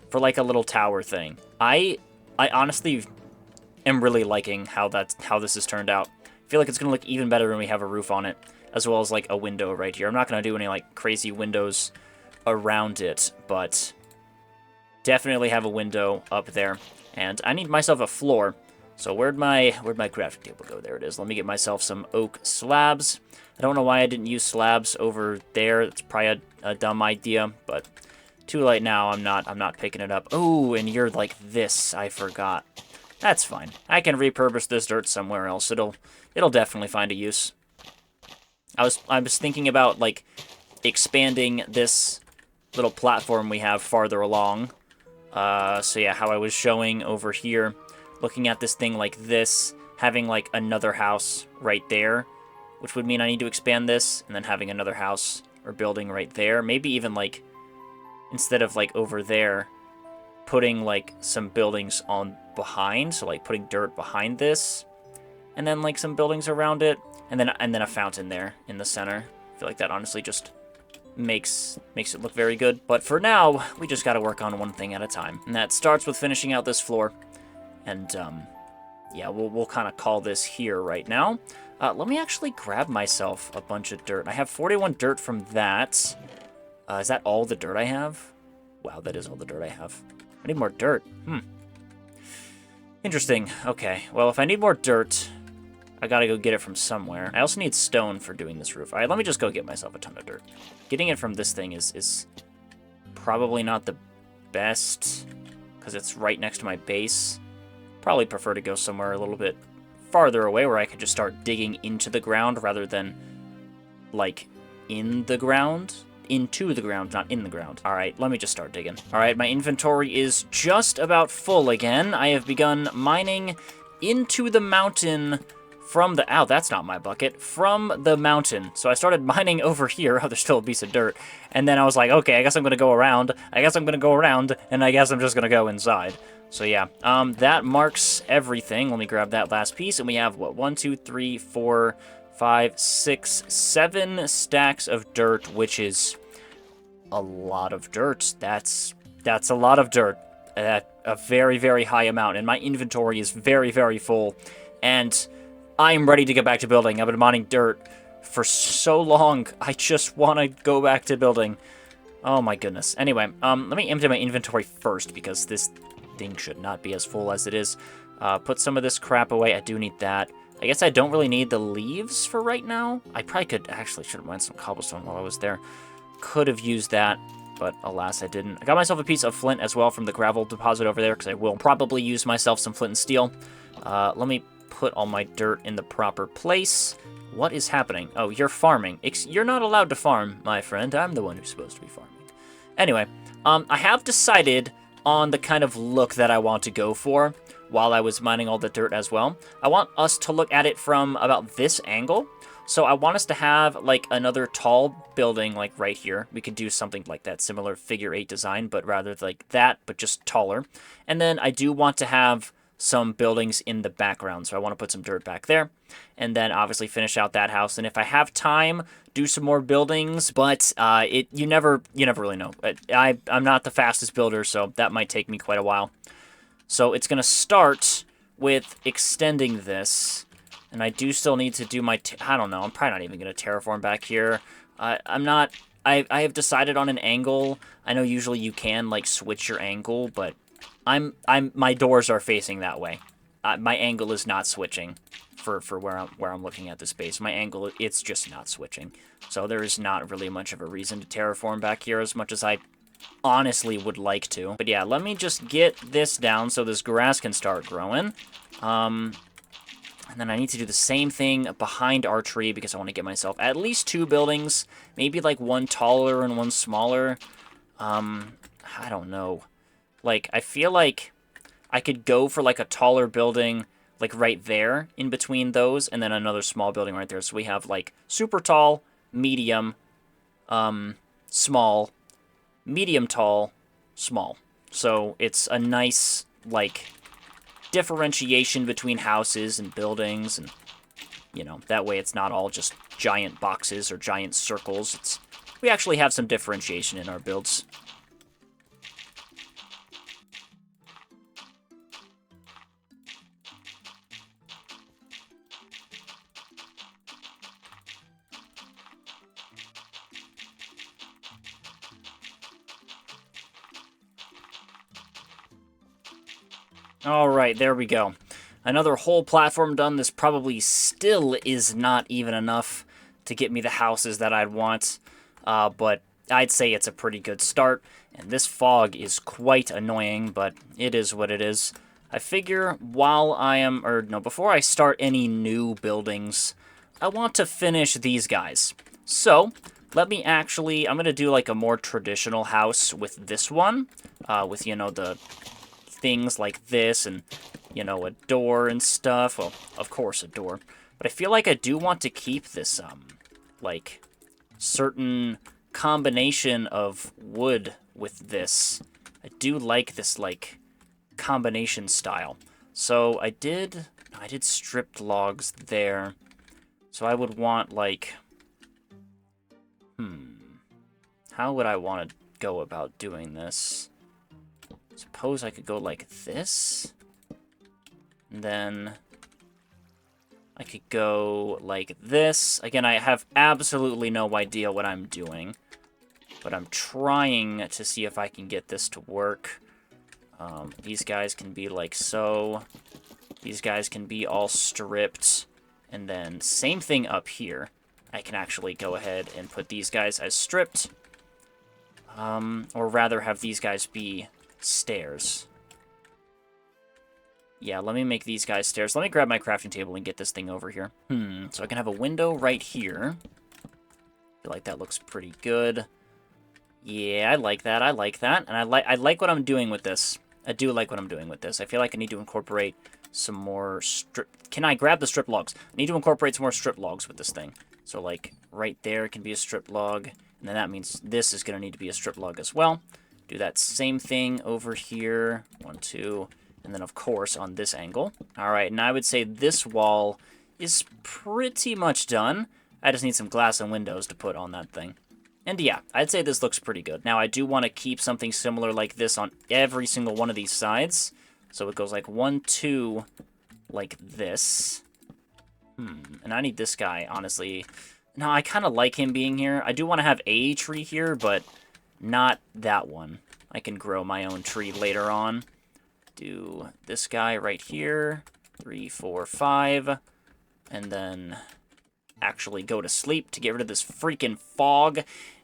For, like, a little tower thing. I honestly am really liking how this has turned out. I feel like it's going to look even better when we have a roof on it, as well as, like, a window right here. I'm not going to do any, like, crazy windows around it, but definitely have a window up there. And I need myself a floor. So where'd my crafting table go? There it is. Let me get myself some oak slabs. I don't know why I didn't use slabs over there. It's probably a dumb idea, but too late now. I'm not picking it up. Oh, and you're like this. I forgot. That's fine. I can repurpose this dirt somewhere else. It'll definitely find a use. I was thinking about, like, expanding this little platform we have farther along. So yeah, how I was showing over here, looking at this thing like this, having like another house right there, which would mean I need to expand this, and then having another house or building right there. Maybe even like, instead of like over there, putting like some buildings on behind, so like putting dirt behind this, and then like some buildings around it, and then a fountain there in the center. I feel like that honestly just makes it look very good. But for now, we just gotta work on one thing at a time. And that starts with finishing out this floor. And, yeah, we'll kind of call this here right now. Let me actually grab myself a bunch of dirt. I have 41 dirt from that. Is that all the dirt I have? Wow, that is all the dirt I have. I need more dirt. Interesting. Okay, well, if I need more dirt, I gotta go get it from somewhere. I also need stone for doing this roof. All right, let me just go get myself a ton of dirt. Getting it from this thing is probably not the best, because it's right next to my base. Probably prefer to go somewhere a little bit farther away where I could just start digging into the ground rather than, like, in the ground. Into the ground, not in the ground. All right, let me just start digging. All right, my inventory is just about full again. I have begun mining into the mountain from the... Ow, that's not my bucket. From the mountain. So I started mining over here. Oh, there's still a piece of dirt. And then I was like, okay, I guess I'm going to go around. I guess I'm going to go around. And I guess I'm just going to go inside. So yeah, that marks everything. Let me grab that last piece. And we have, what, 1, 2, 3, 4, 5, 6, 7 stacks of dirt, which is a lot of dirt. That's a lot of dirt. At a very, very high amount. And my inventory is very, very full. And I'm ready to get back to building. I've been mining dirt for so long. I just want to go back to building. Oh my goodness. Anyway, let me empty my inventory first because this thing should not be as full as it is. Put some of this crap away. I do need that. I guess I don't really need the leaves for right now. I probably could... Actually, should have mined some cobblestone while I was there. Could have used that, but alas, I didn't. I got myself a piece of flint as well from the gravel deposit over there because I will probably use myself some flint and steel. Let me put all my dirt in the proper place. What is happening? Oh, you're farming. You're not allowed to farm, my friend. I'm the one who's supposed to be farming. Anyway, I have decided on the kind of look that I want to go for while I was mining all the dirt as well. I want us to look at it from about this angle. So I want us to have like another tall building like right here. We could do something like that, similar figure 8 design, but rather like that, but just taller. And then I do want to have some buildings in the background, so I want to put some dirt back there, and then obviously finish out that house. And if I have time, do some more buildings, but you never really know. I'm not the fastest builder, so that might take me quite a while. So it's gonna start with extending this, and I do still need to do my I don't know. I'm probably not even gonna terraform back here. I'm not. I have decided on an angle. I know usually you can like switch your angle, but my doors are facing that way. My angle is not switching for where I'm looking at this base. My angle, it's just not switching. So there is not really much of a reason to terraform back here as much as I honestly would like to. But yeah, let me just get this down so this grass can start growing. And then I need to do the same thing behind our tree because I want to get myself at least 2 buildings. Maybe like one taller and one smaller. I don't know. Like, I feel like I could go for like a taller building like right there in between those, and then another small building right there. So we have like super tall, medium, small, medium tall, small. So it's a nice like differentiation between houses and buildings, and you know, that way it's not all just giant boxes or giant circles. We actually have some differentiation in our builds. Alright, there we go. Another whole platform done. This probably still is not even enough to get me the houses that I'd want, but I'd say it's a pretty good start. And this fog is quite annoying, but it is what it is. I figure before I start any new buildings, I want to finish these guys. So, I'm going to do like a more traditional house with this one, with, you know, the things like this and, you know, a door and stuff. Well, of course, a door. But I feel like I do want to keep this, like, certain combination of wood with this. I do like this, like, combination style. So I did stripped logs there. So I would want, like, how would I want to go about doing this? Suppose I could go like this. And then I could go like this. Again, I have absolutely no idea what I'm doing, but I'm trying to see if I can get this to work. These guys can be like so. These guys can be all stripped. And then same thing up here. I can actually go ahead and put these guys as stripped. Or rather have these guys be stairs. Yeah, let me make these guys stairs. Let me grab my crafting table and get this thing over here. So I can have a window right here. Feel like that looks pretty good. Yeah, I like that. I like that. And I like what I'm doing with this. I do like what I'm doing with this. I feel like I need to incorporate some more strip... Can I grab the strip logs? I need to incorporate some more strip logs with this thing. So, like, right there can be a strip log. And then that means this is going to need to be a strip log as well. Do that same thing over here. 1, 2, and then, of course, on this angle. All right, and I would say this wall is pretty much done. I just need some glass and windows to put on that thing. And yeah, I'd say this looks pretty good. Now, I do want to keep something similar like this on every single one of these sides. So it goes like 1, 2, like this. And I need this guy, honestly. Now, I kind of like him being here. I do want to have a tree here, but not that one. I can grow my own tree later on. Do this guy right here. 3, 4, 5. And then actually go to sleep to get rid of this freaking fog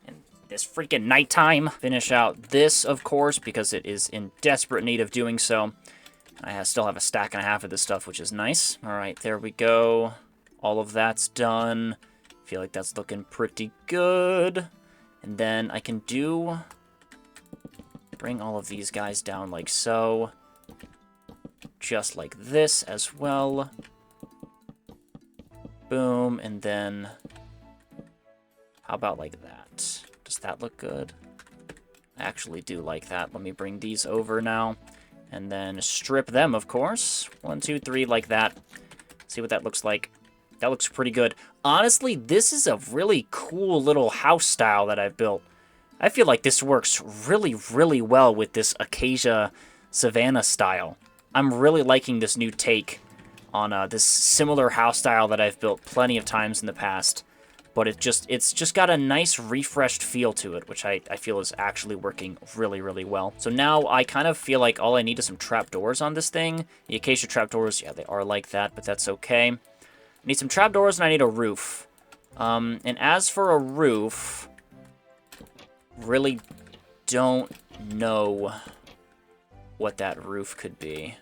and this freaking nighttime. Finish out this, of course, because it is in desperate need of doing so. I still have a stack and a half of this stuff, which is nice. All right, there we go. All of that's done. Feel like that's looking pretty good. And then I can bring all of these guys down like so. Just like this as well. Boom, and then how about like that? Does that look good? I actually do like that. Let me bring these over now. And then strip them, of course. 1, 2, 3, like that. See what that looks like. That looks pretty good. Honestly, this is a really cool little house style that I've built. I feel like this works really, really well with this acacia SAVANNA style. I'm really liking this new take on this similar house style that I've built plenty of times in the past. But it's just got a nice refreshed feel to it, which I feel is actually working really, really well. So now I kind of feel like all I need is some trapdoors on this thing. The acacia trapdoors, yeah, they are like that, but that's okay. I need some trapdoors and I need a roof. And as for a roof, really don't know what that roof could be.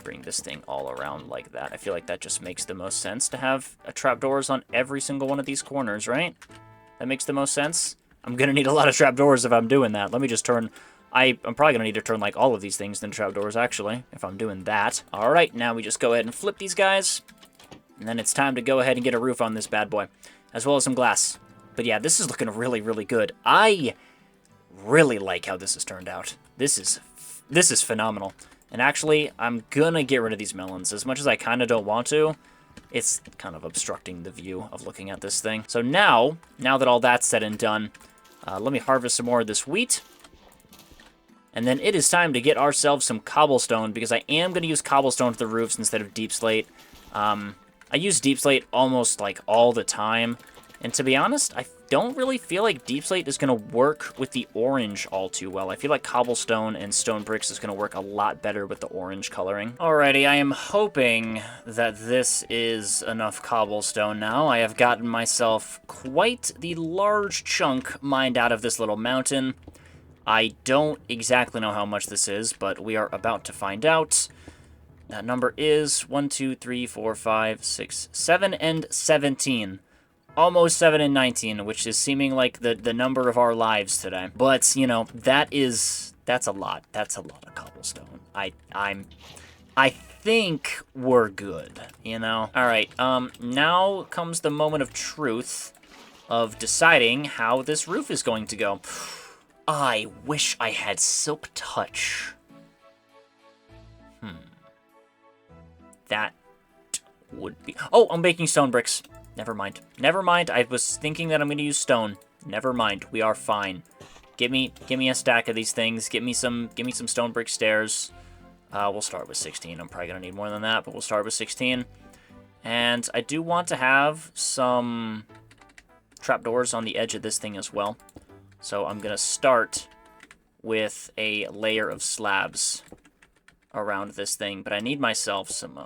Bring this thing all around like that. I feel like that just makes the most sense to have trapdoors on every single one of these corners, right? That makes the most sense. I'm gonna need a lot of trapdoors if I'm doing that. Let me just turn... I'm probably gonna need to turn, like, all of these things into trapdoors, actually, if I'm doing that. Alright, now we just go ahead and flip these guys. And then it's time to go ahead and get a roof on this bad boy. As well as some glass. But yeah, this is looking really, really good. I really like how this has turned out. This is phenomenal. And actually, I'm gonna get rid of these melons. As much as I kind of don't want to, it's kind of obstructing the view of looking at this thing. So now that all that's said and done, let me harvest some more of this wheat. And then it is time to get ourselves some cobblestone, because I am going to use cobblestone for the roofs instead of deep slate. I use deep slate almost, like, all the time. And to be honest, I don't really feel like deep slate is going to work with the orange all too well. I feel like cobblestone and stone bricks is going to work a lot better with the orange coloring. Alrighty, I am hoping that this is enough cobblestone now. I have gotten myself quite the large chunk mined out of this little mountain. I don't exactly know how much this is, but we are about to find out. That number is 1, 2, 3, 4, 5, 6, 7, and 17. Almost 7 and 19, which is seeming like the number of our lives today. But, you know, that's a lot. That's a lot of cobblestone. I think we're good, you know? Alright, now comes the moment of truth of deciding how this roof is going to go. I wish I had Silk Touch. That would be... Oh, I'm making stone bricks. Never mind. Never mind. I was thinking that I'm going to use stone. Never mind. We are fine. Give me a stack of these things. Give me some stone brick stairs. We'll start with 16. I'm probably going to need more than that, but we'll start with 16. And I do want to have some trapdoors on the edge of this thing as well. So I'm going to start with a layer of slabs around this thing, but I need myself some,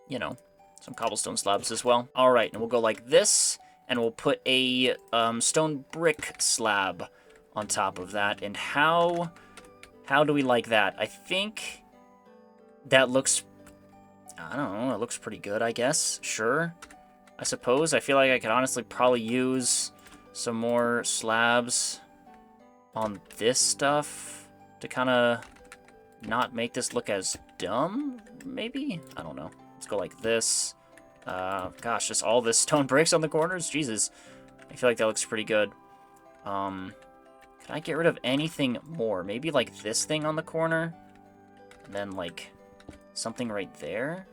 you know, some cobblestone slabs as well. All right, and we'll go like this, and we'll put a stone brick slab on top of that. And how do we like that? I think that looks, I don't know, it looks pretty good, I guess. Sure, I suppose. I feel like I could honestly probably use some more slabs on this stuff to kind of not make this look as dumb, maybe? I don't know. Let's go like this. Gosh, just all this stone bricks on the corners? Jesus. I feel like that looks pretty good. Can I get rid of anything more? Maybe like this thing on the corner? And then like something right there?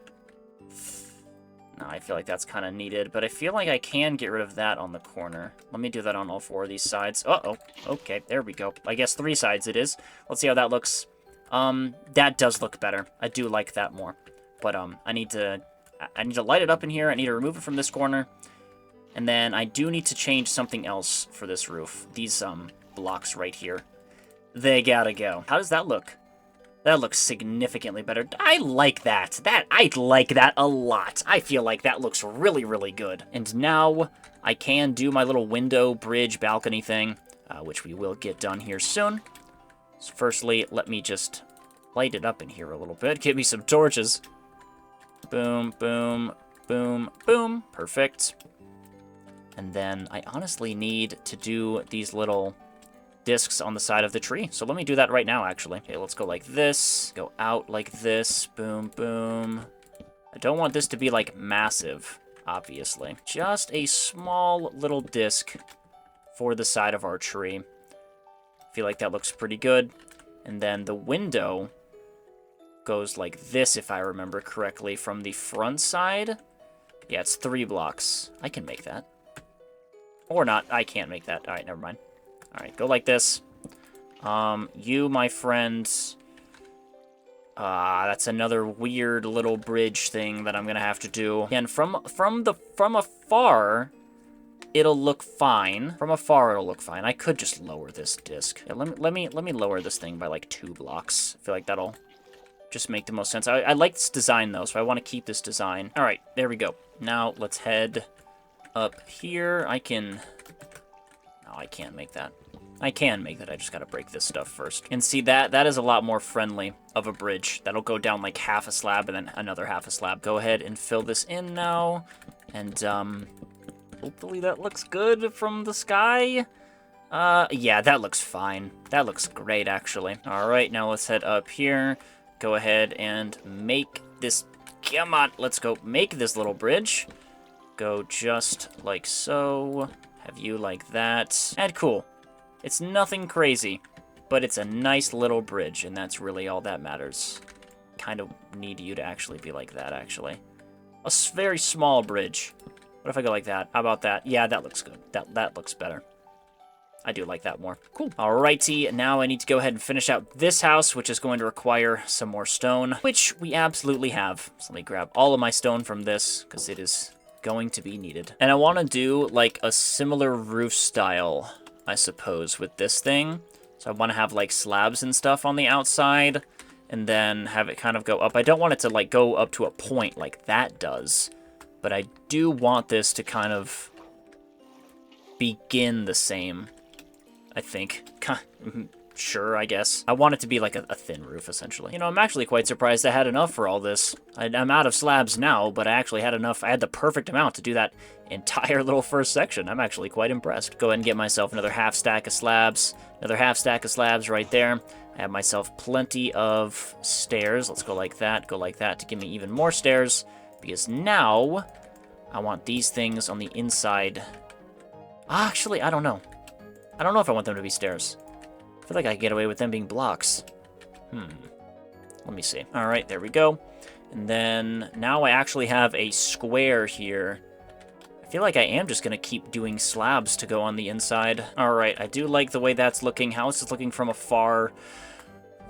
No, I feel like that's kind of needed, but I feel like I can get rid of that on the corner. Let me do that on all 4 of these sides. Uh-oh. Okay, there we go. I guess 3 sides it is. Let's see how that looks. That does look better. I do like that more. But, I need to light it up in here. I need to remove it from this corner. And then I do need to change something else for this roof. These, blocks right here. They gotta go. How does that look? That looks significantly better. I like that. I like that a lot. I feel like that looks really, really good. And now I can do my little window, bridge, balcony thing, which we will get done here soon. So firstly, let me just light it up in here a little bit. Give me some torches. Boom, boom, boom, boom. Perfect. And then I honestly need to do these little discs on the side of the tree. So let me do that right now, actually. Okay, let's go like this. Go out like this. Boom, boom. I don't want this to be, like, massive, obviously. Just a small little disc for the side of our tree. I feel like that looks pretty good. And then the window goes like this, if I remember correctly, from the front side. Yeah, it's 3 blocks. I can make that. Or not. I can't make that. All right, never mind. All right, go like this. You, my friend... that's another weird little bridge thing that I'm gonna have to do. Again, from afar, it'll look fine. From afar, it'll look fine. I could just lower this disc. Yeah, let me lower this thing by like 2 blocks. I feel like that'll just make the most sense. I like this design though, so I want to keep this design. All right, there we go. Now let's head up here. I can... No, I can't make that. I can make that. I just gotta break this stuff first. And see, that is a lot more friendly of a bridge. That'll go down like half a slab and then another half a slab. Go ahead and fill this in now. And, hopefully that looks good from the sky. Yeah, that looks fine. That looks great, actually. All right, now let's head up here. Go ahead and make this... Come on, let's go make this little bridge. Go just like so. Have you like that. And cool. It's nothing crazy, but it's a nice little bridge, and that's really all that matters. Kind of need you to actually be like that, actually. A very small bridge. What if I go like that? How about that? Yeah, that looks good. That looks better. I do like that more. Cool. Alrighty, now I need to go ahead and finish out this house, which is going to require some more stone, which we absolutely have. So let me grab all of my stone from this, because it is going to be needed. And I want to do, like, a similar roof style, I suppose, with this thing. So I want to have, like, slabs and stuff on the outside, and then have it kind of go up. I don't want it to, like, go up to a point like that does, but I do want this to kind of begin the same, I think. Sure, I guess. I want it to be like a thin roof, essentially. You know, I'm actually quite surprised I had enough for all this. I'm out of slabs now, but I actually had enough. I had the perfect amount to do that entire little first section. I'm actually quite impressed. Go ahead and get myself another half stack of slabs. Another half stack of slabs right there. I have myself plenty of stairs. Let's go like that to give me even more stairs. Because now, I want these things on the inside. Actually, I don't know. I don't know if I want them to be stairs. I feel like I can get away with them being blocks. Let me see. All right, there we go. And then now I actually have a square here. I feel like I am just going to keep doing slabs to go on the inside. All right, I do like the way that's looking. House is looking from afar.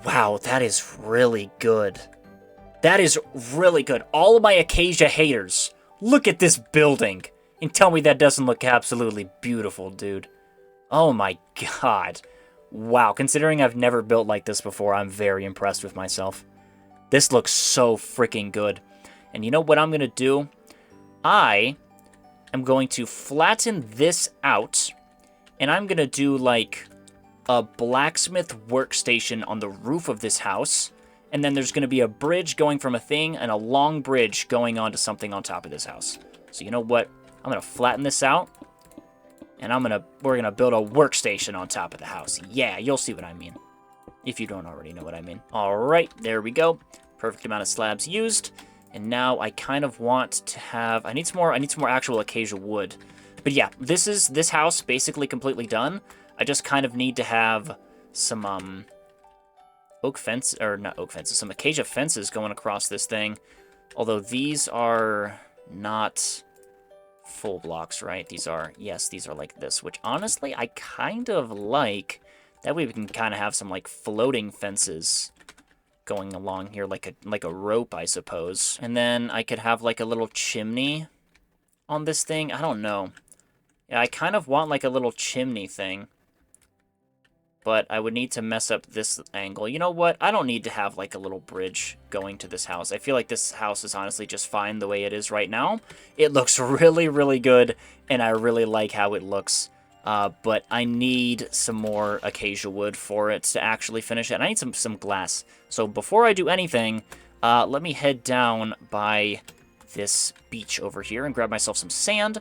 Wow, that is really good. That is really good. All of my acacia haters, look at this building and tell me that doesn't look absolutely beautiful, dude. Oh my god. Wow, considering I've never built like this before, I'm very impressed with myself. This looks so freaking good. And you know what I'm going to do? I am going to flatten this out, and I'm going to do like a blacksmith workstation on the roof of this house, and then there's going to be a bridge going from a thing and a long bridge going onto something on top of this house. So you know what? I'm going to flatten this out. And we're gonna build a workstation on top of the house. Yeah, you'll see what I mean. If you don't already know what I mean. Alright, there we go. Perfect amount of slabs used. And now I kind of want to have... I need some more actual acacia wood. But yeah, this house basically completely done. I just kind of need to have some oak fence, or not oak fences, some acacia fences going across this thing. Although these are not full blocks, right? These are like this, which honestly I kind of like. That way we can kind of have some like floating fences going along here, like a rope, I suppose. And then I could have like a little chimney on this thing. I don't know. Yeah, I kind of want like a little chimney thing. But I would need to mess up this angle. You know what? I don't need to have like a little bridge going to this house. I feel like this house is honestly just fine the way it is right now. It looks really, really good, and I really like how it looks. But I need some more acacia wood for it to actually finish it. And I need some glass. So before I do anything, let me head down by this beach over here and grab myself some sand.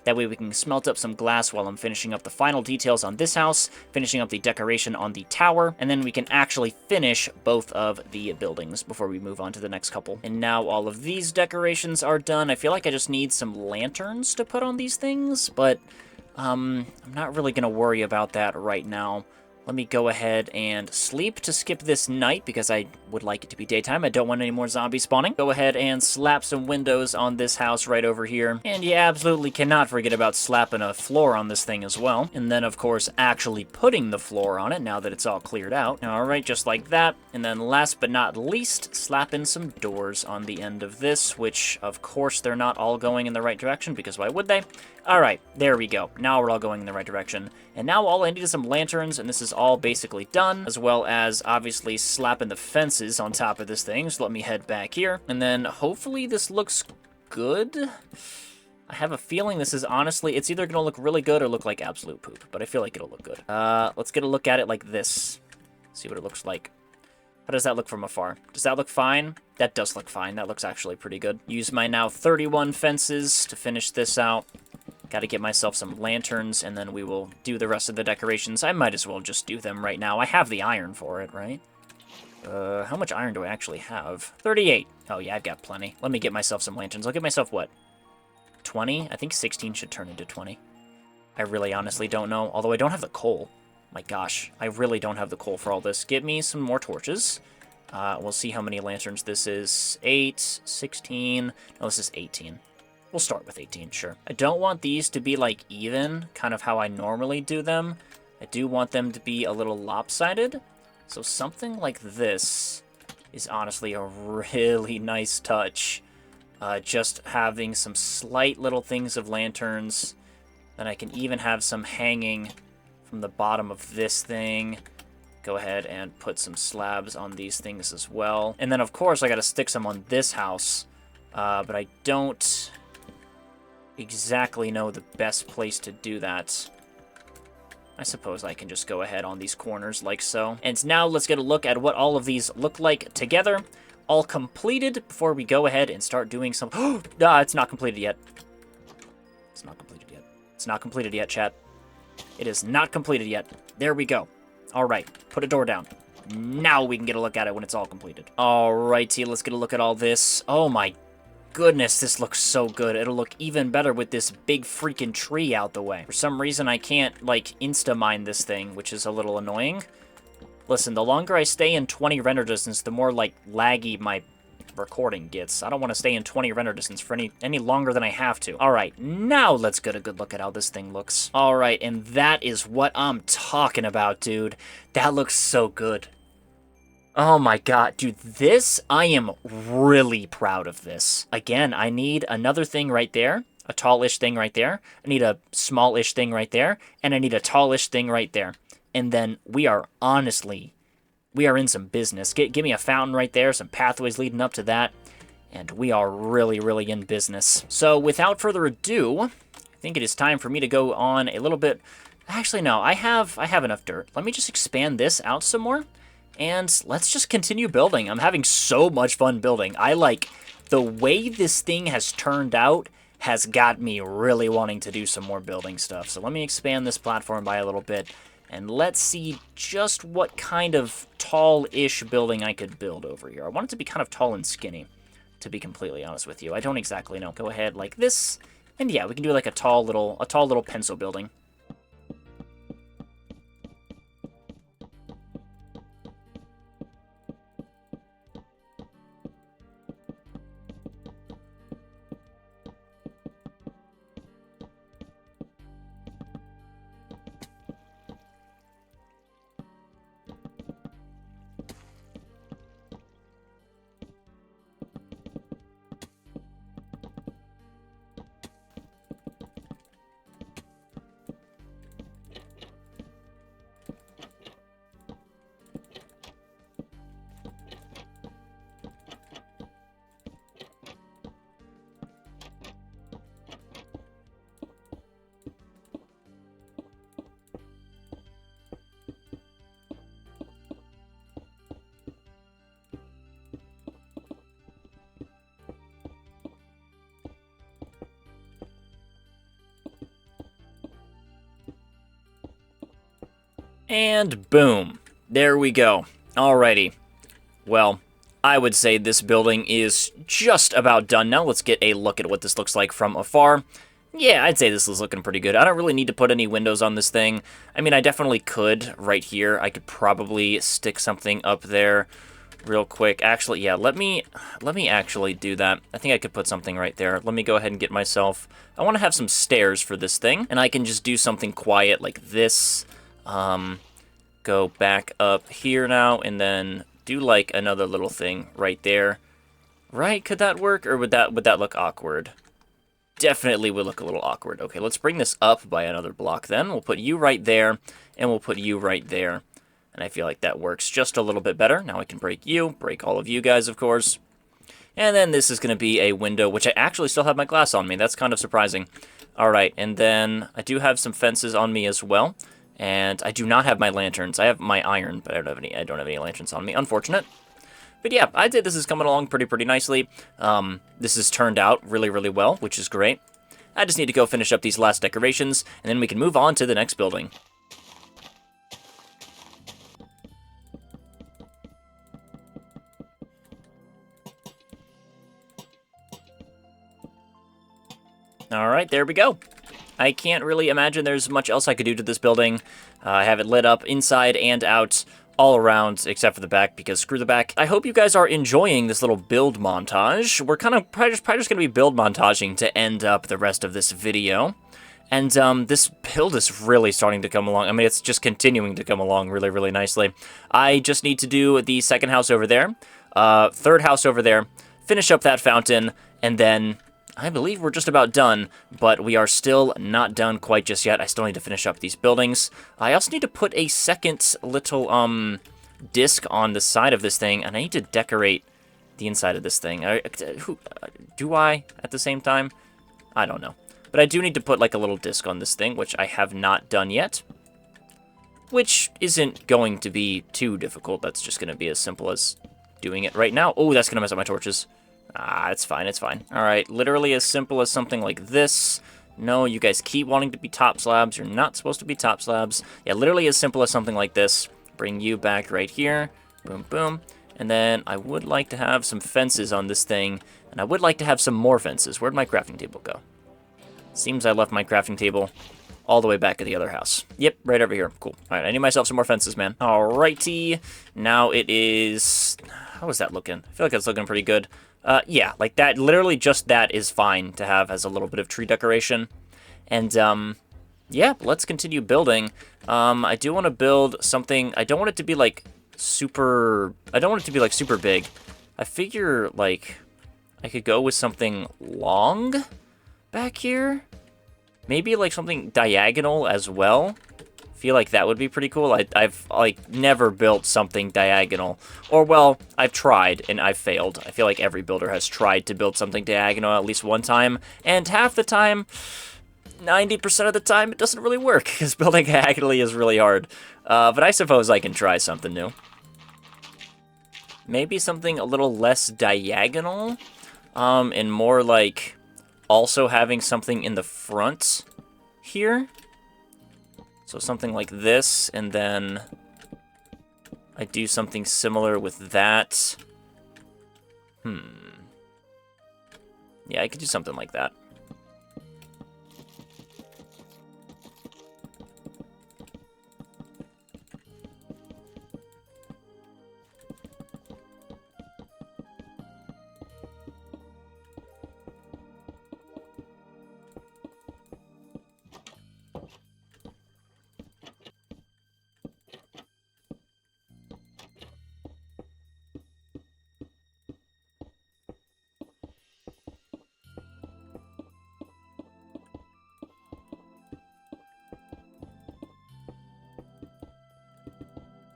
That way we can smelt up some glass while I'm finishing up the final details on this house, finishing up the decoration on the tower, and then we can actually finish both of the buildings before we move on to the next couple. And now all of these decorations are done. I feel like I just need some lanterns to put on these things, but I'm not really going to worry about that right now. Let me go ahead and sleep to skip this night because I would like it to be daytime. I don't want any more zombies spawning. Go ahead and slap some windows on this house right over here. And you absolutely cannot forget about slapping a floor on this thing as well. And then, of course, actually putting the floor on it now that it's all cleared out. All right, just like that. And then last but not least, slap in some doors on the end of this, which, of course, they're not all going in the right direction because why would they? All right, there we go. Now we're all going in the right direction. And now all I need is some lanterns, and this is all basically done, as well as obviously slapping the fences on top of this thing. So let me head back here, and then hopefully this looks good. I have a feeling this is honestly, it's either going to look really good or look like absolute poop, but I feel like it'll look good. Let's get a look at it like this. See what it looks like. How does that look from afar? Does that look fine? That does look fine. That looks actually pretty good. Use my now 31 fences to finish this out. Got to get myself some lanterns, and then we will do the rest of the decorations. I might as well just do them right now. I have the iron for it, right? How much iron do I actually have? 38. Oh, yeah, I've got plenty. Let me get myself some lanterns. I'll get myself, what, 20? I think 16 should turn into 20. I really honestly don't know, although I don't have the coal. My gosh, I really don't have the coal for all this. Get me some more torches. We'll see how many lanterns this is. 8, 16. No, this is 18. We'll start with 18, sure. I don't want these to be, like, even, kind of how I normally do them. I do want them to be a little lopsided. So something like this is honestly a really nice touch. Just having some slight little things of lanterns. Then I can even have some hanging from the bottom of this thing. Go ahead and put some slabs on these things as well. And then, of course, I got to stick some on this house. But I don't exactly know the best place to do that. I suppose I can just go ahead on these corners like so. And now let's get a look at what all of these look like together. All completed before we go ahead and start doing some... it's not completed yet. It's not completed yet. It's not completed yet, chat. It is not completed yet. There we go. All right, put a door down. Now we can get a look at it when it's all completed. All righty, let's get a look at all this. Oh my goodness, this looks so good. It'll look even better with this big freaking tree out the way. For some reason, I can't, like, insta-mine this thing, which is a little annoying. Listen, the longer I stay in 20 render distance, the more, like, laggy my recording gets. I don't want to stay in 20 render distance for any longer than I have to. All right, now let's get a good look at how this thing looks. All right, and that is what I'm talking about, dude. That looks so good. Oh my god, dude, this, I am really proud of this. Again, I need another thing right there, a tallish thing right there. I need a smallish thing right there, and I need a tallish thing right there. And then we are honestly, we are in some business. Give me a fountain right there, some pathways leading up to that, and we are really, really in business. So without further ado, I think it is time for me to go on a little bit. Actually, no, I have enough dirt. Let me just expand this out some more. And let's just continue building. I'm having so much fun building. I like the way this thing has turned out has got me really wanting to do some more building stuff. So let me expand this platform by a little bit. And let's see just what kind of tall-ish building I could build over here. I want it to be kind of tall and skinny, to be completely honest with you. I don't exactly know. Go ahead like this. And yeah, we can do like a tall little pencil building. And boom. There we go. Alrighty. Well, I would say this building is just about done now. Let's get a look at what this looks like from afar. Yeah, I'd say this is looking pretty good. I don't really need to put any windows on this thing. I mean, I definitely could right here. I could probably stick something up there real quick. Actually, yeah, let me actually do that. I think I could put something right there. Let me go ahead and get myself... I want to have some stairs for this thing, and I can just do something quiet like this. Go back up here now, and then do like another little thing right there. Right? Could that work, or would that look awkward? Definitely would look a little awkward. Okay, let's bring this up by another block then. We'll put you right there, and we'll put you right there. And I feel like that works just a little bit better. Now I can break you, break all of you guys, of course. And then this is going to be a window, which I actually still have my glass on me. That's kind of surprising. All right, and then I do have some fences on me as well. And I do not have my lanterns. I have my iron, but I don't have any lanterns on me. Unfortunate. But yeah, I'd say this is coming along pretty nicely. This has turned out really, really well, which is great. I just need to go finish up these last decorations, and then we can move on to the next building. Alright, there we go. I can't really imagine there's much else I could do to this building. I have it lit up inside and out, all around, except for the back, because screw the back. I hope you guys are enjoying this little build montage. We're kind of probably just going to be build montaging to end up the rest of this video. And this build is really starting to come along. I mean, it's just continuing to come along really, really nicely. I just need to do the second house over there, third house over there, finish up that fountain, and then I believe we're just about done, but we are still not done quite just yet. I still need to finish up these buildings. I also need to put a second little disc on the side of this thing, and I need to decorate the inside of this thing. Do I at the same time? I don't know. But I do need to put like a little disc on this thing, which I have not done yet, which isn't going to be too difficult. That's just going to be as simple as doing it right now. Oh, that's going to mess up my torches. Ah, it's fine, it's fine. Alright, literally as simple as something like this. No, you guys keep wanting to be top slabs. You're not supposed to be top slabs. Yeah, literally as simple as something like this. Bring you back right here. Boom, boom. And then I would like to have some fences on this thing. And I would like to have some more fences. Where'd my crafting table go? Seems I left my crafting table all the way back at the other house. Yep, right over here. Cool. Alright, I need myself some more fences, man. Alrighty. Now it is... How is that looking? I feel like it's looking pretty good. Yeah, like that, literally just that is fine to have as a little bit of tree decoration. And, yeah, let's continue building. I do want to build something, I don't want it to be, like, super big. I figure, like, I could go with something long back here. Maybe, like, something diagonal as well. Feel like that would be pretty cool. I've like never built something diagonal, or well, I've tried and I've failed. I feel like every builder has tried to build something diagonal at least one time, and half the time, 90% of the time, it doesn't really work because building diagonally is really hard. But I suppose I can try something new. Maybe something a little less diagonal, and more like also having something in the front here. So something like this, and then I do something similar with that. Yeah, I could do something like that.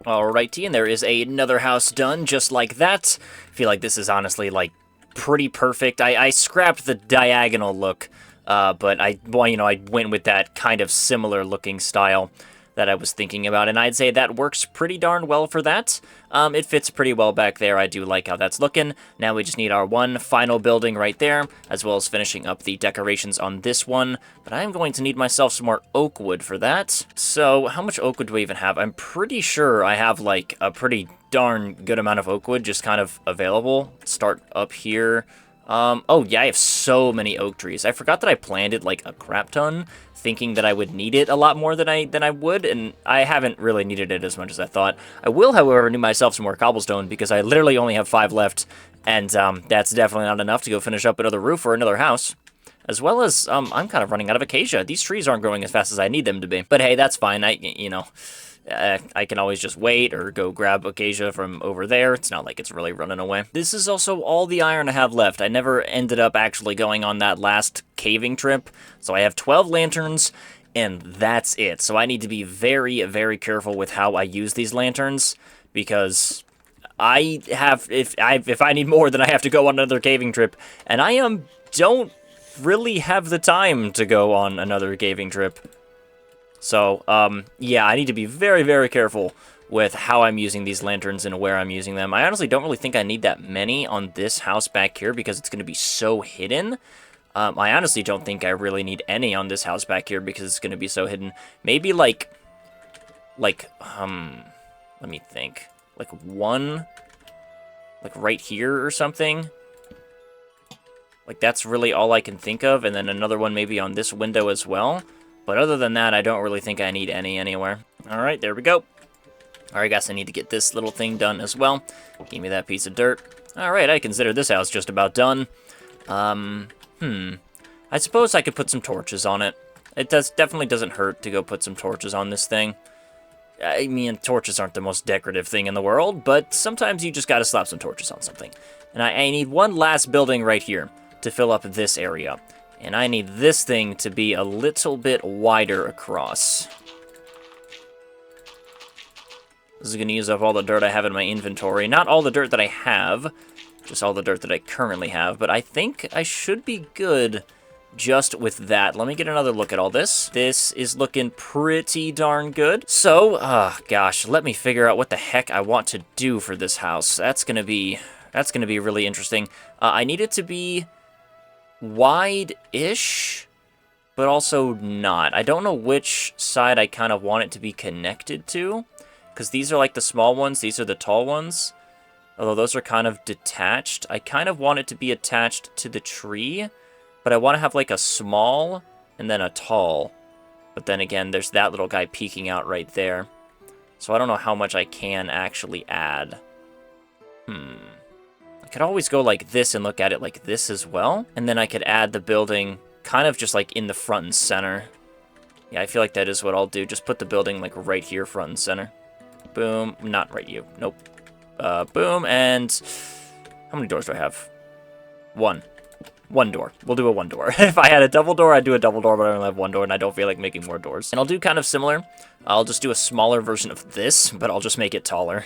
Alrighty, and there is another house done just like that. I feel like this is honestly, like, pretty perfect. I scrapped the diagonal look, but I went with that kind of similar looking style that I was thinking about, and I'd say that works pretty darn well for that. It fits pretty well back there. I do like how that's looking. Now we just need our one final building right there, as well as finishing up the decorations on this one, but I'm going to need myself some more oak wood for that. So how much oak wood do I even have? I'm pretty sure I have like a pretty darn good amount of oak wood just kind of available. Start up here. Oh yeah, I have so many oak trees. I forgot that I planted like a crap ton, thinking that I would need it a lot more than I would, and I haven't really needed it as much as I thought. I will, however, need myself some more cobblestone because I literally only have 5 left, and that's definitely not enough to go finish up another roof or another house. As well as, I'm kind of running out of acacia. These trees aren't growing as fast as I need them to be. But hey, that's fine. I can always just wait or go grab acacia from over there. It's not like it's really running away. This is also all the iron I have left. I never ended up actually going on that last caving trip. So I have 12 lanterns, and that's it. So I need to be very, very careful with how I use these lanterns, because if I need more, then I have to go on another caving trip, and I don't really have the time to go on another caving trip. So, yeah, I need to be very, very careful with how I'm using these lanterns and where I'm using them. I honestly don't really think I need that many on this house back here because it's going to be so hidden. I honestly don't think I really need any on this house back here because it's going to be so hidden. Maybe like, let me think. Like one, like right here or something. Like that's really all I can think of. And then another one maybe on this window as well. But other than that, I don't really think I need any anywhere. All right, there we go. All right, I guess I need to get this little thing done as well. Give me that piece of dirt. All right, I consider this house just about done. I suppose I could put some torches on it. It definitely doesn't hurt to go put some torches on this thing. I mean, torches aren't the most decorative thing in the world, but sometimes you just gotta slap some torches on something. And I need one last building right here to fill up this area. And I need this thing to be a little bit wider across. This is going to use up all the dirt I have in my inventory. Not all the dirt that I have, just all the dirt that I currently have. But I think I should be good just with that. Let me get another look at all this. This is looking pretty darn good. So, gosh, let me figure out what the heck I want to do for this house. That's going to be really interesting. I need it to be wide-ish, but also not. I don't know which side I kind of want it to be connected to, because these are like the small ones, these are the tall ones. Although those are kind of detached. I kind of want it to be attached to the tree, but I want to have like a small and then a tall. But then again, there's that little guy peeking out right there. So I don't know how much I can actually add. I could always go like this and look at it like this as well. And then I could add the building kind of just like in the front and center. Yeah, I feel like that is what I'll do. Just put the building like right here, front and center. Boom. Not right you. Nope. Boom. And how many doors do I have? One. One door. We'll do a one door. If I had a double door, I'd do a double door, but I only have one door, and I don't feel like making more doors. And I'll do kind of similar. I'll just do a smaller version of this, but I'll just make it taller.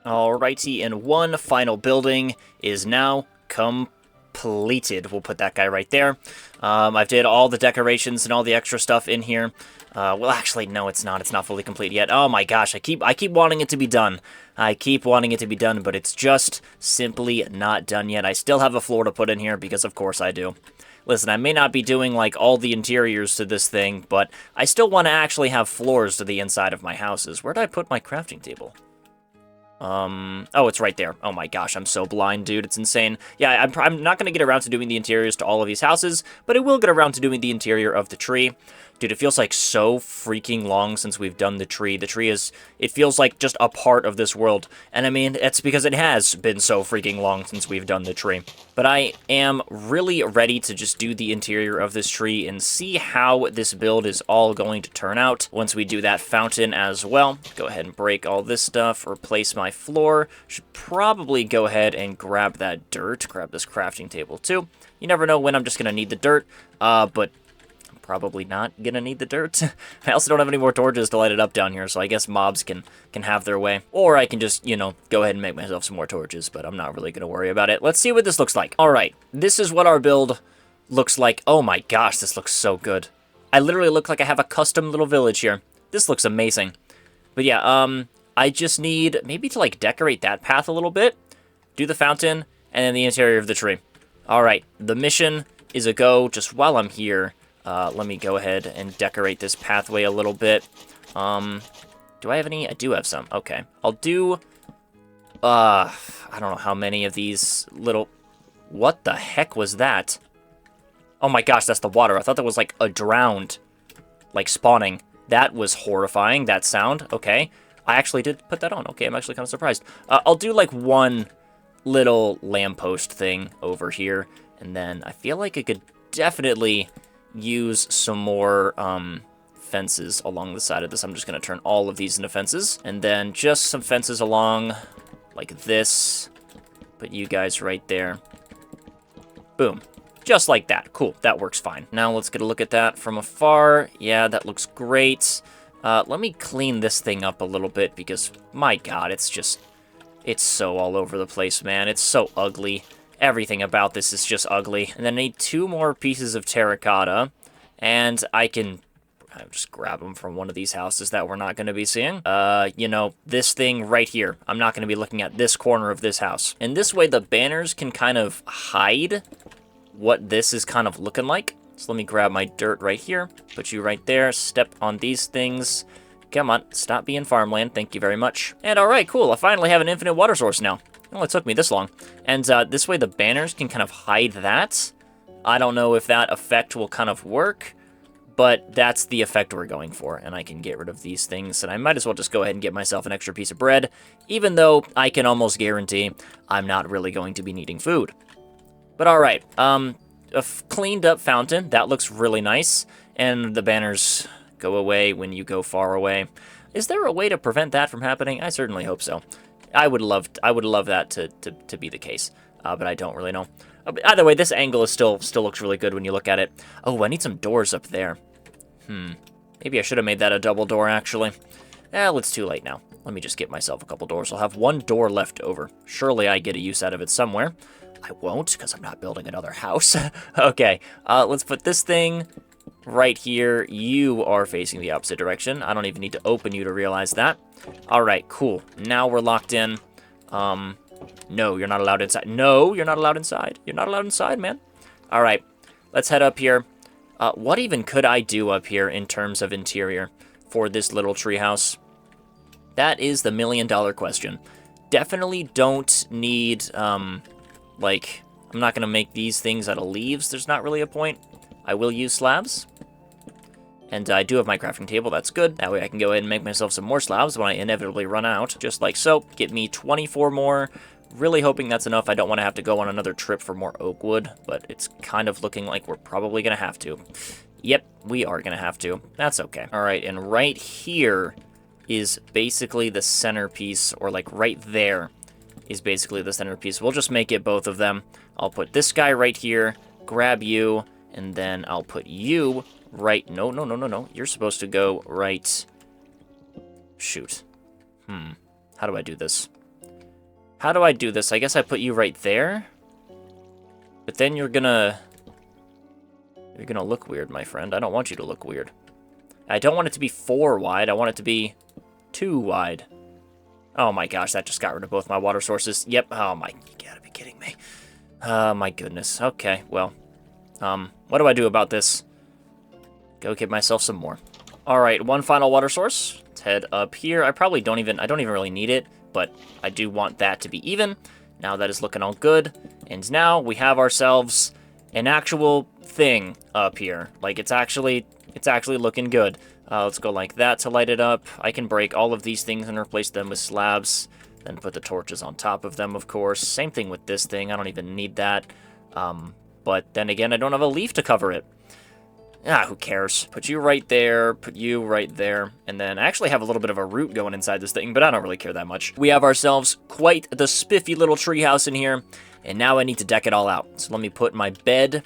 Alrighty, and one final building is now completed. We'll put that guy right there. I've did all the decorations and all the extra stuff in here. Well, actually, no, it's not. It's not fully complete yet. Oh my gosh, I keep wanting it to be done. I keep wanting it to be done, but it's just simply not done yet. I still have a floor to put in here because, of course, I do. Listen, I may not be doing, like, all the interiors to this thing, but I still want to actually have floors to the inside of my houses. Where did I put my crafting table? Oh, it's right there. Oh my gosh, I'm so blind, dude. It's insane. Yeah, I'm not going to get around to doing the interiors to all of these houses, but I will get around to doing the interior of the tree. Dude, it feels like so freaking long since we've done the tree. The tree it feels like just a part of this world. And I mean, it's because it has been so freaking long since we've done the tree. But I am really ready to just do the interior of this tree and see how this build is all going to turn out once we do that fountain as well. Go ahead and break all this stuff, replace my floor. Should probably go ahead and grab that dirt, grab this crafting table too. You never know when I'm just going to need the dirt, but probably not gonna need the dirt. I also don't have any more torches to light it up down here, so I guess mobs can have their way. Or I can just, you know, go ahead and make myself some more torches, but I'm not really gonna worry about it. Let's see what this looks like. Alright, this is what our build looks like. Oh my gosh, this looks so good. I literally look like I have a custom little village here. This looks amazing. But yeah, I just need maybe to, like, decorate that path a little bit, do the fountain, and then the interior of the tree. Alright, the mission is a go. Just while I'm here, let me go ahead and decorate this pathway a little bit. Do I have any? I do have some. Okay. I'll do, I don't know how many of these little... What the heck was that? Oh my gosh, that's the water. I thought that was like a drowned, like spawning. That was horrifying, that sound. Okay. I actually did put that on. Okay, I'm actually kind of surprised. I'll do like one little lamppost thing over here. And then I feel like I could definitely use some more fences along the side of this. I'm just going to turn all of these into fences. And then just some fences along like this. Put you guys right there. Boom. Just like that. Cool. That works fine. Now let's get a look at that from afar. Yeah, that looks great. Let me clean this thing up a little bit because, my God, it's so all over the place, man. It's so ugly. Everything about this is just ugly. And then I need 2 more pieces of terracotta, and I'll just grab them from one of these houses that we're not going to be seeing. You know, this thing right here. I'm not going to be looking at this corner of this house. And this way, the banners can kind of hide what this is kind of looking like. So let me grab my dirt right here, put you right there, step on these things. Come on, stop being farmland, thank you very much. And alright, cool, I finally have an infinite water source now. Well, it took me this long. And this way the banners can kind of hide that. I don't know if that effect will kind of work, but that's the effect we're going for. And I can get rid of these things, and I might as well just go ahead and get myself an extra piece of bread, even though I can almost guarantee I'm not really going to be needing food. But alright, a cleaned up fountain, that looks really nice, and the banners go away when you go far away. Is there a way to prevent that from happening? I certainly hope so. I would love that to be the case, but I don't really know. Either way, this angle is still looks really good when you look at it. Oh, I need some doors up there. Maybe I should have made that a double door, actually. Well, it's too late now. Let me just get myself a couple doors. I'll have 1 door left over. Surely I get a use out of it somewhere. I won't, because I'm not building another house. Okay, let's put this thing right here. You are facing the opposite direction. I don't even need to open you to realize that. Alright, cool. Now we're locked in. No, you're not allowed inside. No, you're not allowed inside. You're not allowed inside, man. Alright, let's head up here. What even could I do up here in terms of interior for this little treehouse? That is the million-dollar question. Definitely don't need, like, I'm not going to make these things out of leaves. There's not really a point. I will use slabs. And I do have my crafting table. That's good. That way I can go ahead and make myself some more slabs when I inevitably run out. Just like so. Get me 24 more. Really hoping that's enough. I don't want to have to go on another trip for more oak wood. But it's kind of looking like we're probably going to have to. Yep, we are going to have to. That's okay. Alright, and right here is basically the centerpiece. Or like right there is basically the centerpiece. We'll just make it both of them. I'll put this guy right here, grab you, and then I'll put you right... No. You're supposed to go right... Shoot. How do I do this? How do I do this? I guess I put you right there. But then you're gonna... You're gonna look weird, my friend. I don't want you to look weird. I don't want it to be 4 wide. I want it to be 2 wide. Oh my gosh, that just got rid of both my water sources. Yep, oh my, you gotta be kidding me. My goodness. Okay, well, what do I do about this? Go get myself some more. Alright, 1 final water source. Let's head up here. I don't even really need it, but I do want that to be even. Now that is looking all good. And now we have ourselves an actual thing up here. Like, it's actually looking good. Let's go like that to light it up. I can break all of these things and replace them with slabs. Then put the torches on top of them, of course. Same thing with this thing. I don't even need that. But then again, I don't have a leaf to cover it. Who cares? Put you right there. Put you right there. And then I actually have a little bit of a root going inside this thing, but I don't really care that much. We have ourselves quite the spiffy little treehouse in here. And now I need to deck it all out. So let me put my bed...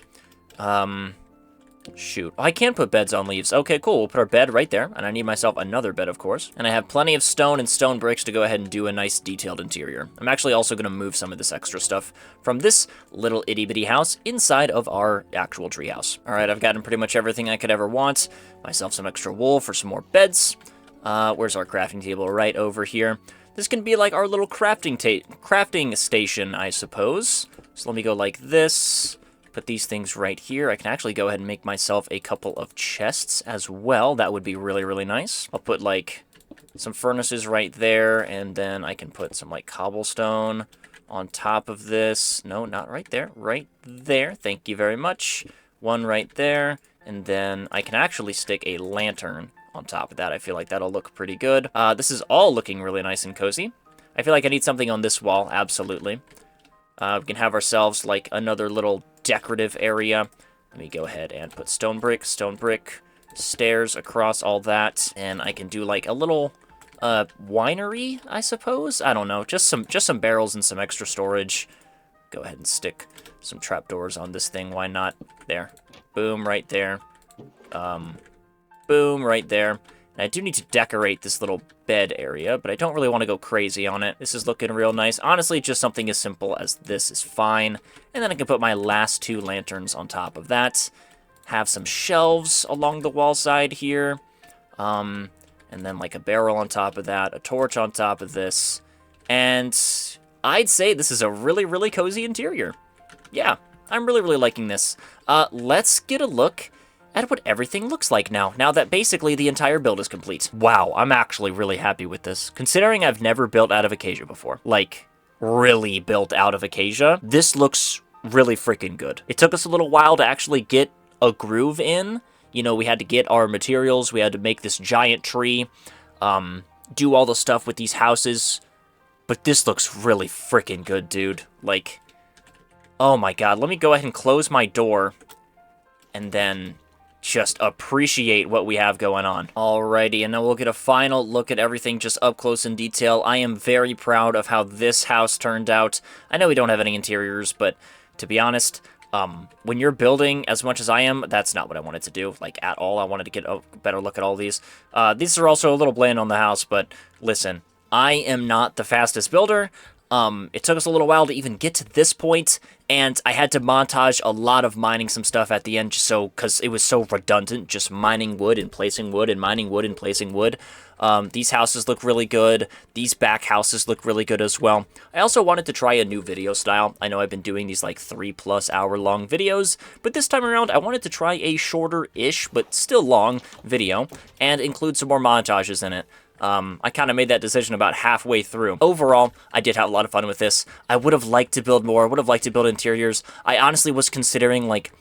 Shoot. Oh, I can put beds on leaves. Okay, cool. We'll put our bed right there. And I need myself another bed, of course. And I have plenty of stone and stone bricks to go ahead and do a nice detailed interior. I'm actually also going to move some of this extra stuff from this little itty-bitty house inside of our actual treehouse. Alright, I've gotten pretty much everything I could ever want. Myself some extra wool for some more beds. Where's our crafting table? Right over here. This can be like our little crafting station, I suppose. So let me go like this. Put these things right here. I can actually go ahead and make myself a couple of chests as well. That would be really, really nice. I'll put, like, some furnaces right there, and then I can put some, like, cobblestone on top of this. No, not right there. Right there. Thank you very much. one right there, and then I can actually stick a lantern on top of that. I feel like that'll look pretty good. This is all looking really nice and cozy. I feel like I need something on this wall, absolutely. We can have ourselves like another little decorative area. Let me go ahead and put stone brick, stairs across all that, and I can do like a little winery, I suppose. I don't know, just some barrels and some extra storage. Go ahead and stick some trapdoors on this thing. Why not? There, boom, right there. Boom, right there. And I do need to decorate this little bed area, but I don't really want to go crazy on it. This is looking real nice. Honestly, just something as simple as this is fine. And then I can put my last 2 lanterns on top of that. Have some shelves along the wall side here. And then like a barrel on top of that, a torch on top of this. And I'd say this is a really, really cozy interior. Yeah, I'm really, really liking this. Let's get a look at what everything looks like now that basically the entire build is complete. Wow, I'm actually really happy with this. Considering I've never built out of acacia before, like, really built out of acacia, this looks really freaking good. It took us a little while to actually get a groove in. You know, we had to get our materials, we had to make this giant tree, do all the stuff with these houses, but this looks really freaking good, dude. Like, oh my god, let me go ahead and close my door, and then just appreciate what we have going on. Alrighty, and now we'll get a final look at everything just up close in detail. I am very proud of how this house turned out. I know we don't have any interiors, but to be honest, when you're building as much as I am, that's not what I wanted to do, like, at all. I wanted to get a better look at all these. These are also a little bland on the house, but listen, I am not the fastest builder. It took us a little while to even get to this point, and I had to montage a lot of mining some stuff at the end just so, because it was so redundant, just mining wood and placing wood and mining wood and placing wood. These houses look really good. These back houses look really good as well. I also wanted to try a new video style. I know I've been doing these like 3+ hour long videos, but this time around I wanted to try a shorter-ish, but still long video, and include some more montages in it. I kind of made that decision about halfway through. Overall, I did have a lot of fun with this. I would have liked to build more, would have liked to build interiors. I honestly was considering, like,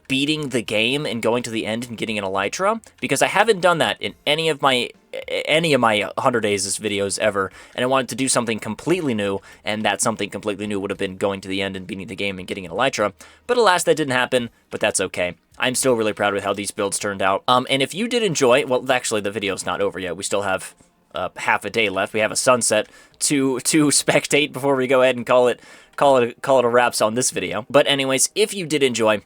beating the game and going to the end and getting an elytra, because I haven't done that in any of my 100 Days videos ever, and I wanted to do something completely new, and that something completely new would have been going to the end and beating the game and getting an elytra, but alas, that didn't happen, but that's okay. I'm still really proud with how these builds turned out. And if you did enjoy, well, actually, the video's not over yet. We still have half a day left. We have a sunset to spectate before we go ahead and call it a wraps on this video. But anyways, if you did enjoy,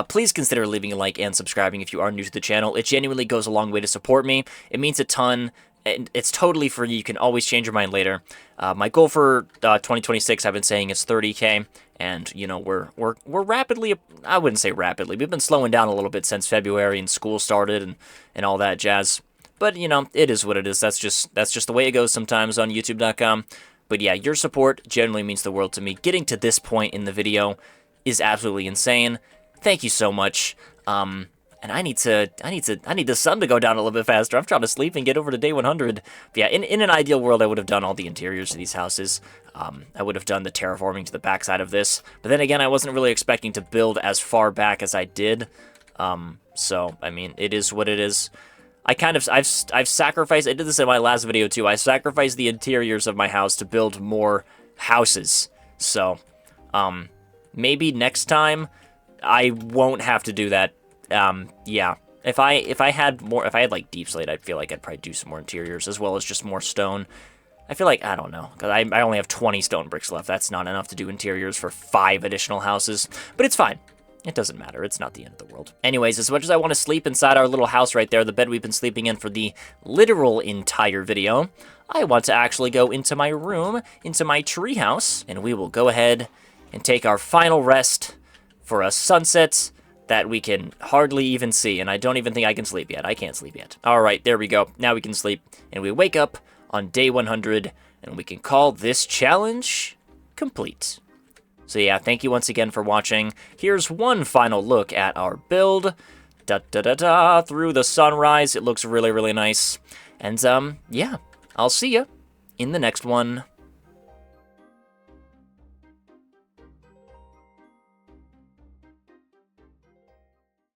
please consider leaving a like and subscribing if you are new to the channel. It genuinely goes a long way to support me. It means a ton. And it's totally free. You can always change your mind later. My goal for 2026, I've been saying, is 30K. And, you know, we're rapidly, I wouldn't say rapidly, we've been slowing down a little bit since February and school started and all that jazz. But, you know, it is what it is. That's just the way it goes sometimes on YouTube.com. But yeah, your support generally means the world to me. Getting to this point in the video is absolutely insane. Thank you so much. And I need the sun to go down a little bit faster. I'm trying to sleep and get over to day 100. But yeah, in an ideal world, I would have done all the interiors of these houses. I would have done the terraforming to the backside of this. But then again, I wasn't really expecting to build as far back as I did. So, I mean, it is what it is. I've sacrificed, I did this in my last video too, I sacrificed the interiors of my house to build more houses. So, maybe next time, I won't have to do that. Yeah. If I had like deep slate, I feel like I'd probably do some more interiors as well as just more stone. I feel like, I don't know, because I only have 20 stone bricks left. That's not enough to do interiors for 5 additional houses, but it's fine. It doesn't matter. It's not the end of the world. Anyways, as much as I want to sleep inside our little house right there, the bed we've been sleeping in for the literal entire video, I want to actually go into my room, into my treehouse, and we will go ahead and take our final rest for a sunset that we can hardly even see, and I don't even think I can sleep yet. I can't sleep yet. All right, there we go. Now we can sleep, and we wake up on day 100, and we can call this challenge complete. So yeah, thank you once again for watching. Here's one final look at our build. Da-da-da-da, through the sunrise. It looks really, really nice. And, yeah, I'll see ya in the next one.